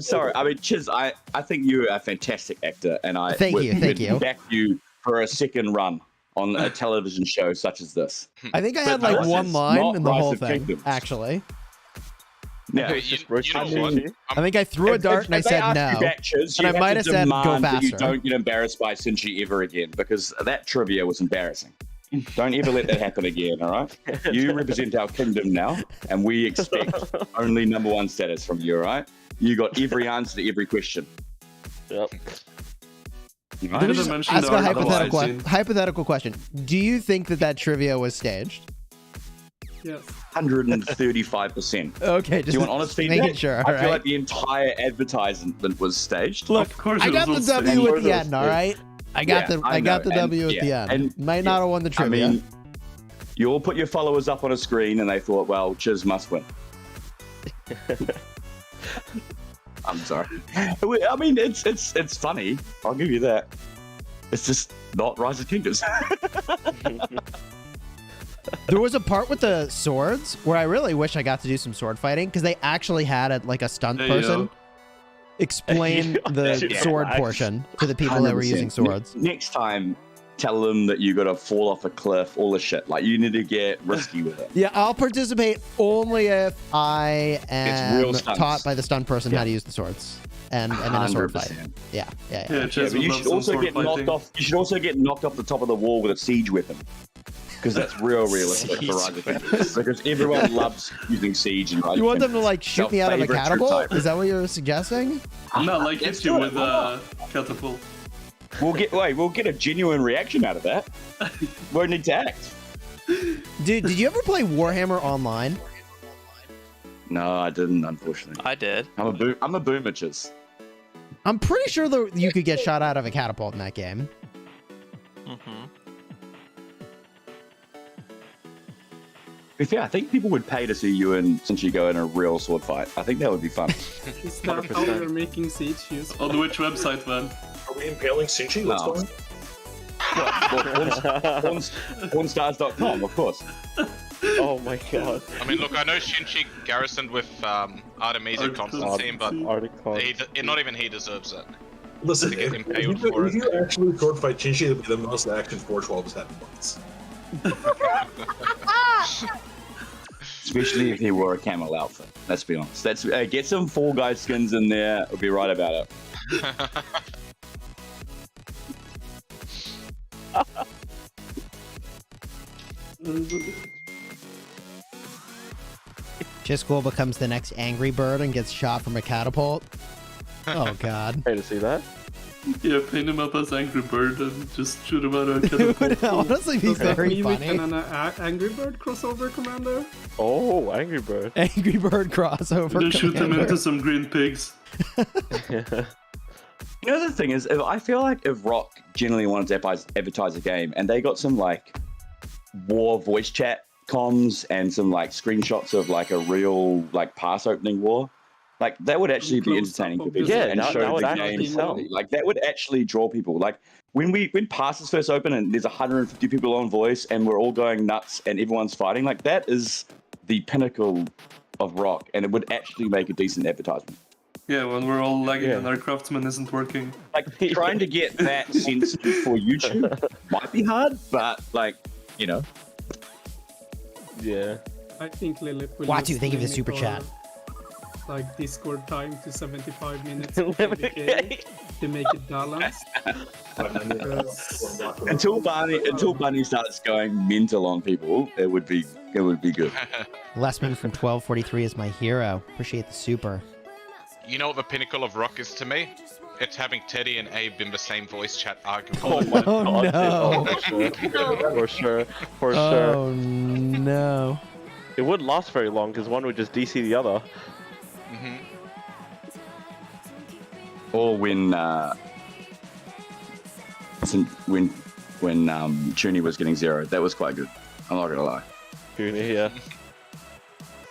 sorry. I mean, Chiz, I think you're a fantastic actor, and I Thank you. back you for a second run on a television show such as this. I think I had But like this one is line not in the Rise whole of thing, Kingdoms. actually. Yeah, you know what? I think I threw a dart and I said no. And I might have said go that you faster. don't get embarrassed by Sinchi ever again, because that trivia was embarrassing. Don't ever let that happen again, all right? You represent our kingdom now, and we expect only #1 status from you, all right? You got every answer to every question. Yep. Let me just ask a hypothetical question. Do you think that trivia was staged? Yes. 135%. Okay, Do just you want honest feedback? making sure. I feel alright? like the entire advertisement was staged. Look, I got the W at the end, all right? I got the W at the end. And might not have won the trivia. I mean, you all put your followers up on a screen, and they thought, well, Chiz must win. I'm sorry. I mean, it's funny. I'll give you that. It's just not Rise of Kingdoms. There was a part with the swords where I really wish I got to do some sword fighting, because they actually had a stunt person explain the sword portion to the people that were 100%. using swords. Next time, tell them that you got to fall off a cliff, all the shit. Like, you need to get risky with it. Yeah, I'll participate only if I am real stunts. taught by the stunt person how to use the swords and in a sword fight. 100%. Yeah. Yeah, but you should also get knocked off. You should also get knocked off the top of the wall with a siege weapon, because that's real realistic for Rise of Kingdoms. Because everyone loves using siege and Rise of You want them to Kingdoms. shoot me out of a catapult? Is that what you're suggesting? No, hit you with a catapult. We'll get a genuine reaction out of that. Won't need to act. Dude, did you ever play Warhammer Online? No, I didn't, unfortunately. I did. I'm a boomer, Chiz. I'm pretty sure that you could get shot out of a catapult in that game. Yeah, I think people would pay to see you and Sinchi go in a real sword fight. I think that would be fun. Is that how you're making Siege use? On which website, man? Are we impaling Sinchi? What's No. going on? Pornstars.com, of course. Oh my god. I mean, look, I know Shinchi garrisoned with Artemisia Constantine, but not even he deserves it. Listen, To get if impaled you, for if you actually sword fight Sinchi, it'll be the most action 412's had in months. Especially if he wore a camel outfit. Let's be honest. That's get some Fall Guys skins in there. We'll be right about it. Chisgule becomes the next Angry Bird and gets shot from a catapult. Oh god. Pay to see that. Yeah, paint him up as Angry Bird and just shoot him out of a It would catapult. honestly be very Mimic funny. an Angry Bird crossover commander? Oh, Angry Bird. Angry Bird crossover. Just shoot him commander. into some green pigs. You know, the thing is, I feel like if Rock generally wanted to advertise a game, and they got some war voice chat comms and some screenshots of a real pass opening war, that would actually be entertaining for people. Yeah, and that show would the actually game sell. that would actually draw people. When passes first open and there's 150 people on voice and we're all going nuts and everyone's fighting, that is the pinnacle of Rock, and it would actually make a decent advertisement. Yeah, when we're all lagging and our craftsman isn't working. Trying to get that censored for YouTube might be hard, but Yeah. I think Lilith will Watu, just thank you for the limit super our, chat. Discord time to 75 minutes for KDK to make it balanced. until Bunny starts going mental on people, it would be good. Lesman from 1243 is my hero. Appreciate the super. You know what the pinnacle of Rock is to me? It's having Teddy and Abe in the same voice chat arguing. Oh my god. no. For sure. Oh no. It wouldn't last very long because one would just DC the other. Or when Chuni was getting 0, that was quite good. I'm not gonna lie. Junior, yeah.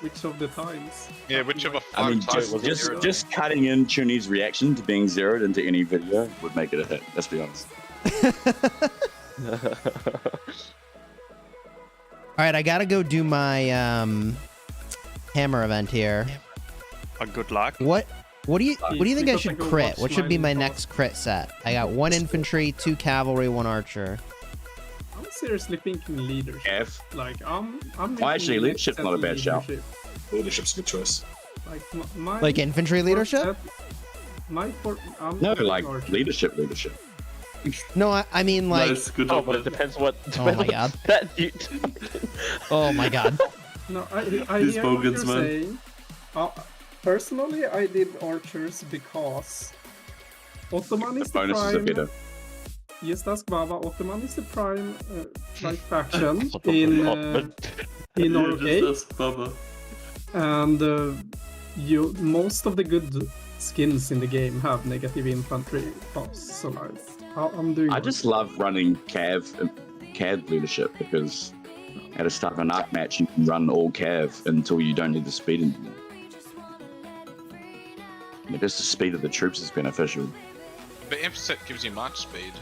which of the times? Yeah, whichever I mean, five times. just cutting in Chuni's reaction to being zeroed into any video would make it a hit. Let's be honest. All right, I gotta go do my hammer event here. Good luck. What do you think I should Go crit? watch What should be my mine next crit set? I got 1 infantry, 2 cavalry, 1 archer. I'm seriously thinking leadership. F. Like I'm. Actually, leadership's not a bad shout. Leadership's a good choice. Like my. Like infantry leadership? No, like leadership. No, I mean like. Nice, good Oh, job. but it depends what. Oh my god. That you. Oh my god. No, I These hear what you're bogans, man. saying. Personally, I did archers because Ottoman is the Bonuses are prime. better. Just ask Baba. Ottoman is the prime like faction in ROK, Just ask Baba. and most of the good skins in the game have negative infantry costs. So like, I'm doing. I just love running Cav leadership because at the start of an arc match you can run all Cav until you don't need the speed anymore. Yeah, just the speed of the troops is beneficial. But Infset gives you march speed.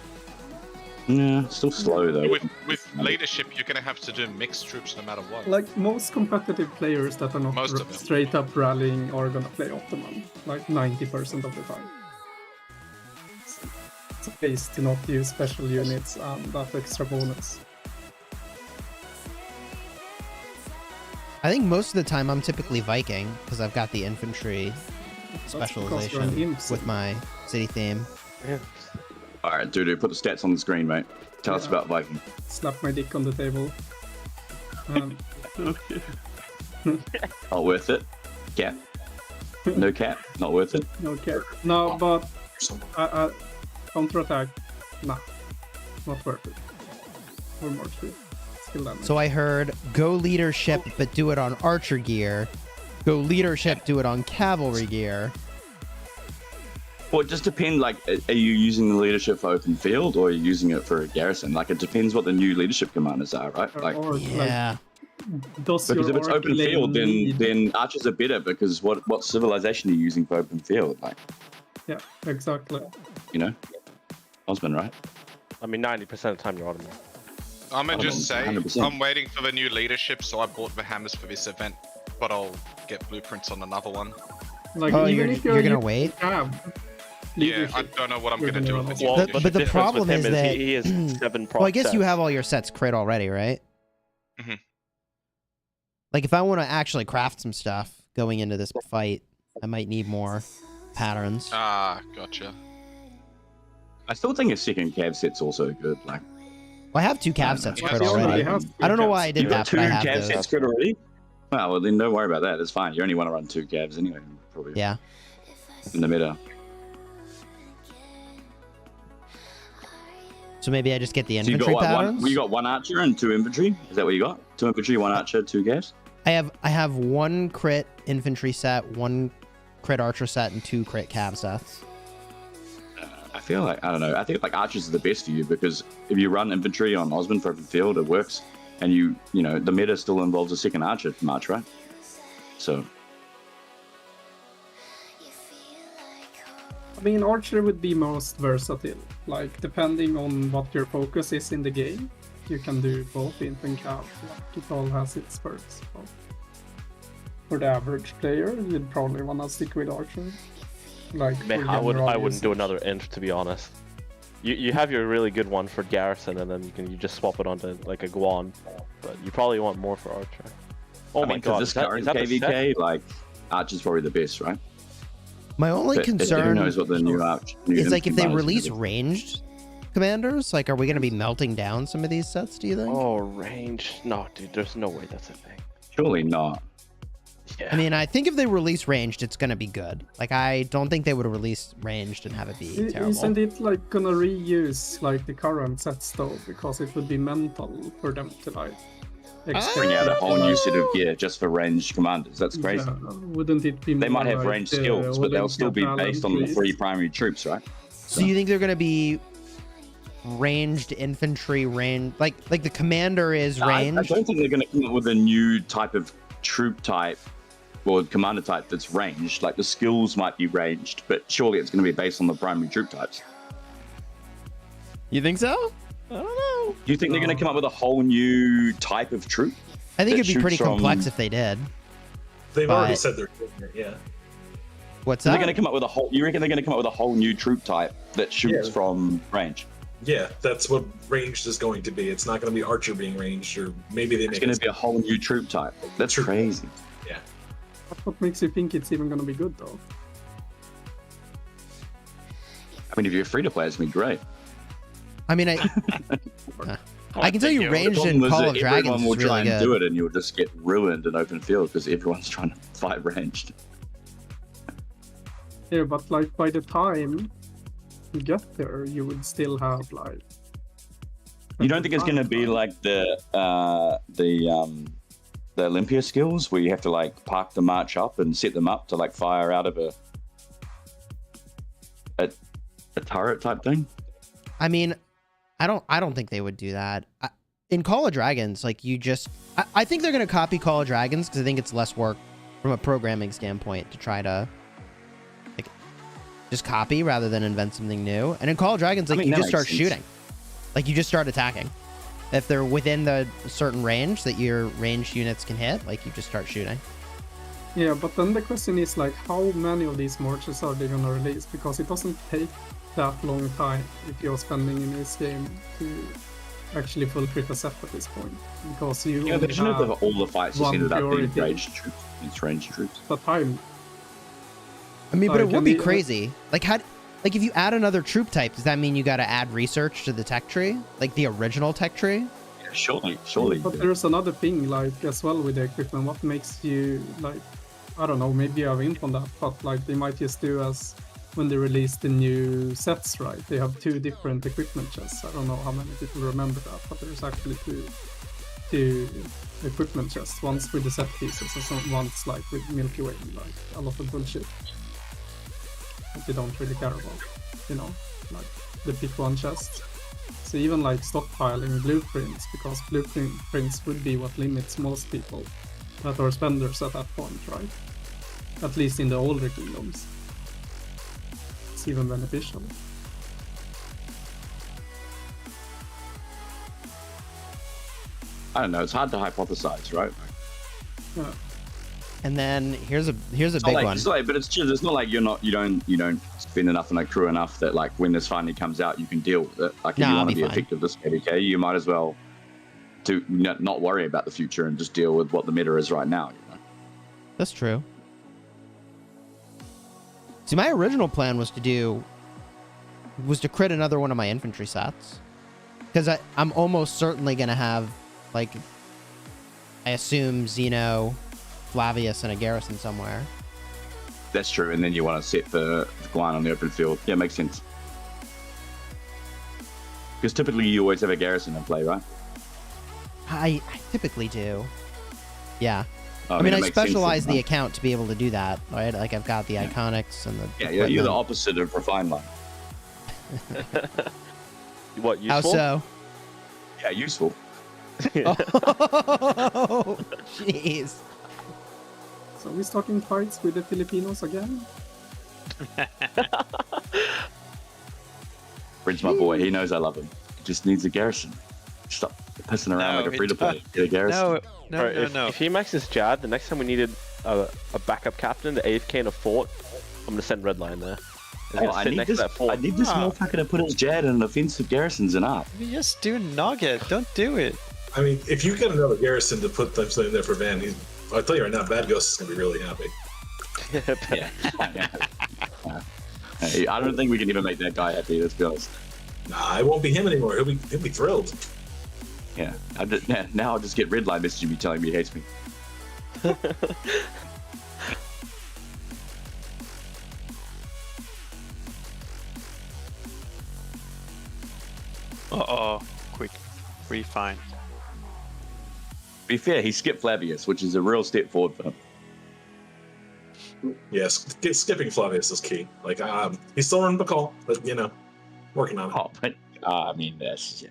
Yeah, still slow though. With leadership, you're gonna have to do mixed troops no matter what. Like most competitive players that are not Most of them. straight up rallying are gonna play Ottoman, like 90% of the time. It's a base to not use special units and that extra bonus. I think most of the time I'm typically Viking because I've got the infantry specialization imp, with my city theme. Yeah. Alright, dude, put the stats on the screen, mate. Tell us about Viking. Slap my dick on the table. Okay. Not worth it. Cap. No cap. Not worth it. Okay. No, but counterattack. Nah. Not worth it. Or more true. Skill damage. So I heard go leadership but do it on archer gear. Go leadership, do it on cavalry gear. Well, it just depends, like, are you using the leadership for open field or are you using it for a garrison? Like, it depends what the new leadership commanders are, right? Like, Yeah. Does because your if it's open archer field, lane then archers are better because what civilization are you using for open field? Like, Yeah, exactly. you know? Osman, right? I mean, 90% of the time you're Ottoman. I'm gonna just say, 100%. I'm waiting for the new leadership, so I bought the hammers for this event, but I'll get blueprints on another one. Like Oh, even you're if gonna you wait? have Yeah, I leadership, don't know what I'm You're gonna do gonna with the run new off. Well, leadership. But the difference problem with him is that he has 7 proc well, I guess you sets. have all your sets crit already, right? Mhm. Like if I want to actually craft some stuff going into this fight, I might need more patterns. Ah, gotcha. I still think a second cav set's also good. Like, Well, I have 2 cav sets Yeah, crit he already already. has I don't know why I you did got that, two but I have cav those. sets good already? Well, then don't worry about that. It's fine. You only want to run 2 cavs anyway, probably. Yeah. In the meta. So maybe I just get the So you infantry got what, patterns. you got 1 archer and 2 infantry? Is that what you got? 2 infantry, 1 archer, 2 cavs? I have 1 crit infantry set, 1 crit archer set, and 2 crit cav sets. I feel like, I don't know, I think like archers are the best for you because if you run infantry on Osman for open field, it works. And you know, the meta still involves a second archer march, right? So, I mean, archer would be most versatile. Like, depending on what your focus is in the game, you can do both int and cav. Like, it all has its perks. But for the average player, you'd probably want to stick with archer. Like, Man, for I general wouldn't do usage. another inf, to be honest. You have your really good one for garrison, and then you just swap it onto like a guan. But you probably want more for archer. Oh I my mean, for god, this is that current the set? KVK, like, archer's probably the best, right? My only But who concern knows what the new archer is like if they infantry release commanders ranged commanders, like are we going to be melting down some of these sets, do you think? Oh, range. No, dude, there's no way that's a thing. do. Surely not. Yeah. I mean, I think if they release ranged, it's going to be good. Like, I don't think they would release ranged and have it be terrible. Isn't it like gonna reuse like the current sets though? Because it would be mental for them to like Bring out a whole new set of gear just for ranged commanders. That's crazy. Yeah, wouldn't it be? They might more have like ranged the skills, but they'll Olympia still be talent based on the trees? 3 primary troops, right? So you think they're going to be ranged infantry range, like the commander is I ranged? don't think they're going to come up with a new type of troop type or commander type that's ranged. Like the skills might be ranged, but surely it's going to be based on the primary troop types. You think so? I don't know. Do you think they're going to come up with a whole new type of troop? I think that it'd be pretty shoots from- complex if they did. They've But- already said they're doing it, yeah. What's So they're that? going to come up with a whole. You reckon they're going to come up with a whole new troop type that shoots Yeah. from range? Yeah, that's what ranged is going to be. It's not going to be Archer being ranged, or maybe they It's make going it. to be a whole new troop type. That's Troop. crazy. Yeah. What makes you think it's even gonna be good though? I mean, if you're free to play, it's going to be great. I mean, I can tell you ranged in Problem is Call that of Dragons everyone will is try really and good. do it, and you'll just get ruined in open field because everyone's trying to fight ranged. Yeah, but like by the time you get there, you would still have like. You don't think it's going to be like the Olympia skills where you have to like park the march up and set them up to like fire out of a turret type thing? I mean, I don't think they would do that. In Call of Dragons, like I think they're gonna copy Call of Dragons because I think it's less work from a programming standpoint to try to like just copy rather than invent something new. And in Call of Dragons, like I mean, you that just start makes sense. shooting, like you just start attacking. If they're within the certain range that your ranged units can hit, like you just start shooting. Yeah, but then the question is like, how many of these marches are they gonna release? Because it doesn't take that long time if you're spending in this game to actually fulfill a set at this point. Because you Yeah, only imagine if have all the fights just one ended up being priority. ranged troops. It's ranged troops. the time. I mean, but it Like, would be and the- crazy. Like like if you add another troop type, does that mean you got to add research to the tech tree, like the original tech tree? Yeah, surely. But there's another thing, like as well with the equipment. What makes you like, I don't know, maybe you have info on that, but like they might just do as when they release the new sets, right? They have 2 different equipment chests. I don't know how many people remember that, but there's actually two equipment chests. One's with the set pieces, and one's like with Milky Way, like a lot of bullshit that they don't really care about, you know, like the pick one chest. So even like stockpiling blueprints, because blueprints would be what limits most people that are spenders at that point, right? At least in the older kingdoms. It's even beneficial. I don't know. It's hard to hypothesize, right? Yeah. And then here's a It's not big like, one. it's like, but it's true. It's not like you don't spend enough on a crew enough that like when this finally comes out, you can deal with it. Like if Nah, you I'll want to be be fine. effective this KVK, you might as well not worry about the future and just deal with what the meta is right now. You know? That's true. See, my original plan was to crit another one of my infantry sets, because I'm almost certainly gonna have like, I assume Zeno, Flavius, and a garrison somewhere. That's true. And then you want to set the line on the open field. Yeah, makes sense. Because typically you always have a garrison in play, right? I typically do. Yeah. I I mean, it I makes sense specialize then, the right? account to be able to do that, right? Like I've got the iconics and the Yeah, you're the equipment. opposite of refined line. What, How useful? so? Yeah, useful. Oh, jeez. So we're starting fights with the Filipinos again? Bridge, my boy, he knows I love him. He just needs a garrison. Stop pissing around No, like a he free to play. don't. Get a garrison. No, Alright, no. if he maxes Jad, the next time we needed a backup captain to AFK in a fort, I'm gonna send Redline there. He's Oh, gonna I sit need next this. to that fort. I need this motherfucker to put his Jad in an offensive garrison's and up. You just do Nugget. Don't do it. I mean, if you get another garrison to put something in there for Van, I'll tell you right now, Bad Ghost is going to be really happy. Hey, I don't think we can even make that guy happy. Let's be honest. Nah, it won't be him anymore. He'll be thrilled. Yeah. Now I'll just get Redline messaging me telling me he hates me. Uh-oh. Quick refine. To be fair, he skipped Flavius, which is a real step forward for him. Yes, skipping Flavius is key. Like, he's still running the call, but working on it. Oh, but I mean, that's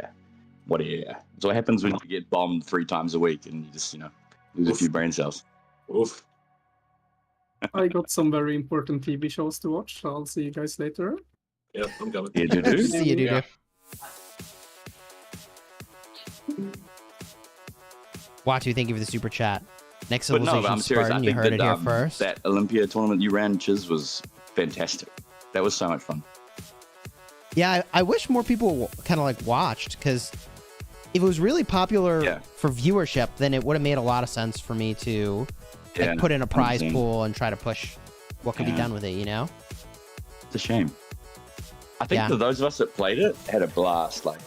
What do you? So what happens when you get bombed 3 times a week and you just lose a few brain cells? Oof. I got some very important TV shows to watch. So I'll see you guys later. Yeah, I'm coming. Yeah, do. See you, dude. Watu, thank you for the super chat. Next But no, civilization, but I'm serious. Spartan, I you think heard it that, here first. that Olympia tournament you ran, Chiz, was fantastic. That was so much fun. Yeah, I wish more people kind of like watched, because if it was really popular for viewership, then it would have made a lot of sense for me to like, put in a prize 100%. pool and try to push what can be done with it, you know? It's a shame. I think for those of us that played it, had a blast. Like,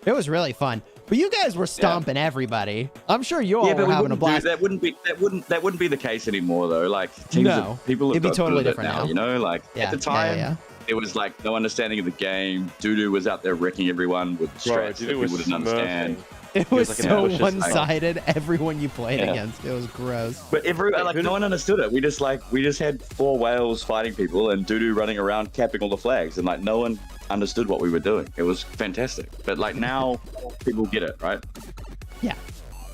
it was really fun. But you guys were stomping everybody. I'm sure you all but were we having a wouldn't blast. that wouldn't be the case anymore though. Like teams people have it'd be got totally good at it different now. You know, like at the time yeah. there was like no understanding of the game. Dudu was out there wrecking everyone with strats that people didn't understand. It was like, so it was just like- one-sided. Everyone you played Yeah. against, it was gross. But no one understood it. We just had 4 whales fighting people and Dudu running around capping all the flags, and like no one understood what we were doing. It was fantastic. But like now people get it, right? Yeah,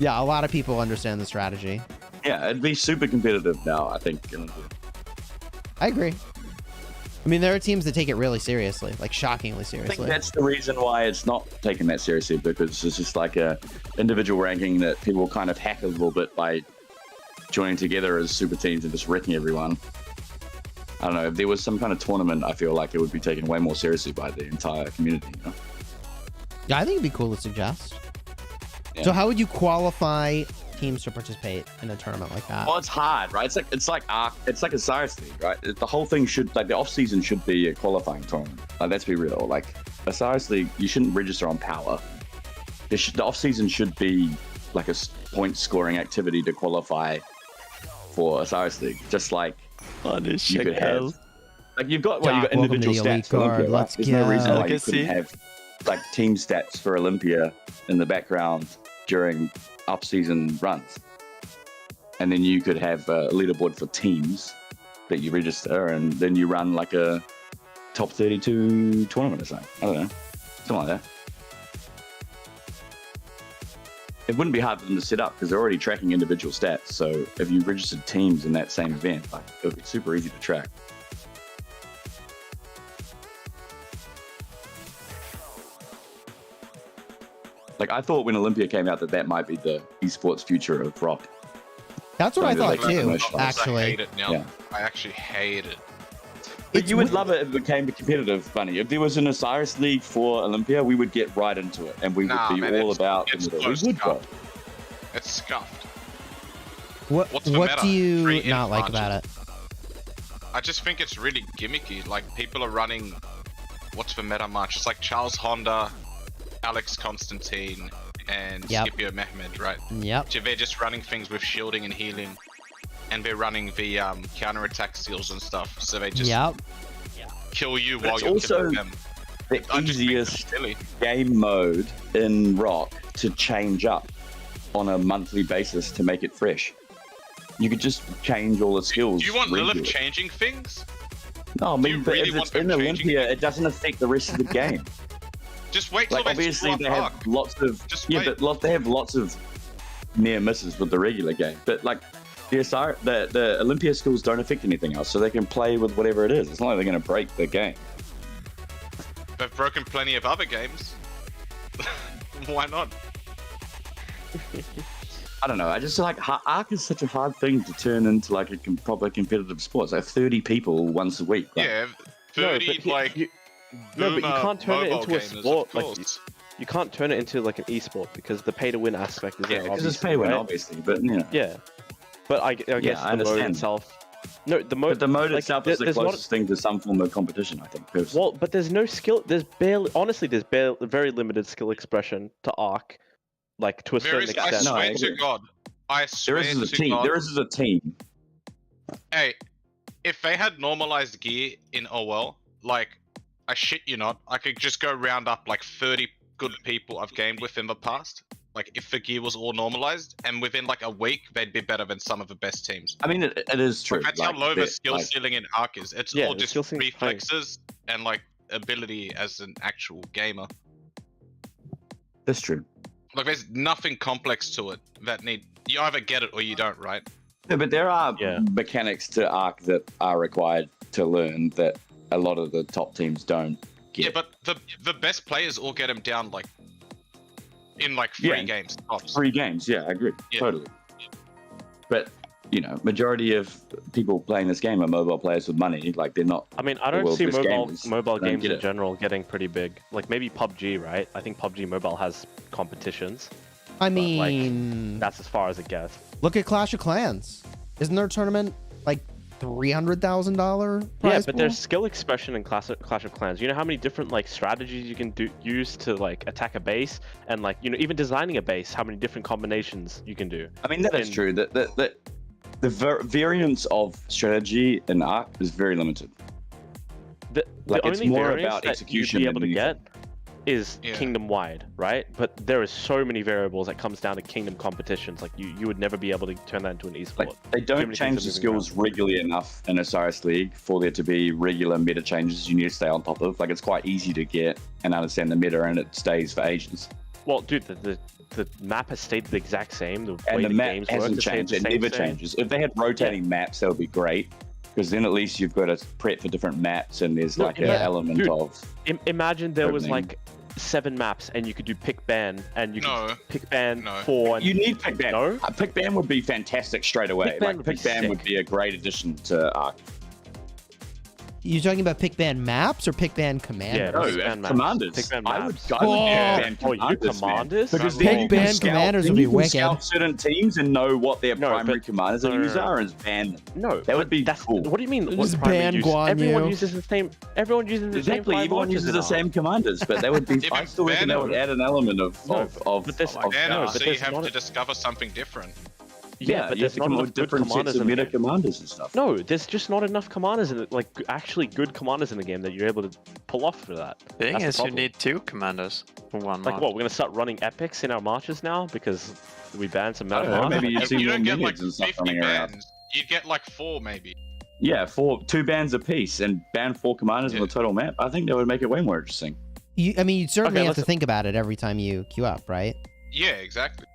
a lot of people understand the strategy. Yeah, it'd be super competitive now, I think. I agree. I mean, there are teams that take it really seriously, like shockingly I think seriously. that's the reason why it's not taken that seriously, because it's just like a individual ranking that people kind of hack a little bit by joining together as super teams and just wrecking everyone. I don't know, if there was some kind of tournament, I feel like it would be taken way more seriously by the entire community, you know? Yeah, I think it'd be cool to suggest. Yeah. So how would you qualify teams to participate in a tournament like that? Well, it's hard, right? It's like a Cyrus League, right? The whole thing should, like, the off season should be a qualifying tournament. Like, let's be real. Like, a Cyrus League, you shouldn't register on power. The off season should be like a point scoring activity to qualify for a Cyrus League, just like you could have. Like you've got individual stats for Olympia, right? There's no reason why you couldn't have like team stats for Olympia in the background during up-season runs, and then you could have a leaderboard for teams that you register, and then you run like a top 32 tournament or something. I don't know, something like that. It wouldn't be hard for them to set up because they're already tracking individual stats. So if you registered teams in that same event, like it would be super easy to track. Like I thought when Olympia came out that might be the esports future of rock. That's what I thought too, commercialized. actually. I hate it now. Yeah. I actually hate it. But you would love it if it became competitive, Bunny. If there was an Osiris League for Olympia, we would get right into it, and we would be all about it's it. We close would go. It's scuffed. What What's the meta? do you 3 not like influences. about it? I just think it's really gimmicky. Like people are running. What's the meta march? It's like Charles Honda, Alex Constantine, and Yep. Scipio Mehmed, right? Yep. So they're just running things with shielding and healing, and they're running the counter attack steals and stuff. So they just kill you But while it's you're also killing them. the I just think it's easiest silly. game mode in Rock to change up on a monthly basis to make it fresh. You could just change all the skills. Do you want regularly. Lilith changing things? No, I Do you mean, but really if want it's in them changing Olympia, it doesn't affect the rest of the game. Just wait till Like they obviously screw they up have Arc. lots of Just yeah, wait. but they have lots of near misses with the regular game. But like the Olympia skills don't affect anything else, so they can play with whatever it is. It's not like they're going to break the game. They've broken plenty of other games. Why not? I don't know. I just like Arc is such a hard thing to turn into like a proper competitive sport. It's like 30 people once a week. Like, Yeah, 30 but you can't turn it into a sport. Like you can't turn it into like an esport because the pay-to-win aspect is there. because it's obviously, pay win, right? obviously, but yeah. Yeah, but I guess I the mode understand. itself. No, the mode. But the mode like, itself is the there's not- closest thing to some form of competition, I think. Personally. Well, but there's no skill. There's barely, honestly, there's barely very limited skill expression to Arc, like to a There certain is, I extent. swear to God. I swear There is a to team. God. There is a team. Hey, if they had normalized gear in OL, like, I shit you not, I could just go round up like 30 good people I've gamed with in the past. Like, if the gear was all normalized, and within like a week, they'd be better than some of the best teams. I mean, it is true. Like, that's like, how low the that- skill like, ceiling in Arc is. It's Yeah, all the just skill ceiling's high. reflexes and like ability as an actual gamer. That's true. Like, there's nothing complex to it that you either get it or you don't, right? Yeah, but there are mechanics to Arc that are required to learn that a lot of the top teams don't get. Yeah, but the best players all get them down like in like 3 games tops. 3 games, yeah, I agree, totally. But you know, majority of people playing this game are mobile players with money. Like they're not. I mean, I don't see mobile games in general getting pretty big. Like maybe PUBG, right? I think PUBG Mobile has competitions. I but, mean, like, that's as far as it gets. Look at Clash of Clans. Isn't there a tournament like $300,000? Yeah, but there's skill expression in Clash of Clans. You know how many different like strategies you can use to like attack a base, and like even designing a base, how many different combinations you can do. I mean, that is true. The variance of strategy in Arc is very limited. The it's only more variance about that execution you'd be able to than get is kingdom wide, right? But there is so many variables that comes down to kingdom competitions. Like you would never be able to turn that into an esport. Like, they don't change the skills regularly enough in Osiris League for there to be regular meta changes you need to stay on top of. Like it's quite easy to get and understand the meta, and it stays for ages. Well, dude, the map has stayed the exact same. And the map hasn't changed. It never changes. If they had rotating maps, that would be great. Because then at least you've got to prep for different maps, and there's like an element of. Imagine there was like 7 maps, and you could do pick ban, and you could pick ban 4. And you need pick ban. No, pick ban would be fantastic straight away. Pick ban would be a great addition to Arc. You talking about pick ban maps or pick ban commanders? Yeah, commanders. Pick ban I would maps. pick ban commanders. Commanders? Because pick ban commanders would be wicked. Scout certain teams and know what their primary commanders they use are and ban them. No, that would be cool. What do you mean? Just ban Guan Everyone Yu. uses the same. Everyone uses the same. Everyone uses the same commanders, but that would be. I still reckon that would add an element of. Then so you have to discover something different. Yeah, but there's not enough different sets of meta commanders and stuff. No, there's just not enough commanders in it, like actually good commanders in the game that you're able to pull off for that. The thing is, you need 2 commanders for one Like march. what? We're gonna start running epics in our marches now because we banned some meta. know, maybe you see You more don't get like minions and stuff 50 running around. bans. You'd get like 4 maybe. Yeah, 2 bans apiece and ban 4 commanders on the total map. I think that would make it way more interesting. I mean, you'd certainly have to think about it every time you queue up, right? Yeah, exactly.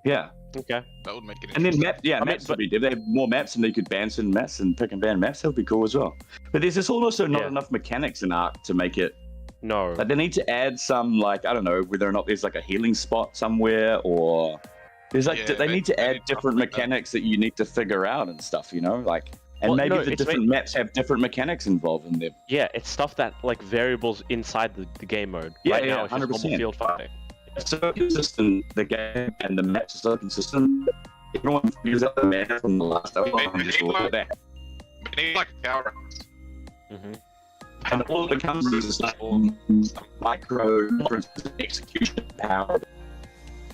Yeah. Okay. That would make it And interesting. then maps would be. If they have more maps and they could ban certain maps and pick and ban maps, that would be cool as well. But there's just also not enough mechanics in Arc to make it. No. Like they need to add some, like, I don't know, whether or not there's like a healing spot somewhere, or there's like they need to add different mechanics that you need to figure out and stuff, you know, like. And Well, maybe no, the it's different maps have different mechanics involved in them. Yeah, it's stuff that like variables inside the game mode. Yeah, right yeah, now it's just 100%. normal field fighting. It's so consistent, the game and the maps are so consistent. Everyone figures out the map from the last hour and just look at that. We need like power ups. And all it becomes is like micro differences in execution power.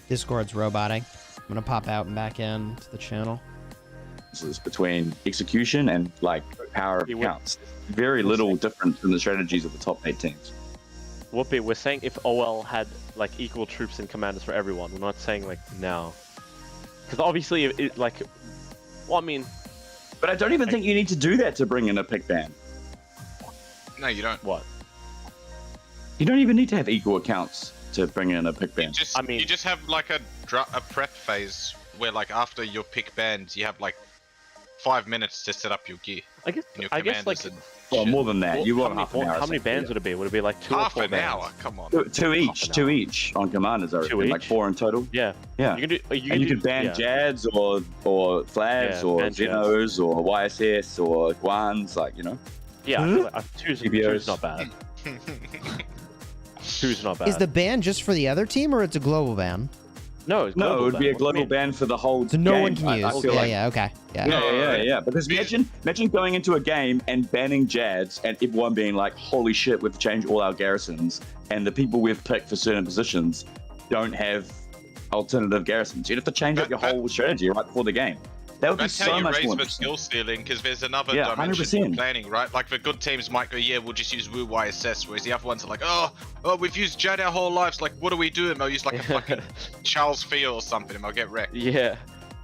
Discord's roboting. I'm gonna pop out and back in to the channel. Between execution and like power of counts. Very little difference in the strategies of the top 8 teams. Whoopi, we're saying if OL had like equal troops and commanders for everyone. We're not saying like now, because obviously well, I mean, but I don't even think you need to do that to bring in a pick ban. No, you don't. What? You don't even need to have equal accounts to bring in a pick ban. You just have like a prep phase where like after your pick bans, you have like 5 minutes to set up your gear. I guess like. Well, more than that. You want how many bands would it be? Would it be like 2 or 4 bands? Half an hour. Come on. 2 each on commanders. I reckon. Like 4 in total. Yeah. Yeah. You can ban Jads or Flavs or Zenos or YSS or Guans, like, you know. Yeah, I feel like two's not bad. 2's not bad. Is the ban just for the other team, or it's a global ban? No, it's no, it would be a global ban for the whole So no game. one can use. I feel like. Yeah, okay. Yeah. Because imagine going into a game and banning Jads and everyone being like, holy shit, we've changed all our garrisons, and the people we've picked for certain positions don't have alternative garrisons. You'd have to change up your whole strategy right before the game. That would be That's so how you much raise more the interesting. skill ceiling, because there's another Yeah, dimension 100%. to planning, right? Like the good teams might go, yeah, we'll just use Wu YSS, whereas the other ones are like, oh, we've used Jad our whole lives, like, what do we do? And they'll use like a fucking Charles Fee or something, and they'll get wrecked. Yeah.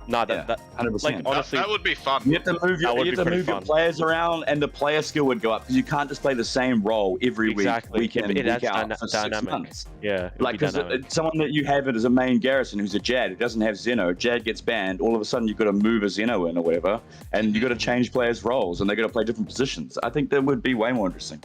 Nah, that 100%. like honestly, that would be fun. You have to move That would your, be pretty your fun. players around, and the player skill would go up because you can't just play the same role every Exactly. week in, It week adds out for 6 dynamic. months. Yeah, it'd Like, be because dynamic. someone that you have it as a main garrison who's a Jad who doesn't have Zeno, Jad gets banned, all of a sudden you've got to move a Zeno in or whatever, and you've got to change players' roles, and they've got to play different positions. I think that would be way more interesting.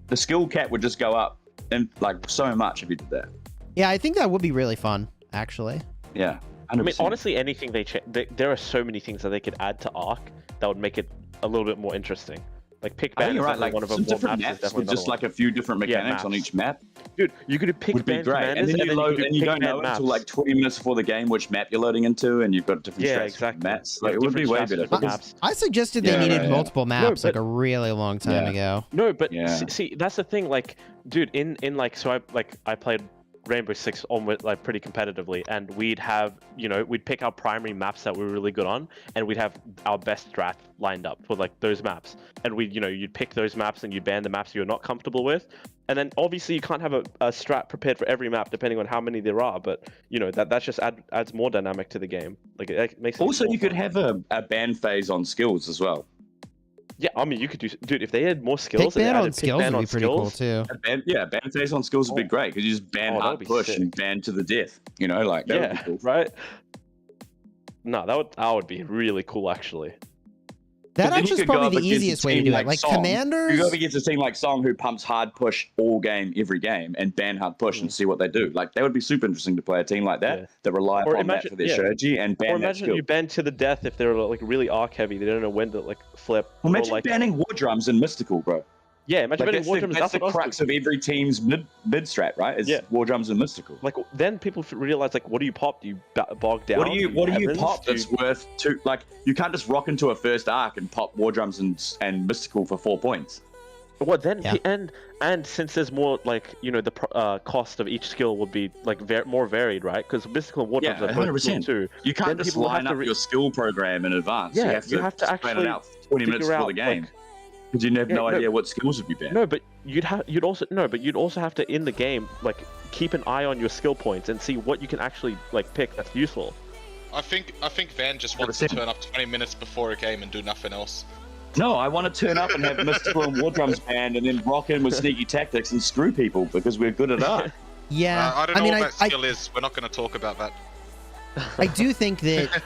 The skill cap would just go up, and like so much if you did that. Yeah, I think that would be really fun, actually. Yeah. 100%. I mean, honestly, anything there are so many things that they could add to Arc that would make it a little bit more interesting. Like pick I ban think is you're right. definitely Like one of some them. different maps with just like a few different mechanics on each map. Dude, you could pick would be ban great. commanders, And then you load, could and you pick don't ban know maps. until like 20 minutes before the game which map you're loading into, and you've got different strats exactly. maps. Like it would be way better. Different maps. I suggested they needed multiple maps like a really long time ago. No, but see, that's the thing. Like, dude, in like, so I played Rainbow Six almost like pretty competitively, and we'd have, we'd pick our primary maps that we were really good on, and we'd have our best strat lined up for like those maps, and we, you'd pick those maps and you ban the maps you're not comfortable with, and then obviously you can't have a strat prepared for every map depending on how many there are, but that just adds more dynamic to the game. Like it makes it Also, more you could fun. have a ban phase on skills as well. Yeah, I mean, you could do, dude. If they had more skills, Pick ban and on skills would be pretty cool too. A ban phase on skills would be great because you just ban that'd hard be push sick. and ban to the death. Like that would be cool. Right. No, that would be really cool actually. That Then you actually is could go probably up the against a easiest way to team do it. Like Song. commanders. You go up against a team like Song who pumps hard push all game, every game, and ban hard push and see what they do. Like that would be super interesting to play a team like that that rely upon that for their strategy and ban Or that imagine skill. you ban to the death if they're like really arc heavy. They don't know when to like flip. Well, imagine or, like, banning war drums in Mystical, bro. Yeah, imagine banning war drums. That's the what I was crux of every team's mid strat, right? Is war drums and Mystical. Like then people realize like, what do you pop? Do you bog down? What do you heavens? pop that's worth two? Like you can't just rock into a first arc and pop war drums and Mystical for 4 points. Well then, and since there's more like the cost of each skill will be like more varied, right? Because mystical and war drums are both cool too. You can't Then just people line have up to your skill program in advance. Yeah, you have to plan it actually out 20 minutes figure before the out, game. Because you have no idea what skills would be banned. No, but you'd also have to in the game like keep an eye on your skill points and see what you can actually like pick that's useful. I think Van just wants to turn up 20 minutes before a game and do nothing else. No, I want to turn up and have Mystical and War Drums banned and then rock in with sneaky tactics and screw people because we're good at art. Yeah, I don't know what that skill is. We're not going to talk about that. I do think that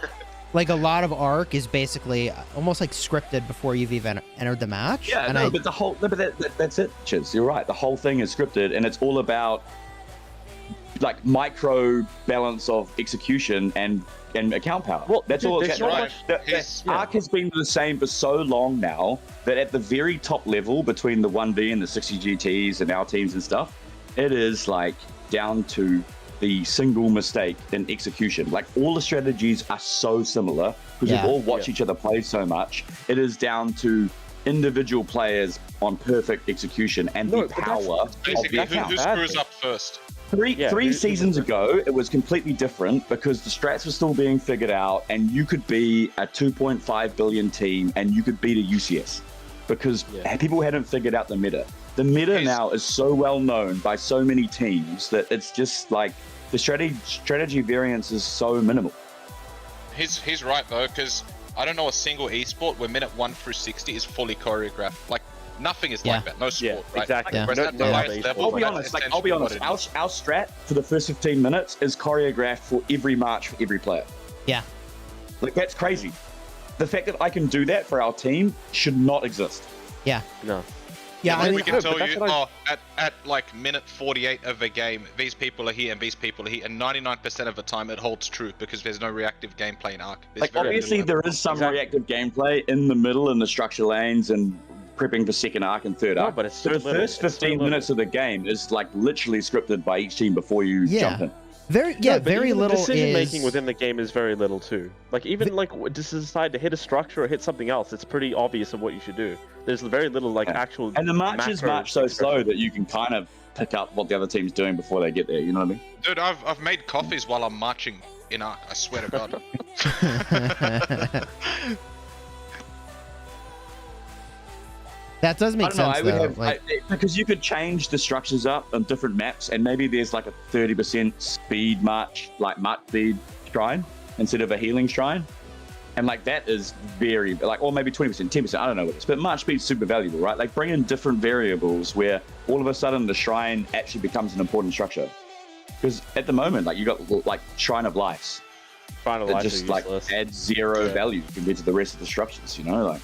like a lot of arc is basically almost like scripted before you've even entered the match. Yeah, and no, but the whole that's it, Chiz. You're right. The whole thing is scripted, and it's all about like micro balance of execution and account power. Well, that's dude, all. there's It's so right. much- Arc has been the same for so long now that at the very top level between the 1v and the 60 GTs and our teams and stuff, it is like down to the single mistake in execution. Like all the strategies are so similar because we all watch each other play so much. It is down to individual players on perfect execution and the power of the Basically, account. who screws up first? Three seasons ago, it was completely different because the strats were still being figured out, and you could be a 2.5 billion team and you could beat a UCS because people hadn't figured out the meta. The meta now is so well known by so many teams that it's just like the strategy variance is so minimal. He's right though, because I don't know a single esport where minute 1 through 60 is fully choreographed. Like nothing is like that. No sport, right? Exactly. Like, whereas at the highest level, I'll be that's honest. essentially I'll be honest. what it is. Our strat for the first 15 minutes is choreographed for every match for every player. Yeah. Like that's crazy. The fact that I can do that for our team should not exist. Yeah. No. Yeah, Like, I we mean, can tell you, at like minute 48 of a game, these people are here and these people are here, and 99% of the time it holds true because there's no reactive gameplay in Arc. There's Like obviously there is some reactive gameplay in the middle in the structure lanes and prepping for second arc and third arc. But it's the so little. first 15 minutes of the game is like literally scripted by each team before you jump in. Very but very even little decision is making within the game is very little too. Like even like just decide to hit a structure or hit something else, it's pretty obvious of what you should do. There's very little like actual. And the marches macro march so slow expression. that you can kind of pick up what the other team's doing before they get there. You know what I mean? Dude, I've made coffees while I'm marching in Arc. I swear to God. that does make sense I would though. have Like, because you could change the structures up on different maps, and maybe there's like a 30% speed march, like march speed shrine, instead of a healing shrine. And like that is very like, or maybe 20%, 10%, I don't know what it is, but March speed's super valuable, right? Like bring in different variables where all of a sudden the shrine actually becomes an important structure. Because at the moment, like you got like Shrine of Life. Shrine of that Life just like adds zero value compared to the rest of the structures, you know, like.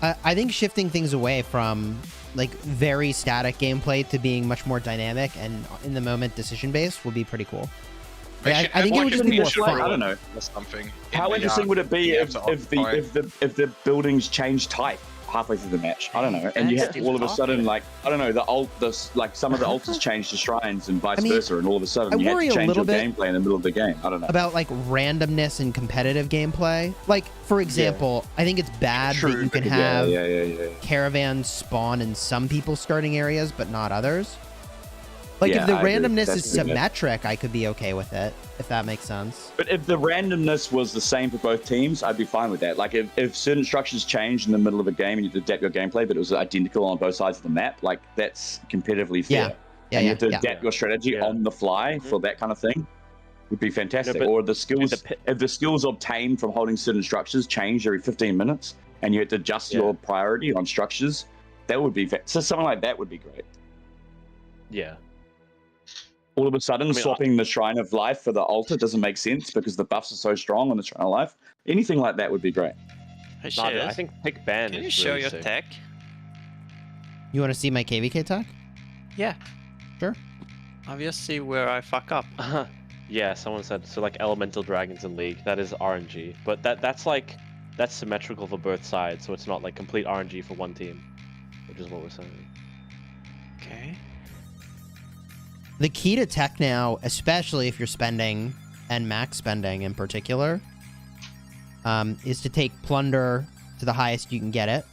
I think shifting things away from like very static gameplay to being much more dynamic and in the moment decision based would be pretty cool. Like, I think it would just be more fun. I don't know. Something. How interesting would it be if the buildings change type halfway through the match? I don't know, and you have all of a sudden like I don't know like some of the altars change to shrines and vice versa, and all of a sudden you have to change your gameplay in the middle of the game. I don't know about like randomness and competitive gameplay. Like for example, I think it's bad that you can have caravans spawn in some people's starting areas but not others. Like if the randomness is symmetric, I could be okay with it, if that makes sense. But if the randomness was the same for both teams, I'd be fine with that. Like if certain structures change in the middle of a game and you adapt your gameplay, but it was identical on both sides of the map, like that's competitively fair. And you have to adapt your strategy on the fly for that kind of thing. Would be fantastic. Or the skills, if the skills obtained from holding certain structures change every 15 minutes, and you had to adjust your priority on structures, that would be so something like that would be great. Yeah. All of a sudden, swapping the Shrine of Life for the altar doesn't make sense because the buffs are so strong on the Shrine of Life. Anything like that would be great. I think pick ban. Can you show your tech? You want to see my KVK tech? Yeah. Sure. Obviously, where I fuck up. Yeah, someone said so. Like elemental dragons in League, that is RNG, but that's symmetrical for both sides, so it's not like complete RNG for one team, which is what we're saying. Okay. The key to tech now, especially if you're spending, and max spending in particular, is to take Plunder to the highest you can get it,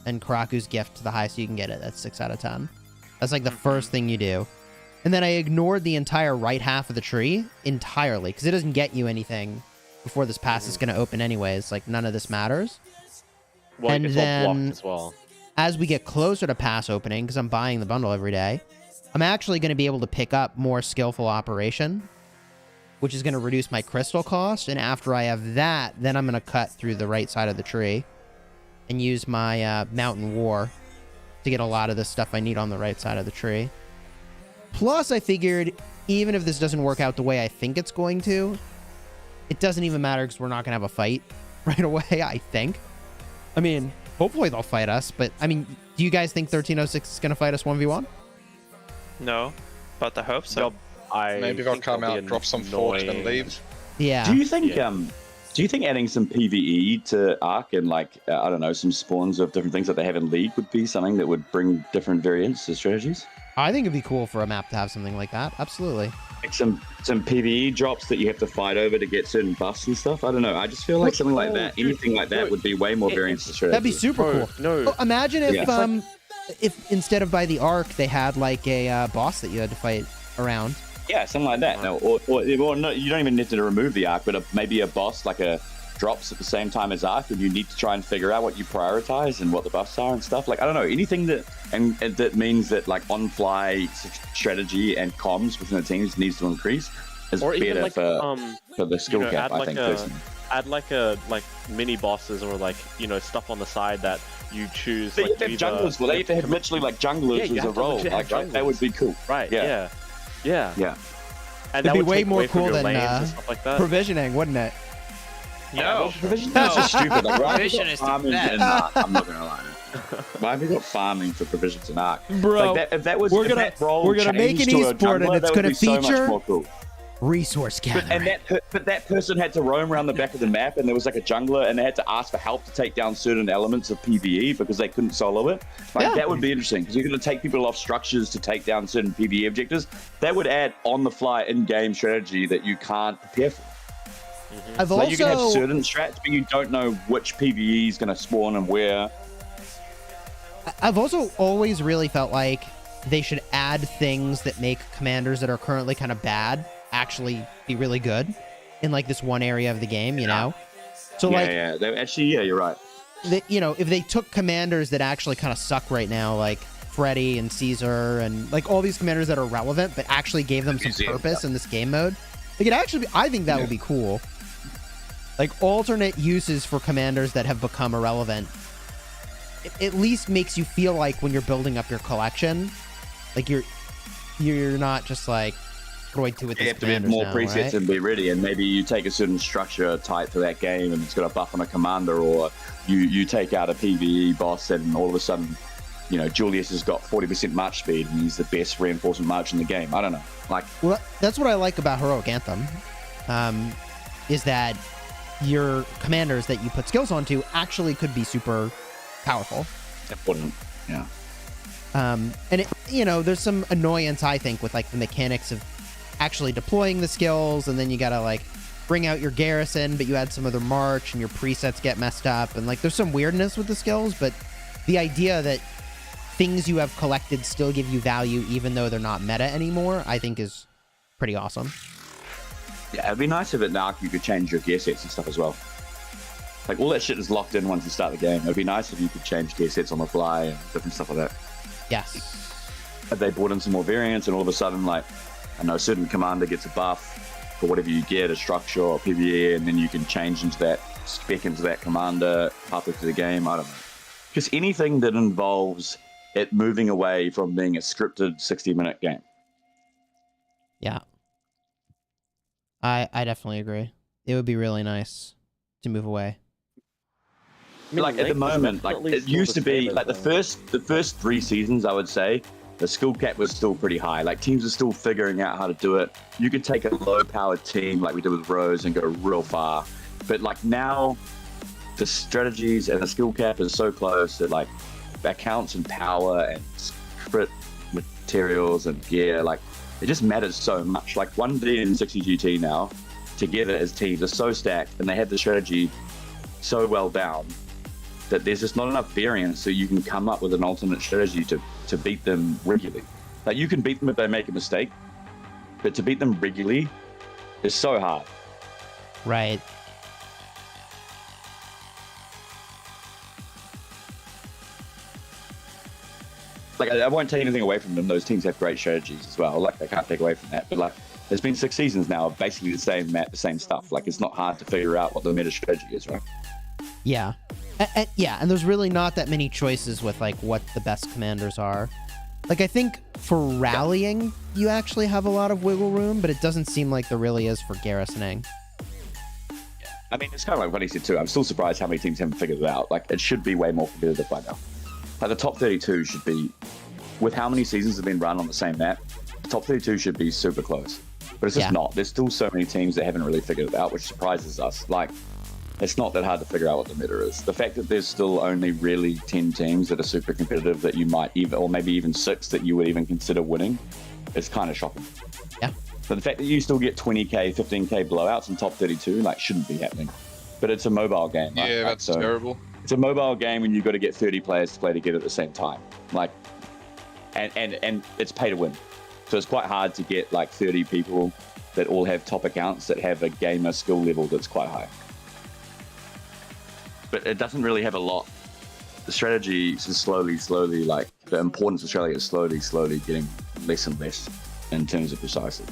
and Karaku's Gift to the highest you can get it. That's 6 out of 10. That's like the first thing you do. And then I ignored the entire right half of the tree entirely, because it doesn't get you anything before this pass is going to open anyways. Like, none of this matters. Well, and it's then, all blocked as well. as we get closer to pass opening, because I'm buying the bundle every day, I'm actually going to be able to pick up more skillful operation, which is going to reduce my crystal cost. And after I have that, then I'm going to cut through the right side of the tree and use my Mountain War to get a lot of the stuff I need on the right side of the tree. Plus, I figured even if this doesn't work out the way I think it's going to, it doesn't even matter because we're not going to have a fight right away, I think. I mean, hopefully they'll fight us, but I mean, do you guys think 1306 is going to fight us 1v1? No, but I hope so. Maybe they'll come out, drop some forge, and leave. Yeah. Do you think adding some PvE to Arc and like I don't know, some spawns of different things that they have in League would be something that would bring different variants to strategies? I think it'd be cool for a map to have something like that. Absolutely. Like some PvE drops that you have to fight over to get certain buffs and stuff. I don't know. I just feel like something like that, anything like that, would be way more variants to strategy. That'd be super cool. No. Imagine if instead of by the Arc they had like a boss that you had to fight around. Yeah, something like that. No, or no, you don't even need to remove the Arc, but maybe a boss like a drops at the same time as Arc, and you need to try and figure out what you prioritize and what the buffs are and stuff. Like I don't know, anything that that means that like on-fly strategy and comms within the teams needs to increase is better like, for the skill cap. I think personally. Add like mini bosses or like stuff on the side that you choose. They have to have junglers. Well, they have to have literally like junglers as a role. Like that would be cool. Right. Yeah. It'd And that be would way take more away from cool your than lanes and stuff like that. provisioning, wouldn't it? No, provisioning is just stupid. Like, provision is the best. I'm not gonna lie. Why have we got farming for provisions in Arc? Bro, like if that was we're gonna make an esport and it's gonna feature resource gathering. But that person had to roam around the back of the map, and there was like a jungler, and they had to ask for help to take down certain elements of PvE because they couldn't solo it. Like that would be interesting because you're going to take people off structures to take down certain PvE objectives. That would add on-the-fly in-game strategy that you can't prepare for. I've you can have certain strats, but you don't know which PvE is going to spawn and where. I've also always really felt like they should add things that make commanders that are currently kind of bad actually be really good in like this one area of the game, you know? So you're right. If they took commanders that actually kind of suck right now, like Freddy and Caesar and like all these commanders that are relevant, but actually gave them some purpose in this game mode, like it actually, I think that would be cool. Like alternate uses for commanders that have become irrelevant. It at least makes you feel like when you're building up your collection, like you're not just like throwing to with You these have to have commanders more now, presets right? and be ready, and maybe you take a certain structure type for that game and it's got a buff on a commander, or you take out a PvE boss and all of a sudden, you know, Julius has got 40% march speed and he's the best reinforcement march in the game. I don't know. Like, Well, that's what I like about Heroic Anthem, is that your commanders that you put skills onto actually could be super powerful. important. Yeah. And it, you know, there's some annoyance, I think, with like the mechanics of actually deploying the skills, and then you gotta like bring out your garrison, but you add some other march and your presets get messed up, and like there's some weirdness with the skills, but the idea that things you have collected still give you value even though they're not meta anymore, I think is pretty awesome. Yeah, it'd be nice if at Narc you could change your gear sets and stuff as well. Like, all that shit is locked in once you start the game. It'd be nice if you could change gear sets on the fly and different stuff like that. Yes. If they brought in some more variants and all of a sudden, like, I know a certain commander gets a buff for whatever you get, a structure or PvE, and then you can change into that, spec into that commander halfway through the game. I don't know. Just anything that involves it moving away from being a scripted 60-minute game. Yeah. I definitely agree. It would be really nice to move away. I mean, Like, at the moment, like, definitely it still used the to be, same like, the as, first 3 seasons, I would say, the skill cap was still pretty high. Like, teams are still figuring out how to do it. You could take a low-powered team, like we did with Rose, and go real far. But, like, now, the strategies and the skill cap is so close that, like, accounts and power and crit materials and gear, like, it just matters so much. Like, 1D and 60 GT now, together as teams, are so stacked, and they have the strategy so well down that there's just not enough variance so you can come up with an alternate strategy to beat them regularly. Like, you can beat them if they make a mistake, but to beat them regularly is so hard. Right. Like, I won't take anything away from them. Those teams have great strategies as well. Like, I can't take away from that. But, like, there's been 6 seasons now of basically the same stuff. Like, it's not hard to figure out what the meta strategy is, right? Yeah. Yeah, and there's really not that many choices with like what the best commanders are. Like, I think for rallying, you actually have a lot of wiggle room, but it doesn't seem like there really is for garrisoning. I mean, it's kind of like what he said too. I'm still surprised how many teams haven't figured it out. Like, it should be way more competitive by now. Like, the top 32 should be, with how many seasons have been run on the same map, the top 32 should be super close. But it's just not. There's still so many teams that haven't really figured it out, which surprises us. Like, it's not that hard to figure out what the meta is. The fact that there's still only really 10 teams that are super competitive that you might even, or maybe even 6 that you would even consider winning, is kind of shocking. Yeah. But the fact that you still get 20k, 15k blowouts in top 32, like, shouldn't be happening. But it's a mobile game, right? Yeah, Like, that's so terrible. it's a mobile game and you've got to get 30 players to play together at the same time. Like, and it's pay to win. So it's quite hard to get like 30 people that all have top accounts that have a gamer skill level that's quite high. But it doesn't really have a lot. The strategy is slowly, like, the importance of strategy is slowly getting less and less in terms of precisely.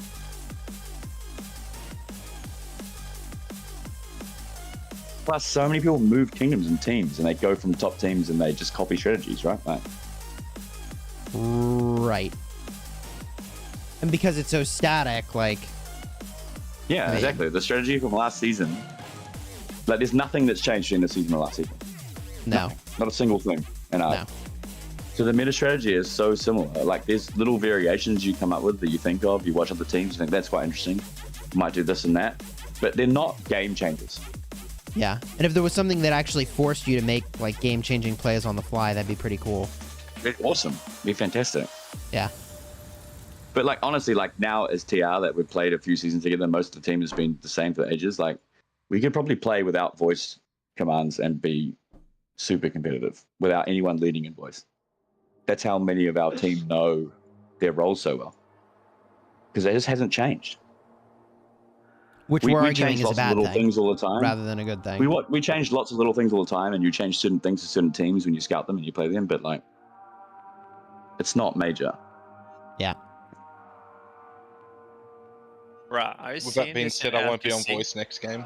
Plus, so many people move kingdoms and teams, and they go from top teams and they just copy strategies, right? Like, Right. And because it's so static, like... yeah, exactly. The strategy from last season, like, there's nothing that's changed in the season of last season. No. Not a single thing. No. So the meta strategy is so similar. Like, there's little variations you come up with that you think of. You watch other teams, you think that's quite interesting. You might do this and that. But they're not game changers. Yeah. And if there was something that actually forced you to make, like, game-changing plays on the fly, that'd be pretty cool. It'd be awesome. It'd be fantastic. Yeah. But, like, honestly, like, now as TR that we've played a few seasons together, most of the team has been the same for ages. Like, we could probably play without voice commands and be super competitive without anyone leading in voice. That's how many of our team know their roles so well. Because it just hasn't changed. Which we're arguing change is a lots of bad little thing, things all the time, rather than a good thing. We change lots of little things all the time, and you change certain things to certain teams when you scout them and you play them. But, like, it's not major. Yeah. Right. Are you With seeing that being this said, in I won't be on NPC? voice next game.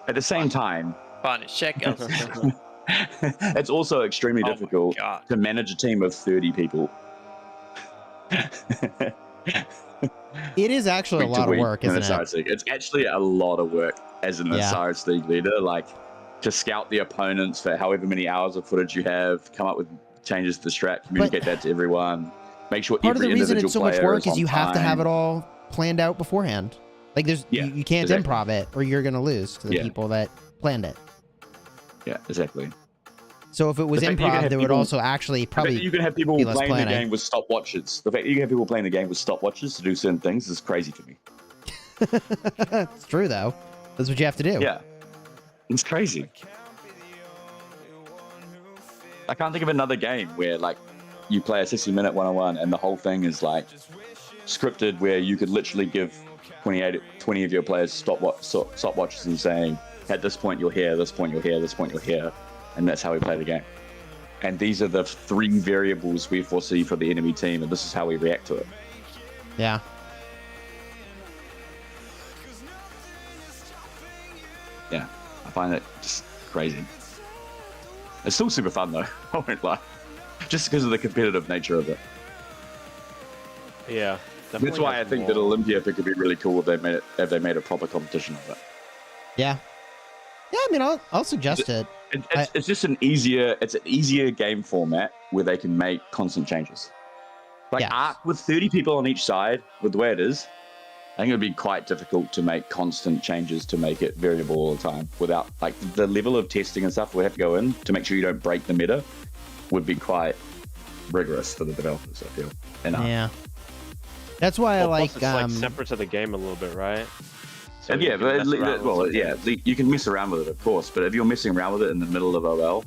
At the same time, Funny checkouts. it's also extremely Oh my difficult God. to manage a team of 30 people. It is actually a week to lot of week work, in isn't it? Osiris League. It's actually a lot of work as an Yeah. Osiris League leader, like to scout the opponents for however many hours of footage you have, come up with changes to the strat, communicate that to everyone, make sure Part of every the reason individual it's so much player work is on you have to have time. it all planned out beforehand. Like there's you can't exactly. improv it or you're gonna lose to the people that planned it. Yeah, exactly. So if it was The fact that you can improv, have there would people- also actually the fact probably that you can have people be less playing the planning. game with stopwatches. The fact that you can have people playing the game with stopwatches to do certain things is crazy to me. It's true though. That's what you have to do. Yeah, it's crazy. I can't think of another game where like you play a 60-minute one-on-one and the whole thing is like scripted, where you could literally give 20 of your players stopwatches and saying, at this point you're here, this point you're here, this point you're here, and that's how we play the game. And these are the 3 variables we foresee for the enemy team, and this is how we react to it. Yeah. Yeah, I find it just crazy. It's still super fun though, I won't lie. Just because of the competitive nature of it. Yeah. That's why I think that Olympia could be really cool if they made a proper competition of it. Yeah. Yeah, I mean, I'll suggest it. It's just an easier game format where they can make constant changes. Like Arc with 30 people on each side, with the way it is, I think it would be quite difficult to make constant changes to make it variable all the time without, like, the level of testing and stuff we have to go in to make sure you don't break the meta would be quite rigorous for the developers, I feel. Yeah. That's why I like, It's like separate to the game a little bit, right? So yeah, you can mess around with well, some yeah, things. you can mess around with it, of course, but if you're messing around with it in the middle of OL,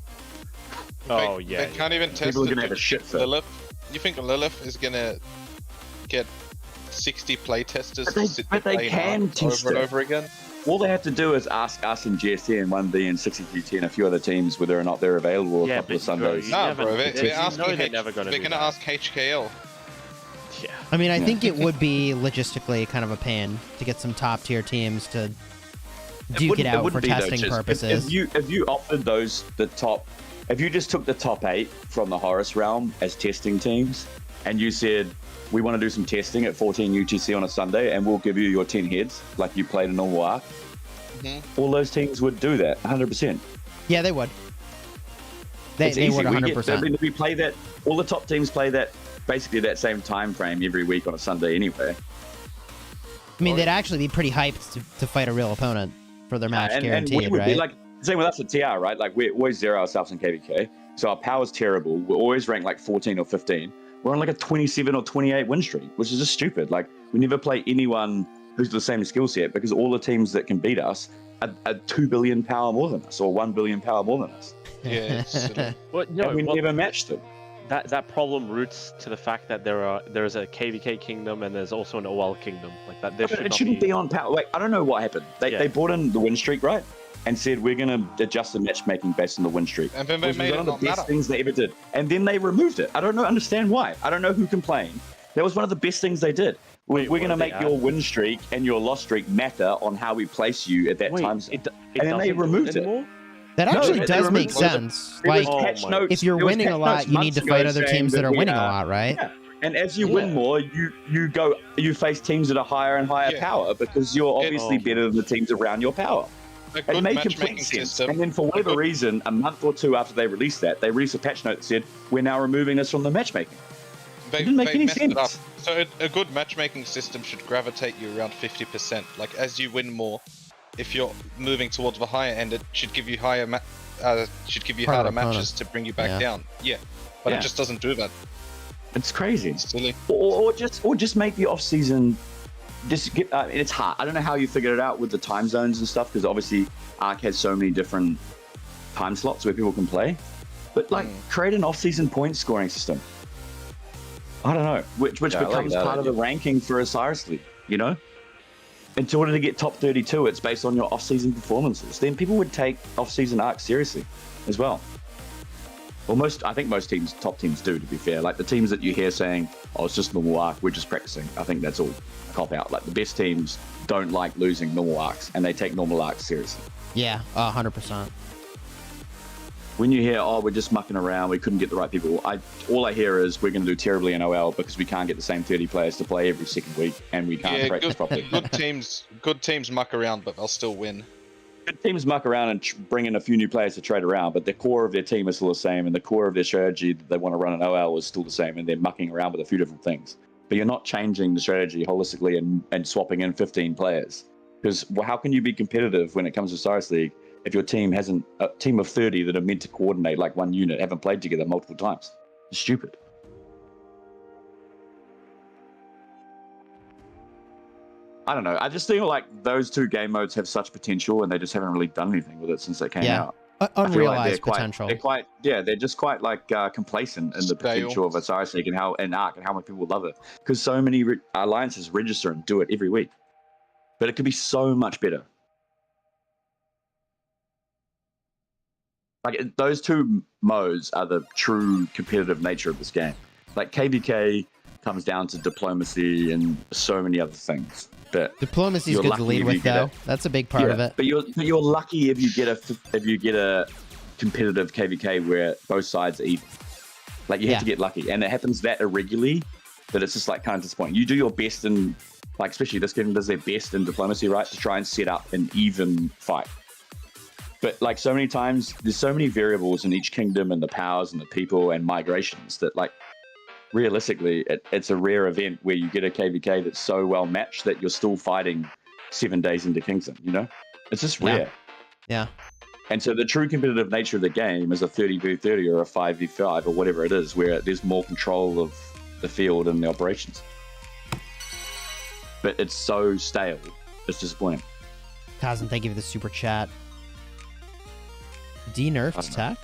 Oh yeah. They can't even test people are it gonna have a with shit fit. Lilith. You think Lilith is gonna get 60 playtesters to sit but there they playing can Ark test over and it. over again? All they have to do is ask us and GST and 1B and 60GT and a few other teams whether or not they're available a couple of Sundays. Nah, bro, they're they're asking. never gonna They're do gonna that. ask HKL. Yeah. I mean, I think it would be logistically kind of a pain to get some top tier teams to duke it out for wouldn't be, though, testing Chis. purposes. If you opted if you just took the top 8 from the Horus realm as testing teams, and you said, we want to do some testing at 14 UTC on a Sunday, and we'll give you your 10 heads like you played a normal Arc, all those teams would do that 100%. Yeah, they would. They It's easy. would 100%. We play that. All the top teams play that basically that same time frame every week on a Sunday anyway. I mean, they'd actually be pretty hyped to fight a real opponent for their match and guaranteed, we would right? be like, same with us at TR, right? Like, we always zero ourselves in KVK, so our power's terrible. We're always ranked like 14 or 15. We're on like a 27 or 28 win streak, which is just stupid. Like, we never play anyone who's the same skill set because all the teams that can beat us are 2 billion power more than us or 1 billion power more than us. Yeah, Well, no, And we well, never matched them. that problem roots to the fact that there's a KVK kingdom and there's also an OL kingdom. Like that, there But should it not shouldn't be on power. Like, I don't know what happened. They brought in the win streak, right? And said, we're going to adjust the matchmaking based on the win streak. And then they Which was made one it of the not best matter. things they ever did. And then they removed it. I don't understand why. I don't know who complained. That was one of the best things they did. We're going to make your win streak and your loss streak matter on how we place you at that time zone. And then they removed it. That actually they does make removed it. sense. There was Like, patch notes- if you're there was winning patch a lot, notes you need to months fight ago other saying teams that are we winning a lot, right? Yeah. And as you win more, you face teams that are higher and higher power because you're obviously better than the teams around your power. A It good made matchmaking complete sense. system. And then for whatever reason, a month or two after they released that, they released a patch note that said, we're now removing this from the matchmaking. They, It didn't make they any messed it up. sense. So a good matchmaking system should gravitate you around 50%. Like, as you win more, if you're moving towards the higher end, it should give you harder Harder matches opponents. to bring you back Yeah. down. Yeah, but Yeah. it just doesn't do that. It's crazy. It's silly. Or just make the off season. Just get. It's hard. I don't know how you figured it out with the time zones and stuff because obviously Arc has so many different time slots where people can play. But like, create an off season point scoring system. I don't know, which Yeah, I like becomes that part of the ranking for Osiris League. You know, in order to get top 32, it's based on your off season performances. Then people would take off season Arc seriously, as well. Well, I think most teams, top teams do, to be fair. Like the teams that you hear saying, oh, it's just normal arc, we're just practicing. I think that's all a cop out. Like the best teams don't like losing normal arcs and they take normal arcs seriously. Yeah, 100%. When you hear, oh, we're just mucking around, we couldn't get the right people, all I hear is we're going to do terribly in OL because we can't get the same 30 players to play every second week and we can't practice properly. Good teams muck around, but they'll still win. Good teams muck around and bring in a few new players to trade around, but the core of their team is still the same, and the core of their strategy that they want to run in OL is still the same, and they're mucking around with a few different things. But you're not changing the strategy holistically and swapping in 15 players. Because how can you be competitive when it comes to Cyrus League if your team hasn't a team of 30 that are meant to coordinate like one unit, haven't played together multiple times? It's stupid. I don't know. I just feel like those two game modes have such potential, and they just haven't really done anything with it since they came out. Unrealized potential. They're just quite like complacent in the potential of a Cyrus League and how much people love it. Because so many alliances register and do it every week, but it could be so much better. Like those two modes are the true competitive nature of this game. Like KVK comes down to diplomacy and so many other things. But diplomacy is good to lead with, though. That's a big part of it. But you're lucky if you get a competitive KVK where both sides are even. Like you have to get lucky, and it happens that irregularly that it's just like kind of disappointing. You do your best in, like especially this game does their best in diplomacy, right, to try and set up an even fight. But like so many times, there's so many variables in each kingdom and the powers and the people and migrations that like. Realistically, it's a rare event where you get a KVK that's so well matched that you're still fighting 7 days into Kingston, you know? It's just rare. Yeah. And so the true competitive nature of the game is a 30v30 or a 5v5 or whatever it is, where there's more control of the field and the operations. But it's so stale. It's disappointing. Kazan, thank you for the super chat. De-nerfed attack?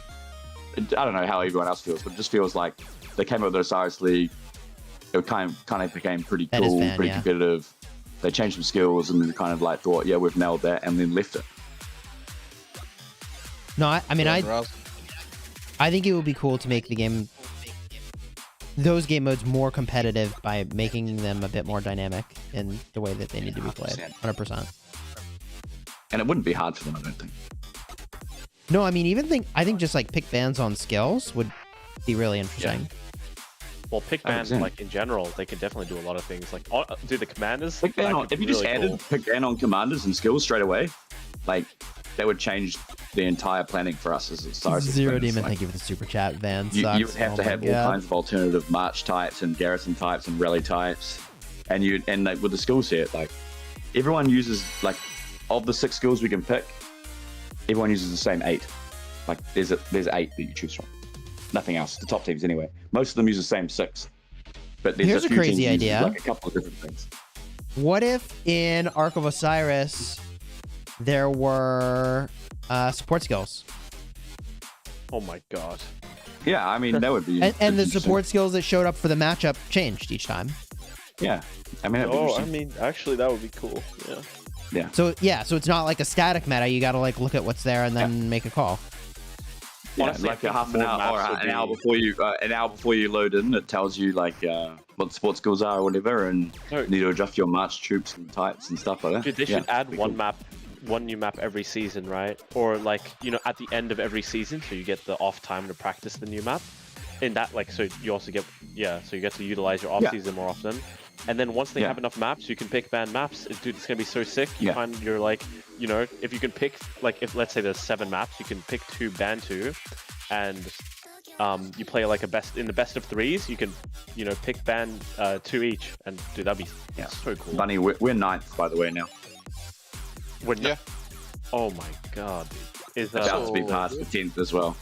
I don't know how everyone else feels, but it just feels like they came up with the Cyrus League. It kind of became pretty cool, pretty competitive. They changed some skills and then kind of like thought, yeah, we've nailed that, and then left it. No, I mean, I think it would be cool to make the game, those game modes more competitive by making them a bit more dynamic in the way that they need to be played. 100%. And it wouldn't be hard for them, I don't think. No, I mean, I think just like pick bans on skills would be really interesting. Yeah. Well, pick bans like in general, they could definitely do a lot of things. Like, do the commanders? Pick ban on, if you just added pick ban on commanders and skills straight away, like that would change the entire planning for us as a Cyrus. Zero Demon, thank you for the super chat. Van sucks. You would have to have all kinds of alternative march types and garrison types and rally types, and like, with the skill set, like everyone uses like of the 6 skills we can pick, everyone uses the same 8. Like there's 8 that you choose from. Nothing else. The top teams anyway. Most of them use the same 6. But there's Here's a few crazy teams idea. Like a couple of different things. What if in Ark of Osiris there were support skills? Oh my god. Yeah, I mean that would be. and the support skills that showed up for the matchup changed each time. Yeah, I mean. Actually, that would be cool. Yeah. Yeah. So it's not like a static meta. You got to like look at what's there and then make a call. Yeah, honestly, like a half an hour or an hour before you load in, it tells you like what the sports skills are or whatever, and you need to adjust your march troops and types and stuff like that. Dude, they should add one new map every season, right? Or like, you know, at the end of every season, so you get the off time to practice the new map. In that, like, so you also get so you get to utilize your off season more often. And then once they have enough maps, you can pick ban maps. Dude, it's gonna be so sick. You find you're like, you know, if you can pick, like, if let's say there's 7 maps, you can pick 2, ban 2, and you play like in the best of 3s. You can, you know, pick ban 2 each, and dude, that'd be so cool. Bunny, we're 9th by the way now. Oh my god, dude. Is about to be past the 10th as well.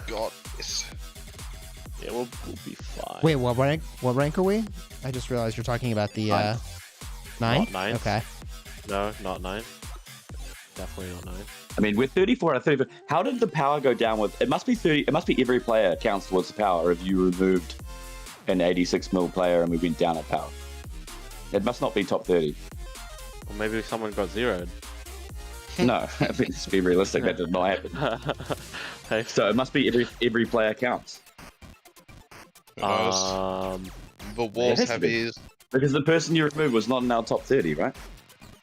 God, yes. Yeah, we'll be fine. Wait, what rank are we? I just realized you're talking about the 9? Not 9. Okay. No, not 9. Definitely not 9. I mean, we're 34 out of 34. How did the power go down with? It must be 30. It must be every player counts towards the power. If you removed an 86 mil player and we went down at power, it must not be top 30. Or maybe someone got zeroed. No, let's be realistic. That did not happen. So it must be every player counts. The Wolves has to have be. his. Because the person you removed was not in our top 30, right?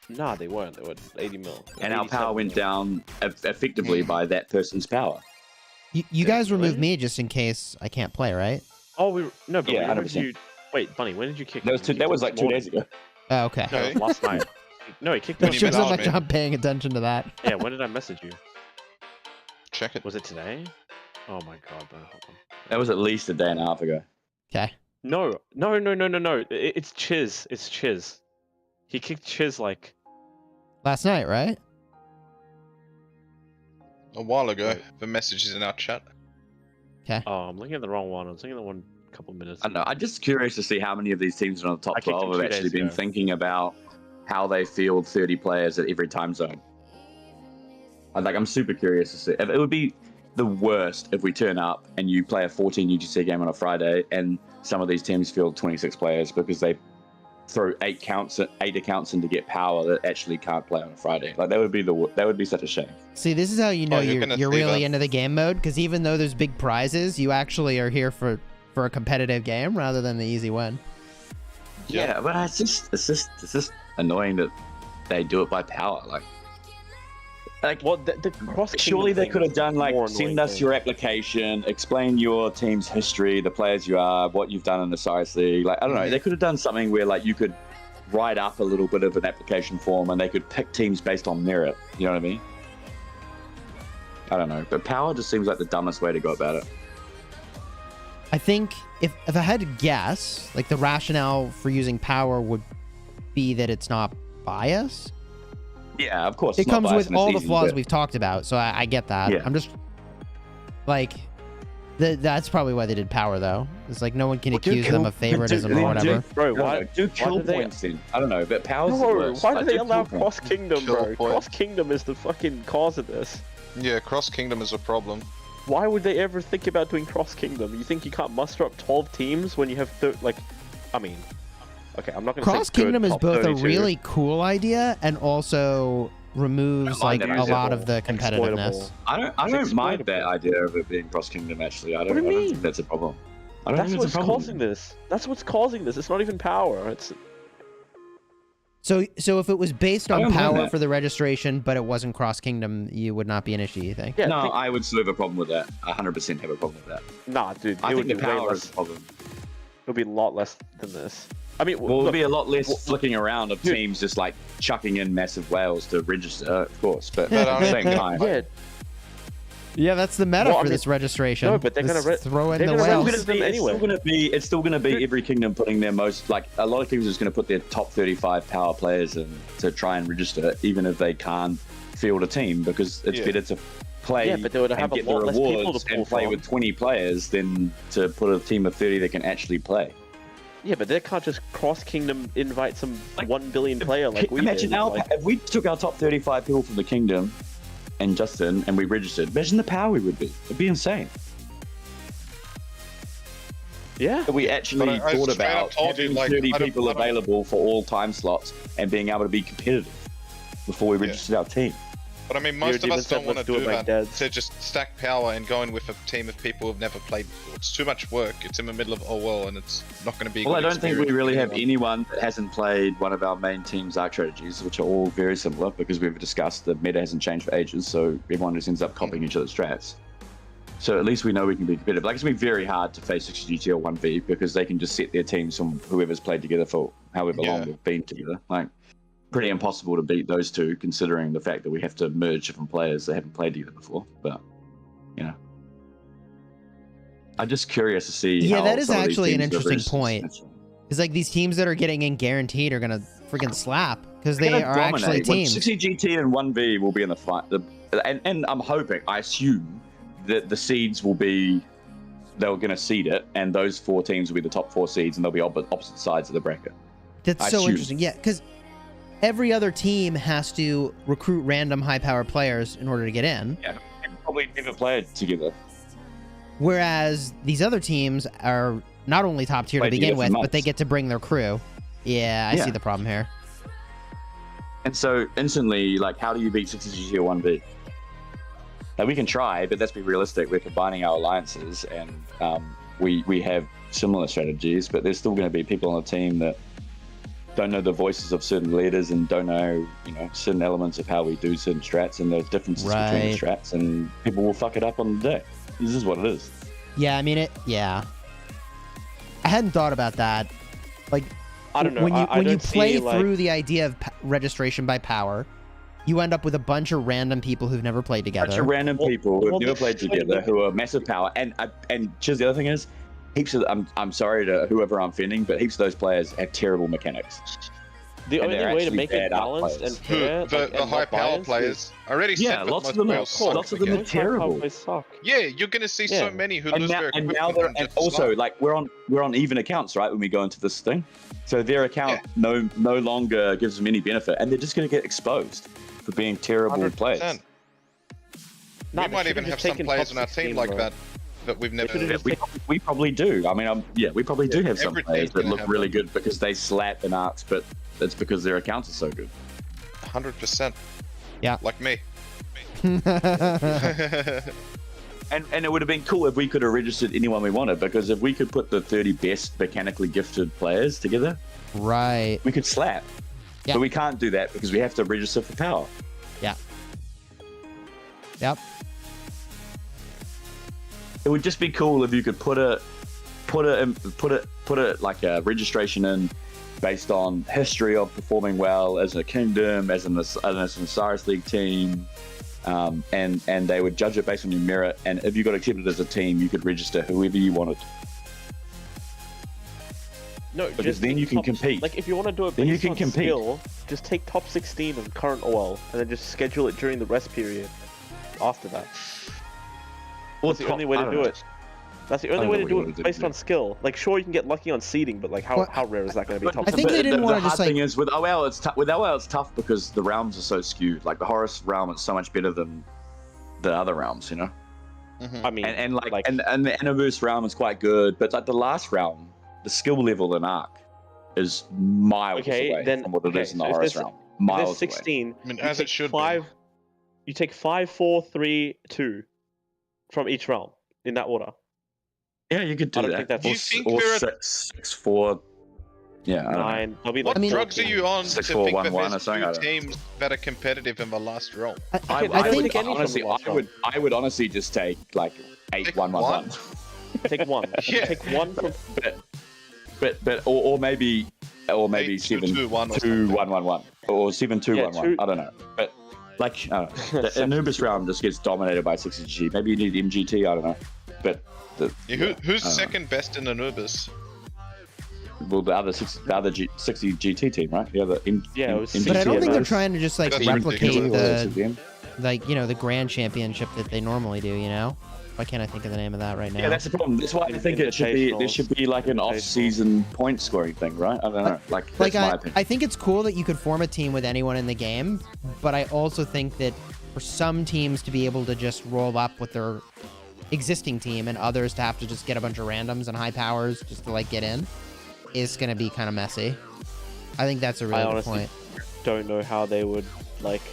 Nah, they weren't. They were 80 mil. And our power went down effectively by that person's power. You guys removed me just in case I can't play, right? Oh, no, but Yeah, we removed 100%. you. Wait, Bunny, when did you kick? That was like 2 days ago. Oh, okay. No, it was last night. No, he kicked It us. shows how much I'm paying attention to that. Yeah, when did I message you? Check it. Was it today? Oh my god, bro. Hold on. That was at least a day and a half ago. Okay. No. It's Chiz. It's Chiz. He kicked Chiz like Last night, right? A while ago. The message is in our chat. Okay. Oh, I'm looking at the wrong one. I was looking at the one a couple minutes. I don't know. I'm just curious to see how many of these teams on the top I kicked 12 him have 2 actually days been ago. thinking about how they field 30 players at every time zone. I'm super curious to see. It would be the worst if we turn up and you play a 14 UGC game on a Friday and some of these teams field 26 players because they throw 8 accounts in to get power that actually can't play on a Friday. Like that would be such a shame. See, this is how you know Oh, you're gonna you're see really that. into the game mode, because even though there's big prizes, you actually are here for a competitive game rather than the easy win. Yeah, but it's just annoying that they do it by power. Like well, the cross. Surely they could have done send us your application, explain your team's history, the players you are, what you've done in the Cyrus League. Like I don't know, they could have done something where you could write up a little bit of an application form and they could pick teams based on merit. You know what I mean? I don't know, but power just seems like the dumbest way to go about it. I think if I had to guess, the rationale for using power would be that it's not biased. Yeah, of course. It it's not comes biased with and it's all the easy, flaws but- we've talked about, so I get that. Yeah. I'm just that's probably why they did power, though. It's no one can accuse them of favoritism or whatever. Bro, why do kill points then? I don't know, but power's the worst. Why do they do allow kill cross kingdom, Kill bro? point. Cross kingdom is the fucking cause of this. Yeah, Cross Kingdom is a problem. Why would they ever think about doing cross kingdom? You think you can't muster up 12 teams when you have okay, I'm not gonna Cross say good Kingdom is top both 32. a really cool idea and also removes I like a that lot idea. of the competitiveness. Exploitable. I don't mind that idea of it being cross kingdom. Actually, I don't mean? think that's a problem. I don't That's think what's it's a problem. causing this. That's what's causing this. It's not even power. It's So if it was based I on don't mind power that. for the registration, but it wasn't cross kingdom, you would not be an issue, you think? yeah. No, think- I would still have a problem with that. 100% have a problem with that. nah, dude. I it think would the be way power is less. the problem. It'll be a lot less than this. I mean, Well, there'll look, be a lot less well, flicking around of dude. teams just chucking in massive whales to register, of course. But But, at the same time, yeah, Yeah, that's the meta Well, I for mean- this registration. No, but they're gonna Just throw in they're the gonna whales. register them anyway. It's still gonna be every kingdom putting their most a lot of teams are just gonna put their top 35 power players in to try and register, even if they can't field a team, because it's Yeah. better to play Yeah, but they would and have a get the lot less people rewards to pull and play from. with 20 players than to put a team of 30 that can actually play. Yeah, but they can't just cross kingdom invite some 1 billion player like we Imagine did. if we took our top 35 people from the kingdom and Justin and we registered. Imagine the power we would be. It'd be insane. Yeah. If we actually But I thought straight up about told you, having 30 I don't- people available for all time slots and being able to be competitive before we registered our team. But I mean, most of even us said, don't want to "Let's do do it like that. dads." To just stack power and go in with a team of people who've never played before. It's too much work. It's in the middle of OL and it's not going to be. a Well, I good don't think we experience really for have anyone that hasn't played one of our main team's arc strategies, which are all very similar because we've discussed the meta hasn't changed for ages, so everyone just ends up copying each other's strats. So at least we know we can be competitive. It's going to be very hard to face 60GT or 1v because they can just set their teams from whoever's played together for however long they've been together. Pretty impossible to beat those two, considering the fact that we have to merge different players that haven't played together before. But, I'm just curious to see. Yeah, how that is some of these actually an teams interesting register. point. It's these teams that are getting in guaranteed are gonna freaking slap because they Gonna are actually dominate. Well, teams. 60GT and 1v will be in the fight. And I'm hoping, I assume, that the seeds will be, they're going to seed it, and those 4 teams will be the top 4 seeds, and they'll be opposite sides of the bracket. That's I so assume. interesting. Yeah, because every other team has to recruit random high-powered players in order to get in. Yeah, and probably never played together. Whereas these other teams are not only top tier to Played begin together for with, but they months. get to bring their crew. Yeah, I Yeah. see the problem here. And so instantly, like, how do you beat 60GT or 1v? Like, we can try, but let's be realistic. We're combining our alliances, and we have similar strategies, but there's still going to be people on the team that don't know the voices of certain leaders and don't know, certain elements of how we do certain strats, and there's differences between the strats, and people will fuck it up on the day. This is what it is. Yeah, I mean I hadn't thought about that. Like, I don't know. When you play through the idea of registration by power, you end up with a bunch of random people who've never played together. A bunch of random people who've never played together, who are massive power. And just the other thing is, heaps of I'm sorry to whoever I'm offending, but heaps of those players have terrible mechanics. The only way to make it balanced and fair, the high power players already said lots of them are terrible. Yeah, you're gonna see so many who lose their and equipment. now they're and also like we're on even accounts, right? When we go into this thing, so their account no longer gives them any benefit, and they're just gonna get exposed for being terrible 100%. players. We might even have some players on our team like that we've never. We probably do. I mean, we probably do have some Every players team's that gonna look have really them. good because they slap in arcs, but it's because their accounts are so good. 100%. Yeah. Like me. And it would have been cool if we could have registered anyone we wanted, because if we could put the 30 best mechanically gifted players together, right, we could slap. Yeah. But we can't do that because we have to register for power. Yeah. Yep. It would just be cool if you could put it like a registration in based on history of performing well as a kingdom, as an Osiris League team, and they would judge it based on your merit. And if you got accepted as a team, you could register whoever you wanted. No, because just then you can top, compete. Like if you want to do it Then you based can on compete. skill, just take top 16 in current OL and then just schedule it during the rest period. After that, that's the only way to do it. That's the only way to do it based on skill. Like, sure, you can get lucky on seeding, but like, how rare is that going to be? Top I think they didn't want to just The like. thing is, with OL, it's tough because the realms are so skewed. Like the Horus realm is so much better than the other realms, I mean, and the Anniverse realm is quite good, but like the last realm, the skill level in Arc is miles away from what it is in the Horus realm. Miles 16. away. I mean, as it should be. You take 5, 4, 3, 2 from each realm in that order. Yeah, you could do that. Think that's or 6, 4. Yeah, I don't 9. I'll be What like drugs are you on 6, to 4, think 1, that 1 or there's something? I two don't know. teams that are competitive in the last row? I think honestly, I would honestly just take like 8, 1, 1, 1. Take one. Yeah. Take one from. But or maybe 7, 2, 1 or 2, 1, 1, 1, or 7, 2, 1, 1. 2. I don't know, but like I don't know. The Anubis realm just gets dominated by 60G. Maybe you need MGT. I don't know, but Who's second best in Anubis? Well, the other 60 GT team, right? The other MGT. But I don't think they're trying to just like That's replicate ridiculous. the grand championship that they normally do. Why can't I think of the name of that right now? Yeah, that's the problem. That's why I think there should be like an off-season point scoring thing, right? I don't know. Like that's my opinion. I think it's cool that you could form a team with anyone in the game, but I also think that for some teams to be able to just roll up with their existing team and others to have to just get a bunch of randoms and high powers just to like get in is going to be kind of messy. I think that's a really good point. Don't know how they would like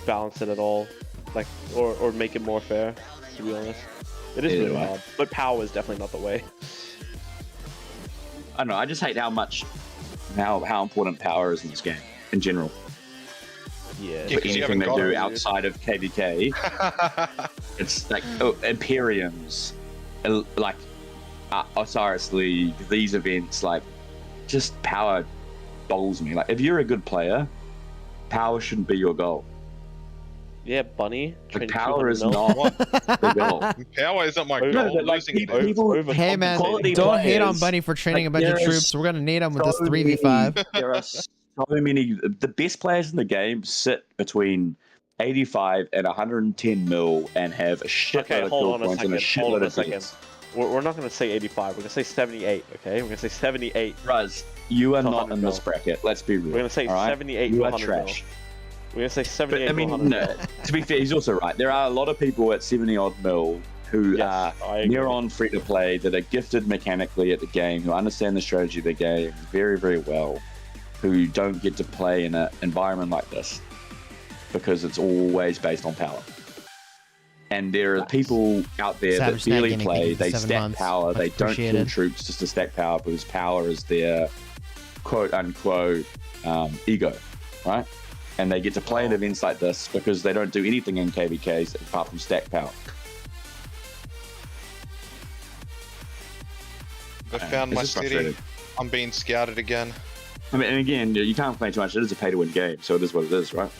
balance it at all, like or make it more fair. To be honest, it is really hard. But power is definitely not the way. I don't know. I just hate how important power is in this game in general. Yeah. For anything they do outside of KVK, it's like Imperiums, like Osiris League, these events, like just power bowls me. Like if you're a good player, power shouldn't be your goal. Yeah, Bunny. Like, power is not the goal. Power isn't my goal. Hey man, don't hate on Bunny for training a bunch of troops. We're gonna need him with this 3v5. There are so many. The best players in the game sit between 85 and 110 mil and have a shitload of kill points and a shitload of things. We're not going to say 85. We're going to say 78. Okay, we're going to say 78. Raz, you are not in this bracket. Let's be real. We're going to say 78. You are 100 trash. Mil. We're going to say 78. But, I mean, no. To be fair, he's also right. There are a lot of people at 70 odd mil who are near on free to play, that are gifted mechanically at the game, who understand the strategy of the game very, very well. who don't get to play in an environment like this because it's always based on power. And there are people out there Savage that barely Snag Gaming, play, thank you for they 7 stack months. power, Much they don't kill appreciated. troops just to stack power because power is their quote-unquote ego, right? And they get to play in events like this because they don't do anything in KVKs apart from stack power. I found It's my just city. frustrating. I'm being scouted again. I mean, and again, you can't complain too much. It is a pay-to-win game, so it is what it is, right?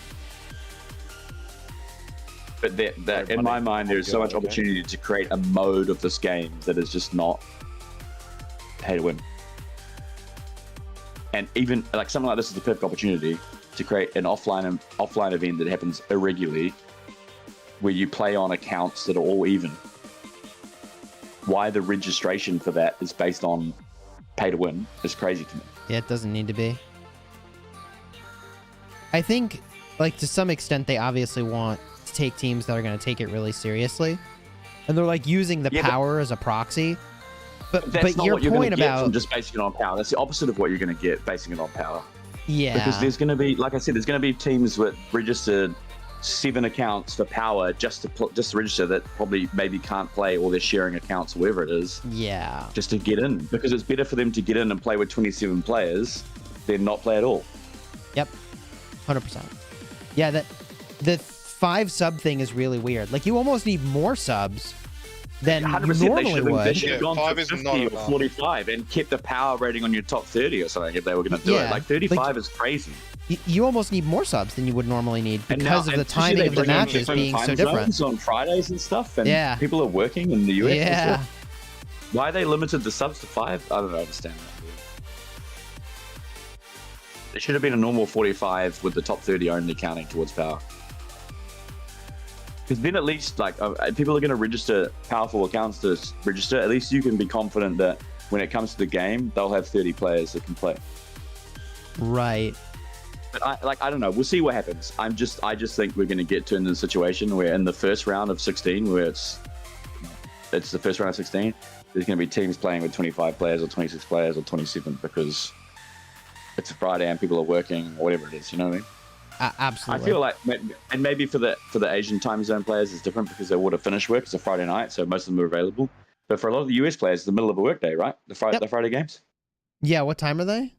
But that in my mind, there is so much opportunity to create a mode of this game that is just not pay-to-win. And even like something like this is the perfect opportunity to create an offline event that happens irregularly, where you play on accounts that are all even. Why the registration for that is based on pay-to-win is crazy to me. Yeah, it doesn't need to be. I think, like, to some extent, they obviously want to take teams that are going to take it really seriously. And they're, like, using the power as a proxy. But That's your not what you're point going to get about... from just basing it on power. That's the opposite of what you're going to get basing it on power. Yeah. Because there's going to be, like I said, there's going to be teams with registered 7 accounts for power just to register that probably maybe can't play, or they're sharing accounts or whatever it is. Yeah. Just to get in, because it's better for them to get in and play with 27 players than not play at all. Yep. 100%. Yeah, the 5 sub thing is really weird. Like, you almost need more subs than you 100%, normally would. They should have gone 5 for is 50 not or enough. 45 and kept the power rating on your top 30 or something if they were going to do Yeah, it. Like 35 like- is crazy. You almost need more subs than you would normally need And because now- of the and especially timing they of the bring in matches different being so time different. zones on Fridays and stuff, and Yeah. people are working in the US. and Yeah. stuff. Why they limited the subs to 5? I don't understand that. It should have been a normal 45 with the top 30 only counting towards power. Because then at least, like, people are going to register powerful accounts to register. At least you can be confident that when it comes to the game, they'll have 30 players that can play. Right. But I don't know. We'll see what happens. I just think we're going to get to in a situation where in the first round of 16, where it's the first round of 16, there's going to be teams playing with 25 players or 26 players or 27 because it's a Friday and people are working or whatever it is. You know what I mean? Absolutely. I feel like, and maybe for the Asian time zone players, it's different because they would have finished work. It's a Friday night, so most of them are available. But for a lot of the US players, it's the middle of a workday, right? The Friday games. Yeah, what time are they?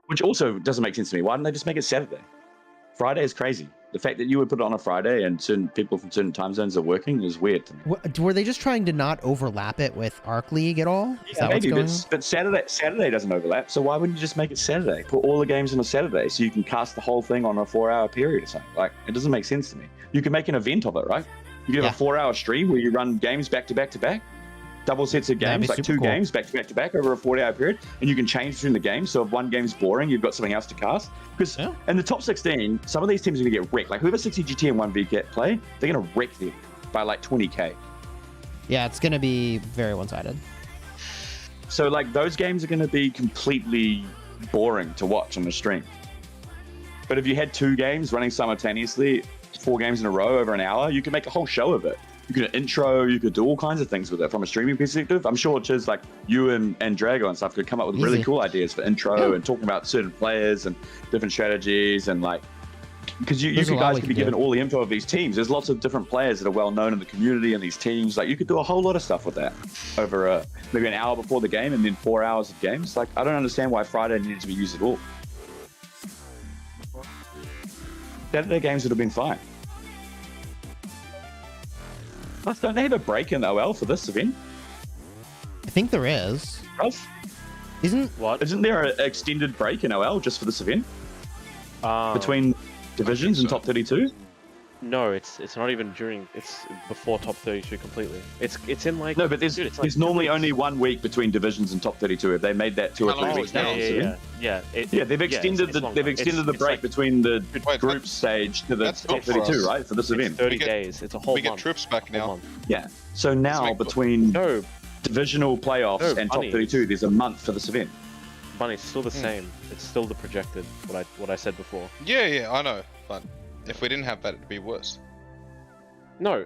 Which also doesn't make sense to me. Why didn't they just make it Saturday? Friday is crazy. The fact that you would put it on a Friday and certain people from certain time zones are working is weird to me. Were they just trying to not overlap it with Arc League at all? Is that Maybe, what's going but Saturday doesn't overlap. So why wouldn't you just make it Saturday? Put all the games on a Saturday so you can cast the whole thing on a 4-hour period or something. Like, it doesn't make sense to me. You can make an event of it, right? You can have a 4-hour stream where you run games back to back to back. Double sets of That'd be games, like super 2 cool. games back to back to back over a 40-hour period, and you can change between the games. So if one game's boring, you've got something else to cast. Because in the top 16, some of these teams are going to get wrecked. Like whoever 60 GT and 1v play, they're going to wreck them by like 20k. Yeah, it's going to be very one-sided. So like those games are going to be completely boring to watch on the stream. But if you had 2 games running simultaneously, 4 games in a row over an hour, you could make a whole show of it. You could intro, you could do all kinds of things with it from a streaming perspective. I'm sure Chiz, like you and Drago and stuff could come up with really Easy. cool ideas for intro and talking about certain players and different strategies and like, because you There's a lot guys we could be could do. given all the info of these teams. There's lots of different players that are well known in the community and these teams. Like you could do a whole lot of stuff with that over maybe an hour before the game and then 4 hours of games. Like I don't understand why Friday needed to be used at all. Saturday games would have been fine. Plus, don't they have a break in OL for this event? I think there is. Russ? Isn't there an extended break in OL just for this event? Between divisions and top 32? No, it's not even during. It's before top 32 completely. It's in like No, but there's dude, it's there's like normally only 1 week between divisions and top 32. Have they made that 2 or 3 weeks now? Yeah. They've extended the break between the group stage to the top 32, right? For this event. 30 days. It's a whole We get month. troops back now. Yeah. So now between divisional playoffs and top Bunny. 32, there's a month for this event. Bunny, it's still the same. It's still the projected. What I said before. Yeah, I know. But if we didn't have that, it'd be worse. No,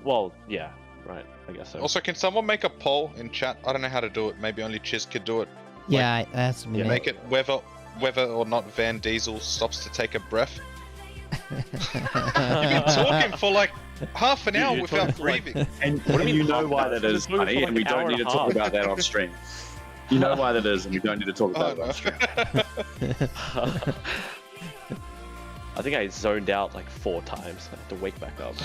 well, yeah, right. I guess so. Also, can someone make a poll in chat? I don't know how to do it. Maybe only Chiz could do it. Yeah, that's me. Make it whether whether or not Van Diesel stops to take a breath. You've been talking for like half an hour without breathing. And you know why that is, buddy, and we don't need to talk about that on stream. You know why that is, and we don't need to talk about it on stream. I think I zoned out like 4 times. I have to wake back up.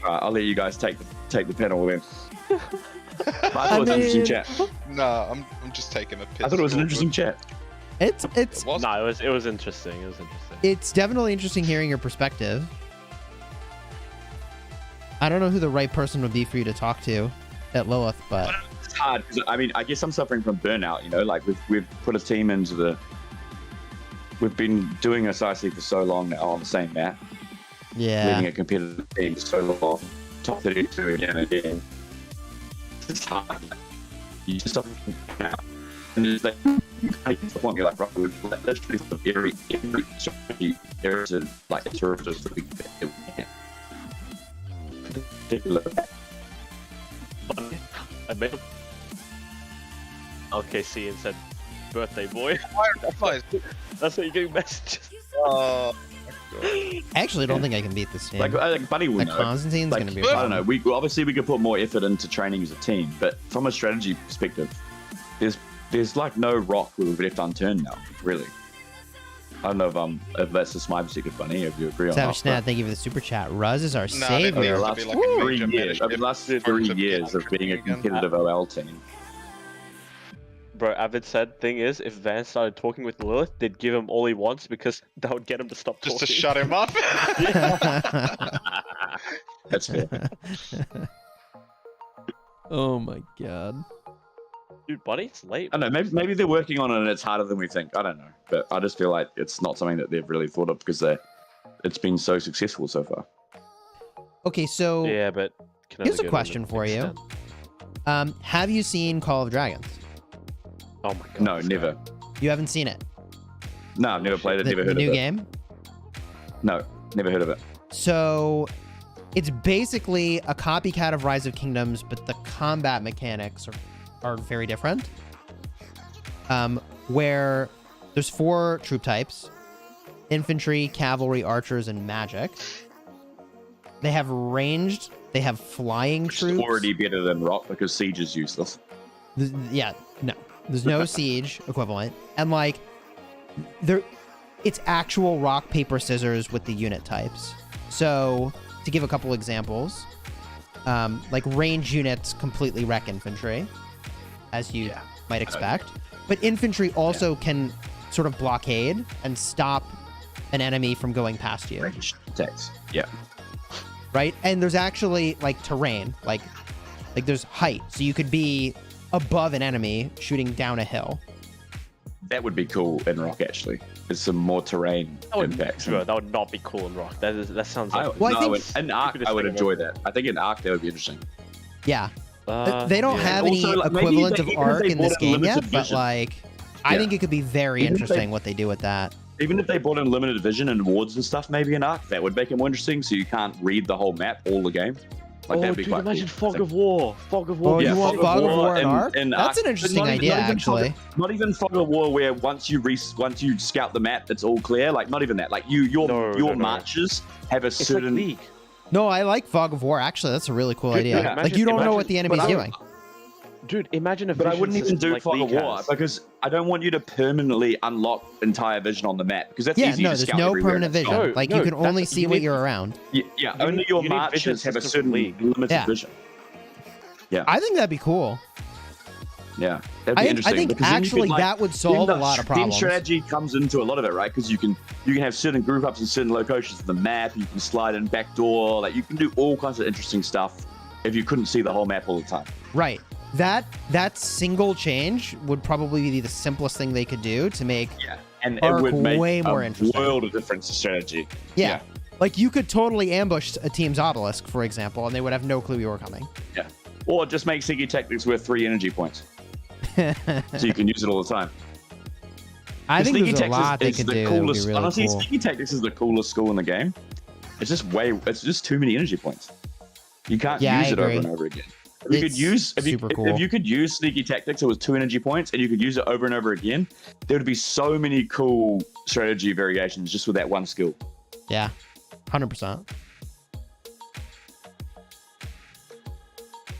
Alright, I'll let you guys take the panel then. I thought it was an interesting chat. Nah, I'm just taking a piss. I thought it was an interesting chat. It's No, it was interesting. It was interesting. It's definitely interesting hearing your perspective. I don't know who the right person would be for you to talk to at Lilith, but It's hard because I mean, I guess I'm suffering from burnout. You know, like we've put a team into the. We've been doing SIC for so long now on the same map. yeah. Leading a competitive team so long, top 32 again and again. It's hard. You just suffer from burnout. And it's like, you can't get to the point you're like, right, we've literally sort of every strategy, there's a, like, iterative that we can. Particular. I made him. LKC and said, birthday boy. That's what you're getting messages. Oh, I actually don't think I can beat this team. Like Buddy will Like know. Constantine's Like, gonna be. I don't know. We obviously we could put more effort into training as a team, but from a strategy perspective, there's like no rock we've left unturned now. Really, I don't know if that's just my perspective, Bunny. If you agree or Savage not. Snap, thank you for the super chat. Ruz is our Nah, savior. that needs to be like a 3 major years. Over the last 3 years of being a competitive OL team. Bro, Avid said thing is, if Van started talking with Lilith, they'd give him all he wants because that would get him to stop talking. just to shut him up. That's fair. Oh my god. Dude, buddy, it's late. I don't know. Maybe they're working on it and it's harder than we think. I don't know, but I just feel like it's not something that they've really thought of because it's been so successful so far. Okay, so Yeah, but here's a question for you. Have you seen Call of Dragons? Oh my god. No, never. You haven't seen it. No, I've never played it. Never The heard new of it. game. No, never heard of it. So it's basically a copycat of Rise of Kingdoms, but the combat mechanics are very different. Where there's 4 troop types: infantry, cavalry, archers, and magic. They have ranged. They have flying Which is troops. already better than Rock because Siege is useless. Yeah, no. There's no siege equivalent. And like it's actual rock, paper, scissors with the unit types. So to give a couple examples, like range units completely wreck infantry, as you might expect. But infantry also can sort of blockade and stop an enemy from going past you. Range attacks. Yeah. Right? And there's actually like terrain, like there's height. So you could be above an enemy shooting down a hill. That would be cool in Rock, actually. There's some more terrain impacts. Bro, that would not be cool in Rock. That sounds like... In Arc, I would enjoy that. I think in Arc, that would be interesting. Yeah. They don't have any Also, like, maybe equivalent they- of even if Arc they in this brought in game yet, limited but vision. like, I Yeah. think it could be very Even if interesting they- what they do with that. Even if they brought in limited vision and wards and stuff, maybe in Arc, that would make it more interesting. So you can't read the whole map all the game. Like that'd be dude, quite imagine cool. Fog of War. Fog of War. Oh, you want Fog of War in Arc? in That's an Arc. interesting Not even- idea, not even actually. Not even Fog of War, where once you scout the map, it's all clear. Like not even that. Like your marches have a It's like certain. League. No, I like Fog of War. Actually, that's a really cool Dude, idea. yeah. Like, you don't know what the Imagine- enemy's but I- doing. Dude, imagine a But I vision wouldn't even system do like Fog of League War has. because I don't want you to permanently unlock entire vision on the map because that's Yeah, easy no, to there's scout no everywhere permanent and it's vision. not. Like, you can only see what you're around. Yeah, only your you need vision marches have a system certain for League. limited Yeah. vision. Yeah, I think that'd be cool. yeah, that'd be I interesting. think because then you actually could, that would solve a lot of Then problems. strategy comes into a lot of it, right? Because you can have certain group ups in certain locations of the map. You can slide in backdoor. Like you can do all kinds of interesting stuff if you couldn't see the whole map all the time. Right. That single change would probably be the simplest thing they could do to make And Arc it would make way more a interesting. world of difference to strategy. Yeah. Like, you could totally ambush a team's obelisk, for example, and they would have no clue you were coming. Yeah. Or just make Sigi Tactics worth 3 energy points. So you can use it all the time. I think Sneaky there's a Tactics lot they is could the do that would be coolest. really Honestly, cool. Sneaky Tactics is the coolest school in the game. It's just too many energy points. You can't Yeah, use I it over agree. and over again. If you could use super cool. if you could use sneaky tactics, it was 2 energy points, and you could use it over and over again. There would be so many cool strategy variations just with that one skill. Yeah, 100%.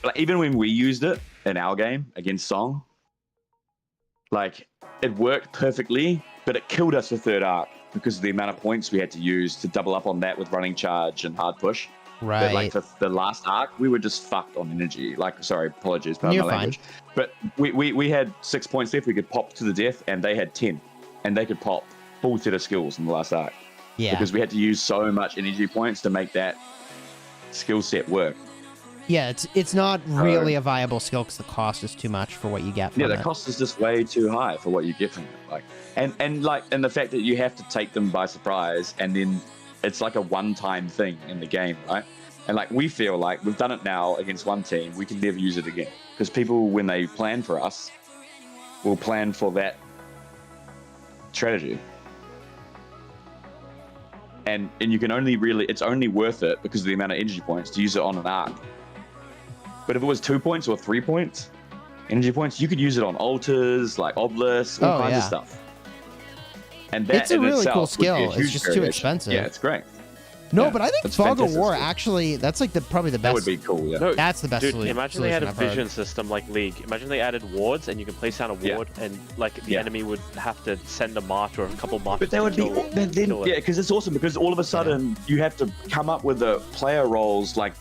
Like even when we used it in our game against Song, like it worked perfectly, but it killed us the third arc because of the amount of points we had to use to double up on that with running charge and hard push. Right. But like for the last arc, we were just fucked on energy. Like, sorry, apologies, but You're my language. But we had 6 points left. We could pop to the death, and they had 10, and they could pop full set of skills in the last arc. Yeah. Because we had to use so much energy points to make that skill set work. Yeah, it's not really a viable skill because the cost is too much for what you get from Yeah, the it. cost is just way too high for what you get from it. Like, and the fact that you have to take them by surprise, and then it's like a one-time thing in the game, right? And like we feel like we've done it now against one team, we can never use it again because people, when they plan for us, will plan for that strategy. And you can only really, it's only worth it because of the amount of energy points to use it on an arc. But if it was 2 points or 3 points, energy points, you could use it on altars, like obelisks, all kinds of stuff. And that It's a in really itself cool would be a skill. It's huge just too variation. expensive. Yeah, it's great. No, Yeah, but I think that's Fog of fantastic War skill. actually, that's like probably the best. That would be cool, yeah. No, That's the best dude, solution. imagine they had a I've heard. vision system like League. Imagine they added wards and you can place down a ward and like the enemy would have to send a march or a couple marches. But that would be yeah, because it's awesome because all of a sudden you have to come up with the player roles like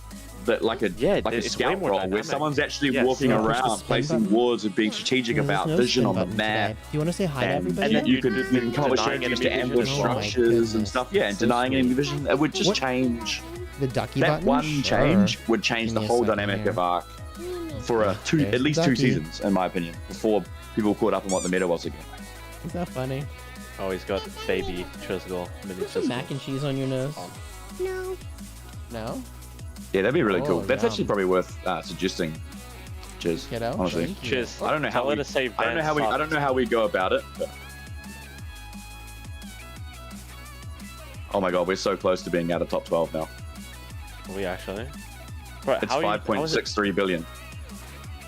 a it's scout way more role where dynamic. someone's actually Yes. walking Yeah, push the around, spin placing button. wards and being strategic There's about no vision spin on the button map. today. Do you want to say hi to And everybody? then you could come up with denying strategies to enemy ambush vision. Oh my structures and goodness. stuff. Yeah, and So denying sweet. enemy vision. It would just What- change. The ducky That button? one Sure. change would change Give the me a whole second dynamic here. of Arc for There's at least the 2 ducky. seasons, in my opinion, before people caught up on what the meta was again. Is that funny? Oh, he's got baby Chisgule, mini Put some Chisgule. mac and cheese on your nose. No. No? Yeah, that'd be really Oh, cool. That's yum. actually probably worth suggesting. Cheers. Kiddo, Honestly. thank you. Chiz, I don't know how tell we. her to save I don't know how we. I don't know how we go about it. But... Oh my god, we're so close to being out of top 12 now. Are we actually? Bro, It's how are you- how is it- 5.63 billion.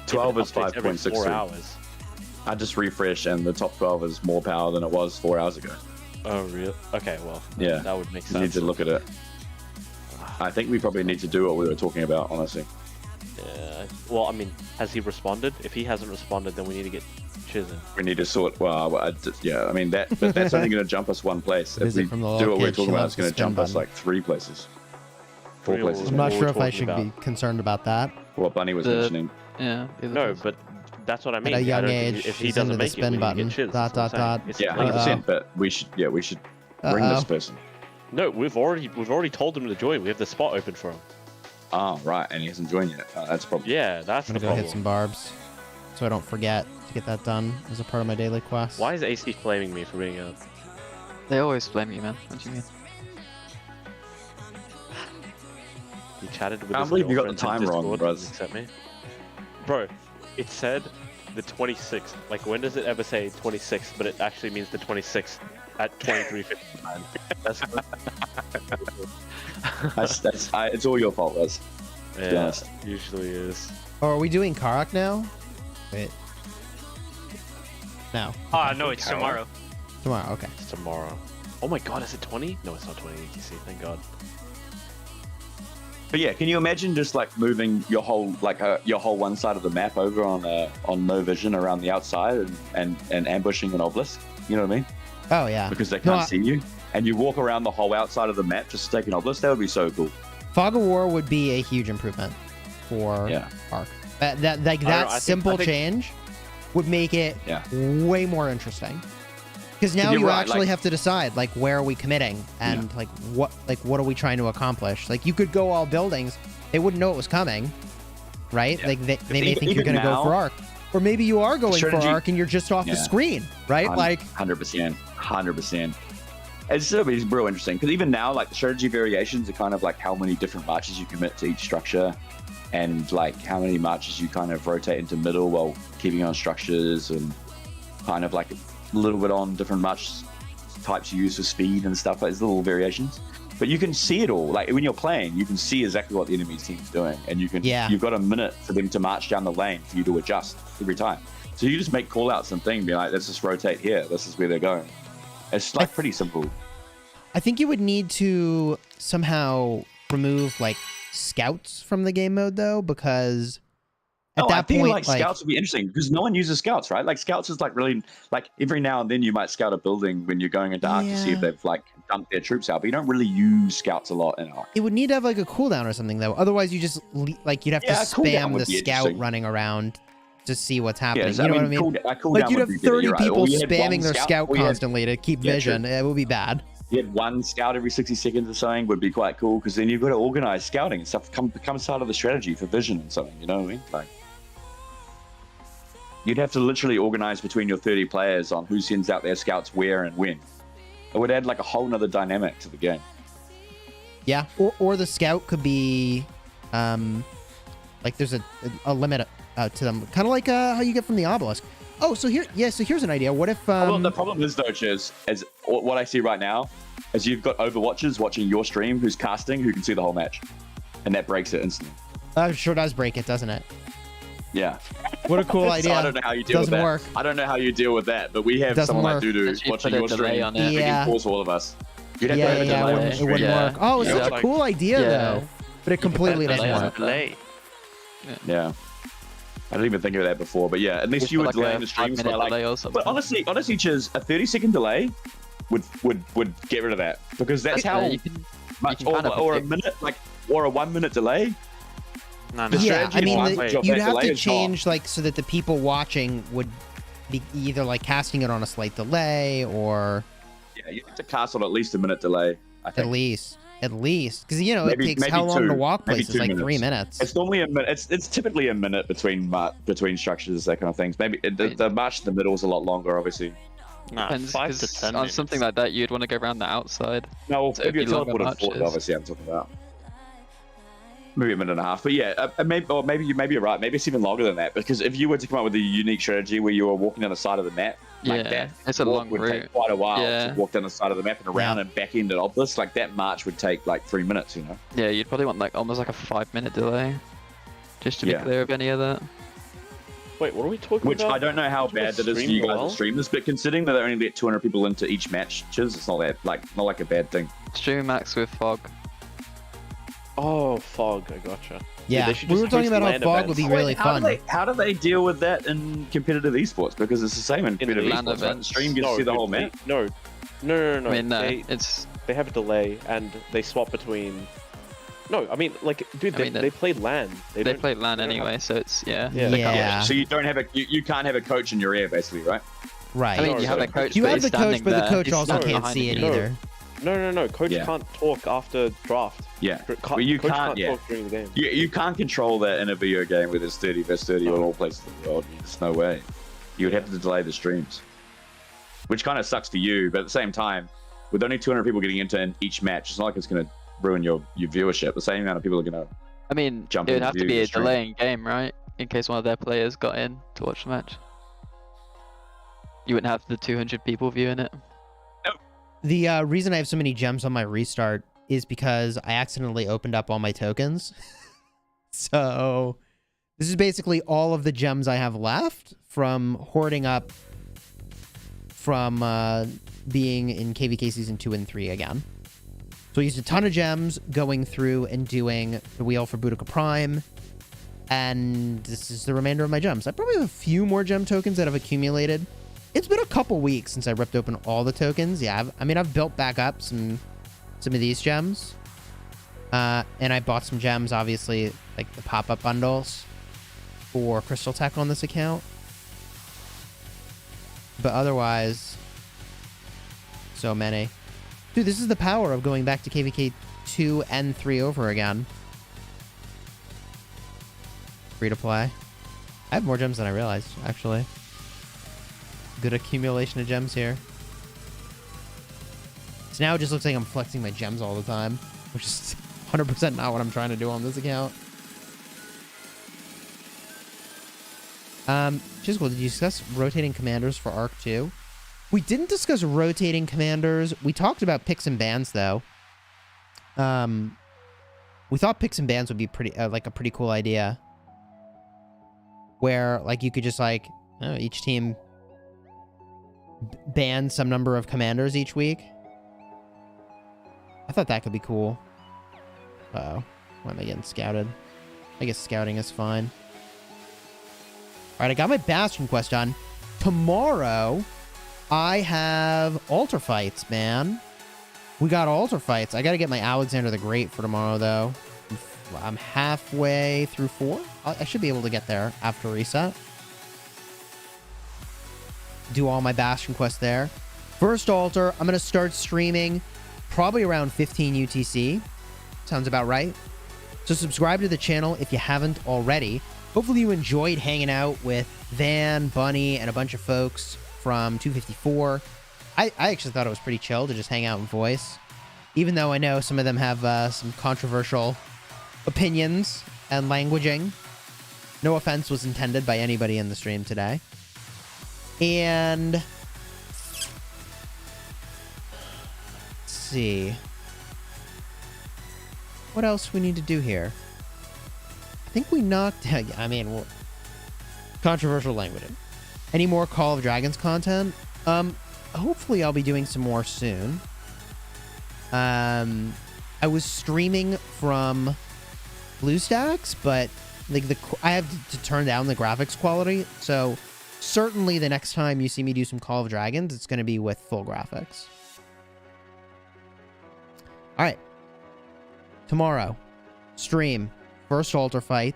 12 is updates every 4 5.63. hours. I just refreshed, and the top 12 is more power than it was 4 hours ago. Oh, really? Okay, well, Yeah, that would make you need sense. to look at it. I think we probably need to do what we were talking about, honestly. Yeah. Well, I mean, has he responded? If he hasn't responded, then we need to get Chiz in. We need to sort. Well, yeah, I mean but that's only going to jump us one place. If Visit we from do the what little we're kid, talking she about, loves it's going the to jump spin us button. like 3 places, 4 Three places. I'm not What sure we're if I talking should about. be concerned about that. What Bunny was mentioning. Yeah. No, but that's what I mean. At a I young don't think age, if he she's doesn't into the make it, spin we need to button. get Chiz. Dot, That's what dot, I'm saying. It's Yeah, like- 100%. But we should bring this person. No, we've already told him to join. We have the spot open for him. Oh, right, and he hasn't joined yet. That's a problem. Yeah, that's I'm the gonna go problem. hit some barbs so I don't forget to get that done as a part of my daily quest. Why is AC flaming me for being out? They always blame you, man. What do you mean? He chatted with I his can't believe you got the girlfriends in time wrong, Discord, bros. doesn't accept me. Bro, it said the 26th. Like, when does it ever say 26th, but it actually means the 26th at 23:59? It's all your fault, Liz. To be Yeah, honest. usually is. Oh, are we doing Karak now? Wait. No. No, it's tomorrow. Tomorrow, okay. It's tomorrow. Oh my god, is it 20? No, it's not 20 ETC, thank god. But yeah, can you imagine just like moving your whole one side of the map over on no vision around the outside and ambushing an obelisk? You know what I mean? Oh, yeah. Because they No, can't see you, and you walk around the whole outside of the map just to take an obelisk. That would be so cool. Fog of War would be a huge improvement for Arc. That simple change would make it way more interesting. Because now You're you right, actually like- have to decide, like, where are we committing and what are we trying to accomplish? Like, you could go all buildings, they wouldn't know it was coming, right? Yeah. Like they may Even- think you're even going to go for now- Arc, or maybe you are going strategy- for Arc and you're just off the Yeah. screen, right? Like 100%. It's going to be real interesting because even now, like the strategy variations are kind of like how many different marches you commit to each structure, and like how many marches you kind of rotate into middle while keeping on structures, and kind of like a little bit on different march types you use for speed and stuff. Like there's little variations. But you can see it all. Like when you're playing, you can see exactly what the enemy team's doing, and you've got a minute for them to march down the lane for you to adjust every time. So you just make call outs and thing, be like, let's just rotate here. This is where they're going. It's like pretty simple. I think you would need to somehow remove like scouts from the game mode though, because at that I think point, like scouts would be interesting because no one uses scouts, right? Like scouts is like really like every now and then you might scout a building when you're going into Ark to see if they've like dumped their troops out, but you don't really use scouts a lot in Ark. It would need to have like a cooldown or something though. Otherwise, you just like you'd have to spam the scout running around to see what's happening. Yeah, you know what I mean? Like you'd have 30 people spamming their scout constantly to keep vision. It would be bad. You had one scout every 60 seconds or something would be quite cool because then you've got to organize scouting and stuff becomes part of the strategy for vision and something. You know what I mean? Like you'd have to literally organize between your 30 players on who sends out their scouts where and when. It would add like a whole nother dynamic to the game. Yeah, or the scout could be, like there's a limit to them, kind of like how you get from the obelisk. Oh, so here's an idea. What if? Well, the problem is though, Chiz, is what I see right now is you've got Overwatchers watching your stream who's casting who can see the whole match, and that breaks it instantly. That sure does break it, doesn't it? Yeah. What a cool idea. So I don't know how you deal with that. Work. I don't know how you deal with that, but we have someone like Dudu watching your stream. We can pause all of us. You'd have to have a delay on the it stream. wouldn't work. Oh, it's such a cool idea though, but it completely doesn't work. Yeah. I didn't even think of that before, but yeah, at least you were delaying the streams by like. But honestly, Chiz, a 30-second delay would get rid of that because that's how much, or a minute, like, or a 1 minute delay. Yeah, I mean, you'd have to change like so that the people watching would be either like casting it on a slight delay or. Yeah, you have to cast on at least a minute delay. I think. At least, because it takes how long to walk places? Like 3 minutes. It's normally a minute. It's typically a minute between structures, that kind of things. Maybe the march to the middle is a lot longer, obviously. Depends, 5 to 10 on something like that, you'd want to go around the outside. No, if you're teleported forward, obviously, I'm talking about. Maybe a minute and a half, but yeah, maybe you're right. Maybe it's even longer than that because if you were to come up with a unique strategy where you were walking down the side of the map, like that, it's a long would route. take quite a while to walk down the side of the map and around and back into obelisk. Like that march would take like 3 minutes, Yeah, you'd probably want like almost like a 5-minute delay, just to be clear of any of that. Wait, what are we talking about? Which I don't know how bad that is for you guys to stream this, but considering that they only let 200 people into each match, it's not that not like a bad thing. Stream max with fog. Oh, fog! I gotcha. Yeah, we were talking about how fog would be really fun. How do they deal with that in competitive esports? Because it's the same in competitive esports. Right? Stream gets to see the whole map. No. I mean, they have a delay and they swap between. No, I mean, like, dude, they played LAN. They played LAN anyway, so it's Yeah. So you don't have you can't have a coach in your ear, basically, right? Right. I mean, you have a coach. You have the coach, but the coach also can't see it either. No. Coach can't talk after draft. Yeah. Well, you Coach can't talk during the game. You can't control that in a video game where there's 30 versus 30 on all places in the world. There's no way. You would have to delay the streams, which kind of sucks for you. But at the same time, with only 200 people getting into each match, it's not like it's going to ruin your viewership. The same amount of people are going to. I mean, it would have to be a delaying game, right? In case one of their players got in to watch the match. You wouldn't have the 200 people viewing it. The reason I have so many gems on my restart is because I accidentally opened up all my tokens. So this is basically all of the gems I have left from hoarding up from being in KVK Season 2 and 3 again. So I used a ton of gems going through and doing the wheel for Boudica Prime. And this is the remainder of my gems. I probably have a few more gem tokens that have accumulated. It's been a couple weeks since I ripped open all the tokens. Yeah, I've built back up some of these gems. And I bought some gems, obviously, like the pop-up bundles for Crystal Tech on this account. But otherwise, so many. Dude, this is the power of going back to KVK 2 and 3 over again. Free to play. I have more gems than I realized, actually. Good accumulation of gems here. So now it just looks like I'm flexing my gems all the time, which is 100% not what I'm trying to do on this account. Chisgule, did you discuss rotating commanders for Arc 2? We didn't discuss rotating commanders. We talked about picks and bans, though. We thought picks and bans would be pretty like a pretty cool idea, where like you could just like each team ban some number of commanders each week. I thought that could be cool. Uh-oh. Why am I getting scouted? I guess scouting is fine. Alright, I got my Bastion quest done. Tomorrow, I have altar fights, man. We got altar fights. I gotta get my Alexander the Great for tomorrow, though. I'm halfway through 4. I should be able to get there after reset. Do all my Bastion quests there. First altar, I'm gonna start streaming probably around 15 UTC. Sounds about right. So subscribe to the channel if you haven't already. Hopefully you enjoyed hanging out with Van, Bunny, and a bunch of folks from 254. I actually thought it was pretty chill to just hang out and voice. Even though I know some of them have some controversial opinions and languaging. No offense was intended by anybody in the stream today. And let's see. What else we need to do here? I think we knocked... I mean, well, controversial languaging. Any more Call of Dragons content? Hopefully I'll be doing some more soon. I was streaming from BlueStacks, but like I have to turn down the graphics quality, so certainly the next time you see me do some Call of Dragons, it's going to be with full graphics. Alright. Tomorrow, stream, first altar fight.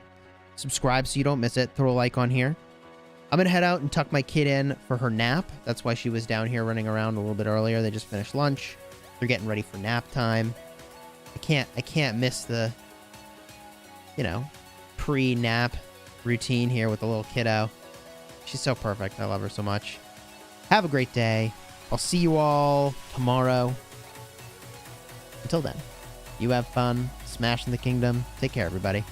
Subscribe so you don't miss it. Throw a like on here. I'm going to head out and tuck my kid in for her nap. That's why she was down here running around a little bit earlier. They just finished lunch. They're getting ready for nap time. I can't miss the, you know, pre-nap routine here with the little kiddo. She's so perfect. I love her so much. Have a great day. I'll see you all tomorrow. Until then, you have fun smashing the kingdom. Take care, everybody.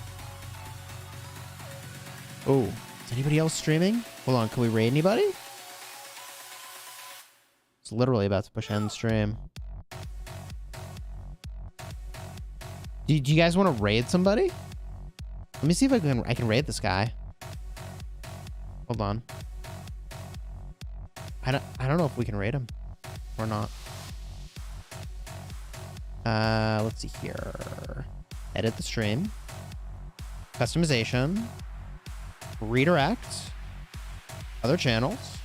Oh, is anybody else streaming? Hold on, can we raid anybody? It's literally about to push end stream. Do you guys want to raid somebody? Let me see if I can raid this guy. Hold on. I don't know if we can raid him or not. Let's see here. Edit the stream. Customization. Redirect. Other channels.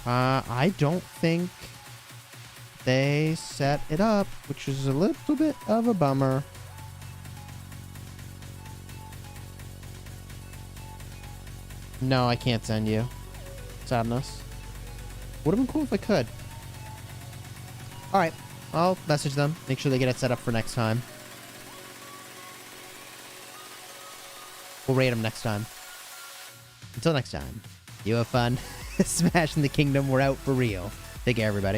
I don't think they set it up, which is a little bit of a bummer. No, I can't send you. Sadness. Would have been cool if I could. Alright, I'll message them. Make sure they get it set up for next time. We'll raid them next time. Until next time, you have fun. Smashing the kingdom. We're out for real. Take care, everybody.